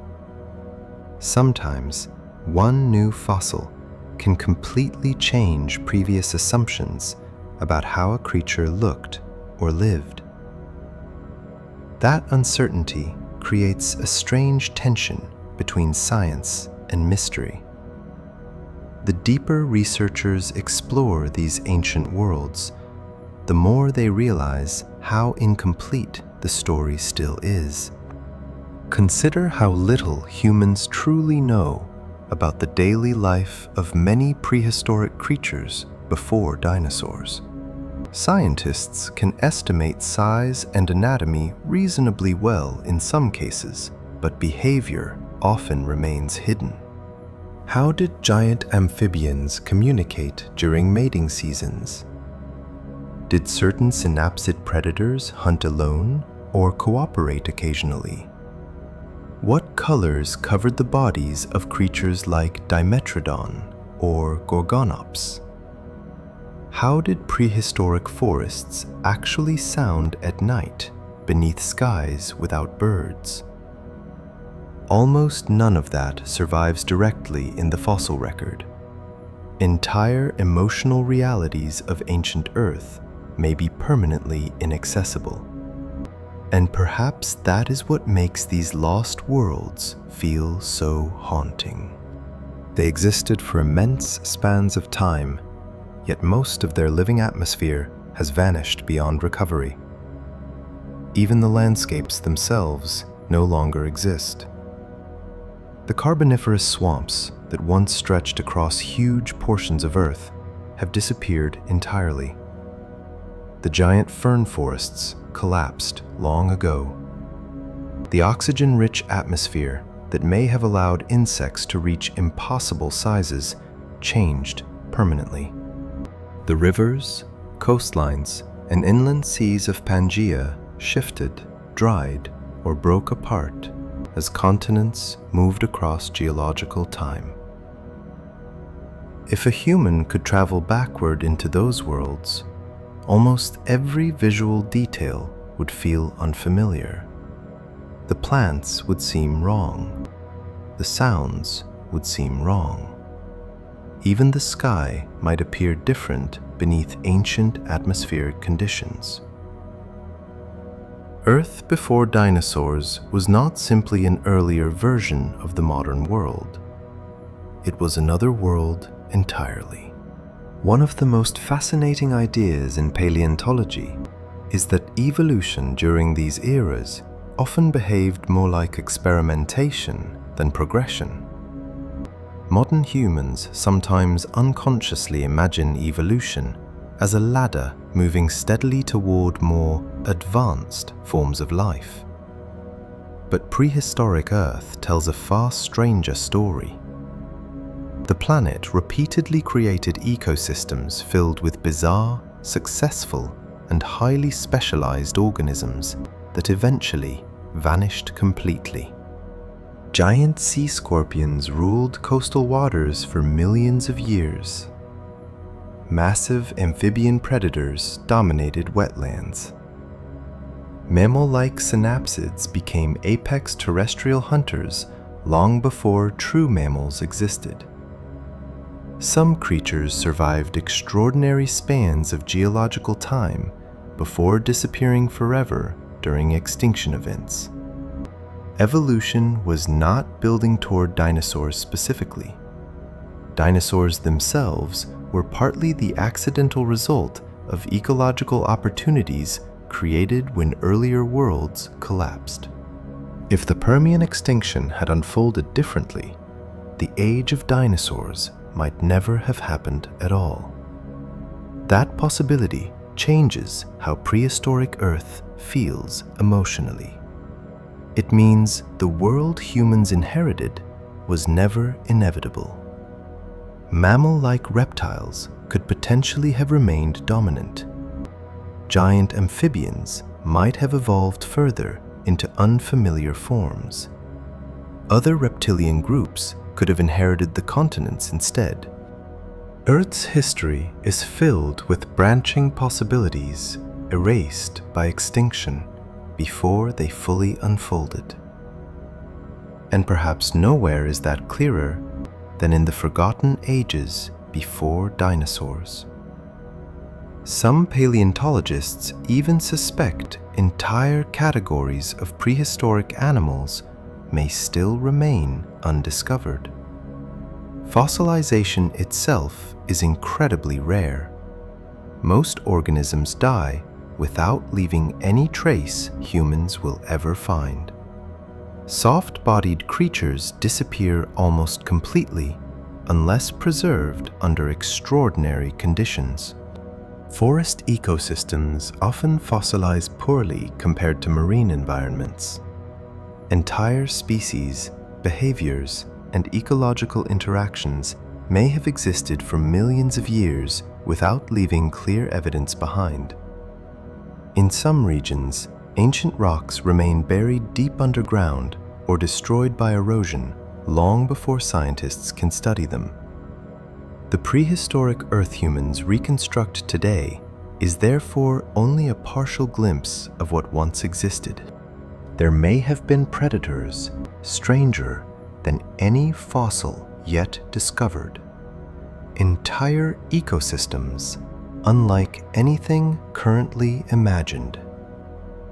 Speaker 1: Sometimes, one new fossil can completely change previous assumptions about how a creature looked or lived. That uncertainty creates a strange tension between science and mystery. The deeper researchers explore these ancient worlds, the more they realize how incomplete the story still is. Consider how little humans truly know about the daily life of many prehistoric creatures before dinosaurs. Scientists can estimate size and anatomy reasonably well in some cases, but behavior often remains hidden. How did giant amphibians communicate during mating seasons? Did certain synapsid predators hunt alone or cooperate occasionally? What colors covered the bodies of creatures like Dimetrodon or Gorgonops? How did prehistoric forests actually sound at night beneath skies without birds? Almost none of that survives directly in the fossil record. Entire emotional realities of ancient Earth may be permanently inaccessible. And perhaps that is what makes these lost worlds feel so haunting. They existed for immense spans of time, yet most of their living atmosphere has vanished beyond recovery. Even the landscapes themselves no longer exist. The Carboniferous swamps that once stretched across huge portions of Earth have disappeared entirely. The giant fern forests collapsed long ago. The oxygen-rich atmosphere that may have allowed insects to reach impossible sizes changed permanently. The rivers, coastlines, and inland seas of Pangaea shifted, dried, or broke apart as continents moved across geological time. If a human could travel backward into those worlds, almost every visual detail would feel unfamiliar. The plants would seem wrong. The sounds would seem wrong. Even the sky might appear different beneath ancient atmospheric conditions. Earth before dinosaurs was not simply an earlier version of the modern world. It was another world entirely. One of the most fascinating ideas in paleontology is that evolution during these eras often behaved more like experimentation than progression. Modern humans sometimes unconsciously imagine evolution as a ladder moving steadily toward more advanced forms of life. But prehistoric Earth tells a far stranger story. The planet repeatedly created ecosystems filled with bizarre, successful, and highly specialized organisms that eventually vanished completely. Giant sea scorpions ruled coastal waters for millions of years. Massive amphibian predators dominated wetlands. Mammal-like synapsids became apex terrestrial hunters long before true mammals existed. Some creatures survived extraordinary spans of geological time before disappearing forever during extinction events. Evolution was not building toward dinosaurs specifically. Dinosaurs themselves were partly the accidental result of ecological opportunities created when earlier worlds collapsed. If the Permian extinction had unfolded differently, the age of dinosaurs might never have happened at all. That possibility changes how prehistoric Earth feels emotionally. It means the world humans inherited was never inevitable. Mammal-like reptiles could potentially have remained dominant. Giant amphibians might have evolved further into unfamiliar forms. Other reptilian groups could have inherited the continents instead. Earth's history is filled with branching possibilities erased by extinction before they fully unfolded. And perhaps nowhere is that clearer than in the forgotten ages before dinosaurs. Some paleontologists even suspect entire categories of prehistoric animals may still remain undiscovered. Fossilization itself is incredibly rare. Most organisms die without leaving any trace humans will ever find. Soft-bodied creatures disappear almost completely unless preserved under extraordinary conditions. Forest ecosystems often fossilize poorly compared to marine environments. Entire species behaviors, and ecological interactions may have existed for millions of years without leaving clear evidence behind. In some regions, ancient rocks remain buried deep underground or destroyed by erosion long before scientists can study them. The prehistoric Earth humans reconstruct today is therefore only a partial glimpse of what once existed. There may have been predators stranger than any fossil yet discovered. Entire ecosystems unlike anything currently imagined.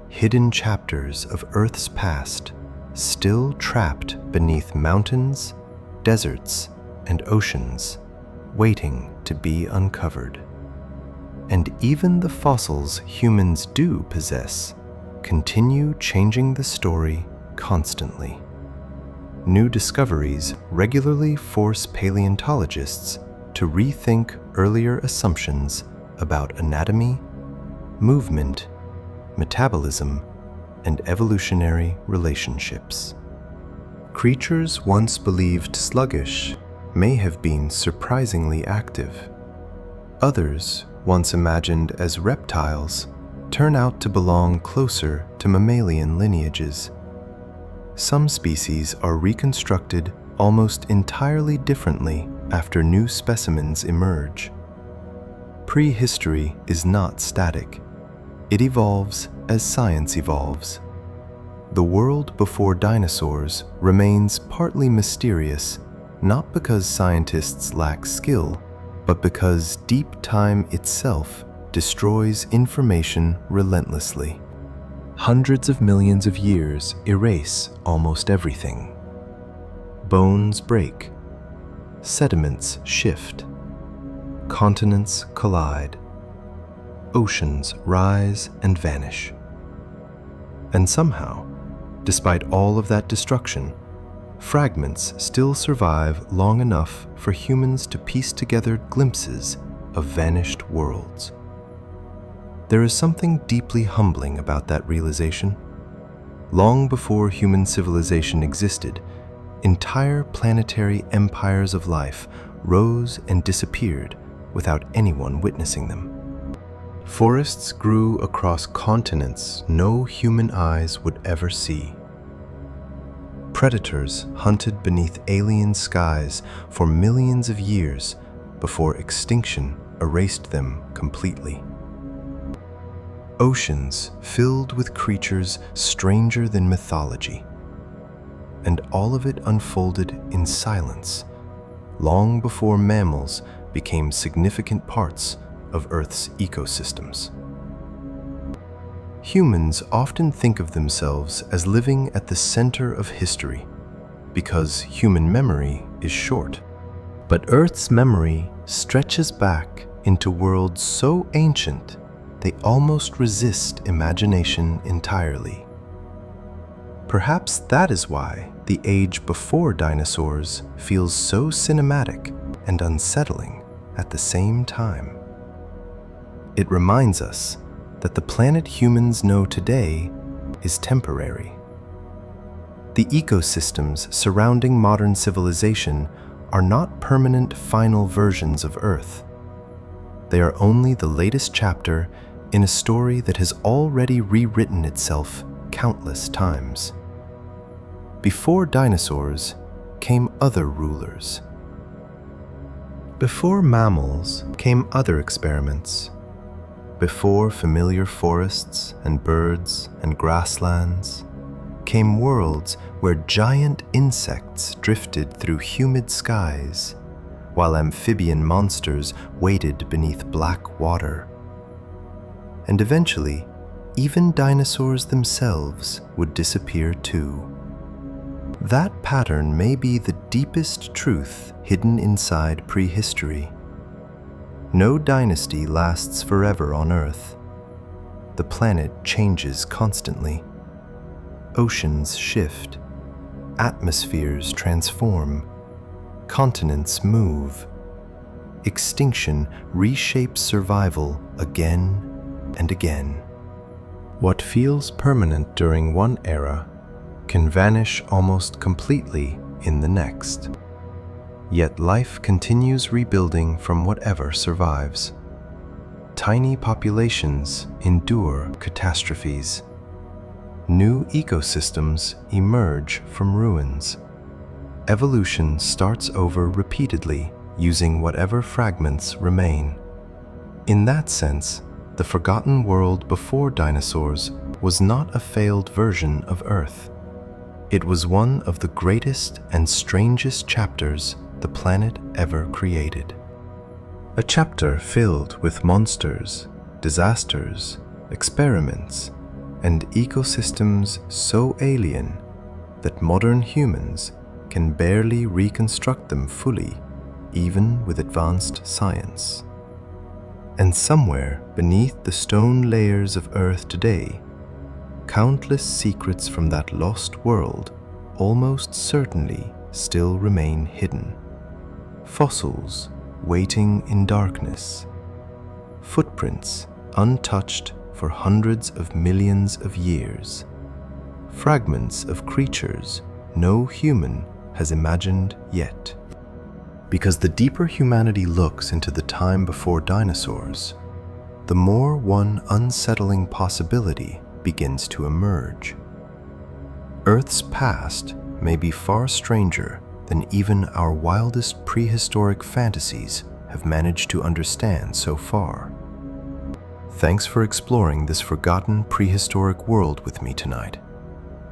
Speaker 1: Hidden chapters of Earth's past still trapped beneath mountains, deserts, and oceans, waiting to be uncovered. And even the fossils humans do possess continue changing the story constantly. New discoveries regularly force paleontologists to rethink earlier assumptions about anatomy, movement, metabolism, and evolutionary relationships. Creatures once believed sluggish may have been surprisingly active. Others, once imagined as reptiles, turn out to belong closer to mammalian lineages. Some species are reconstructed almost entirely differently after new specimens emerge. Prehistory is not static. It evolves as science evolves. The world before dinosaurs remains partly mysterious, not because scientists lack skill, but because deep time itself destroys information relentlessly. Hundreds of millions of years erase almost everything. Bones break, sediments shift, continents collide, oceans rise and vanish. And somehow, despite all of that destruction, fragments still survive long enough for humans to piece together glimpses of vanished worlds. There is something deeply humbling about that realization. Long before human civilization existed, entire planetary empires of life rose and disappeared without anyone witnessing them. Forests grew across continents no human eyes would ever see. Predators hunted beneath alien skies for millions of years before extinction erased them completely. Oceans filled with creatures stranger than mythology. And all of it unfolded in silence, long before mammals became significant parts of Earth's ecosystems. Humans often think of themselves as living at the center of history because human memory is short. But Earth's memory stretches back into worlds so ancient they almost resist imagination entirely. Perhaps that is why the age before dinosaurs feels so cinematic and unsettling at the same time. It reminds us that the planet humans know today is temporary. The ecosystems surrounding modern civilization are not permanent final versions of Earth. They are only the latest chapter in a story that has already rewritten itself countless times. Before dinosaurs came other rulers. Before mammals came other experiments. Before familiar forests and birds and grasslands came worlds where giant insects drifted through humid skies, while amphibian monsters waded beneath black water. And eventually, even dinosaurs themselves would disappear too. That pattern may be the deepest truth hidden inside prehistory. No dynasty lasts forever on Earth. The planet changes constantly. Oceans shift. Atmospheres transform. Continents move. Extinction reshapes survival again and again. What feels permanent during one era can vanish almost completely in the next. Yet life continues rebuilding from whatever survives. Tiny populations endure catastrophes. New ecosystems emerge from ruins. Evolution starts over repeatedly, using whatever fragments remain. In that sense, the forgotten world before dinosaurs was not a failed version of Earth. It was one of the greatest and strangest chapters the planet ever created. A chapter filled with monsters, disasters, experiments, and ecosystems so alien that modern humans can barely reconstruct them fully, even with advanced science. And somewhere beneath the stone layers of Earth today, countless secrets from that lost world almost certainly still remain hidden. Fossils waiting in darkness, footprints untouched for hundreds of millions of years, fragments of creatures no human has imagined yet. Because the deeper humanity looks into the time before dinosaurs, the more one unsettling possibility begins to emerge. Earth's past may be far stranger than even our wildest prehistoric fantasies have managed to understand so far. Thanks for exploring this forgotten prehistoric world with me tonight.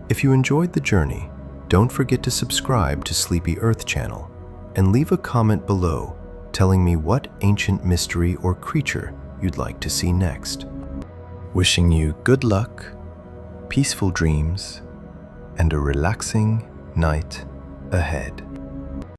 Speaker 1: If you enjoyed the journey, don't forget to subscribe to Sleepy Earth channel and leave a comment below telling me what ancient mystery or creature you'd like to see next. Wishing you good luck, peaceful dreams, and a relaxing night ahead.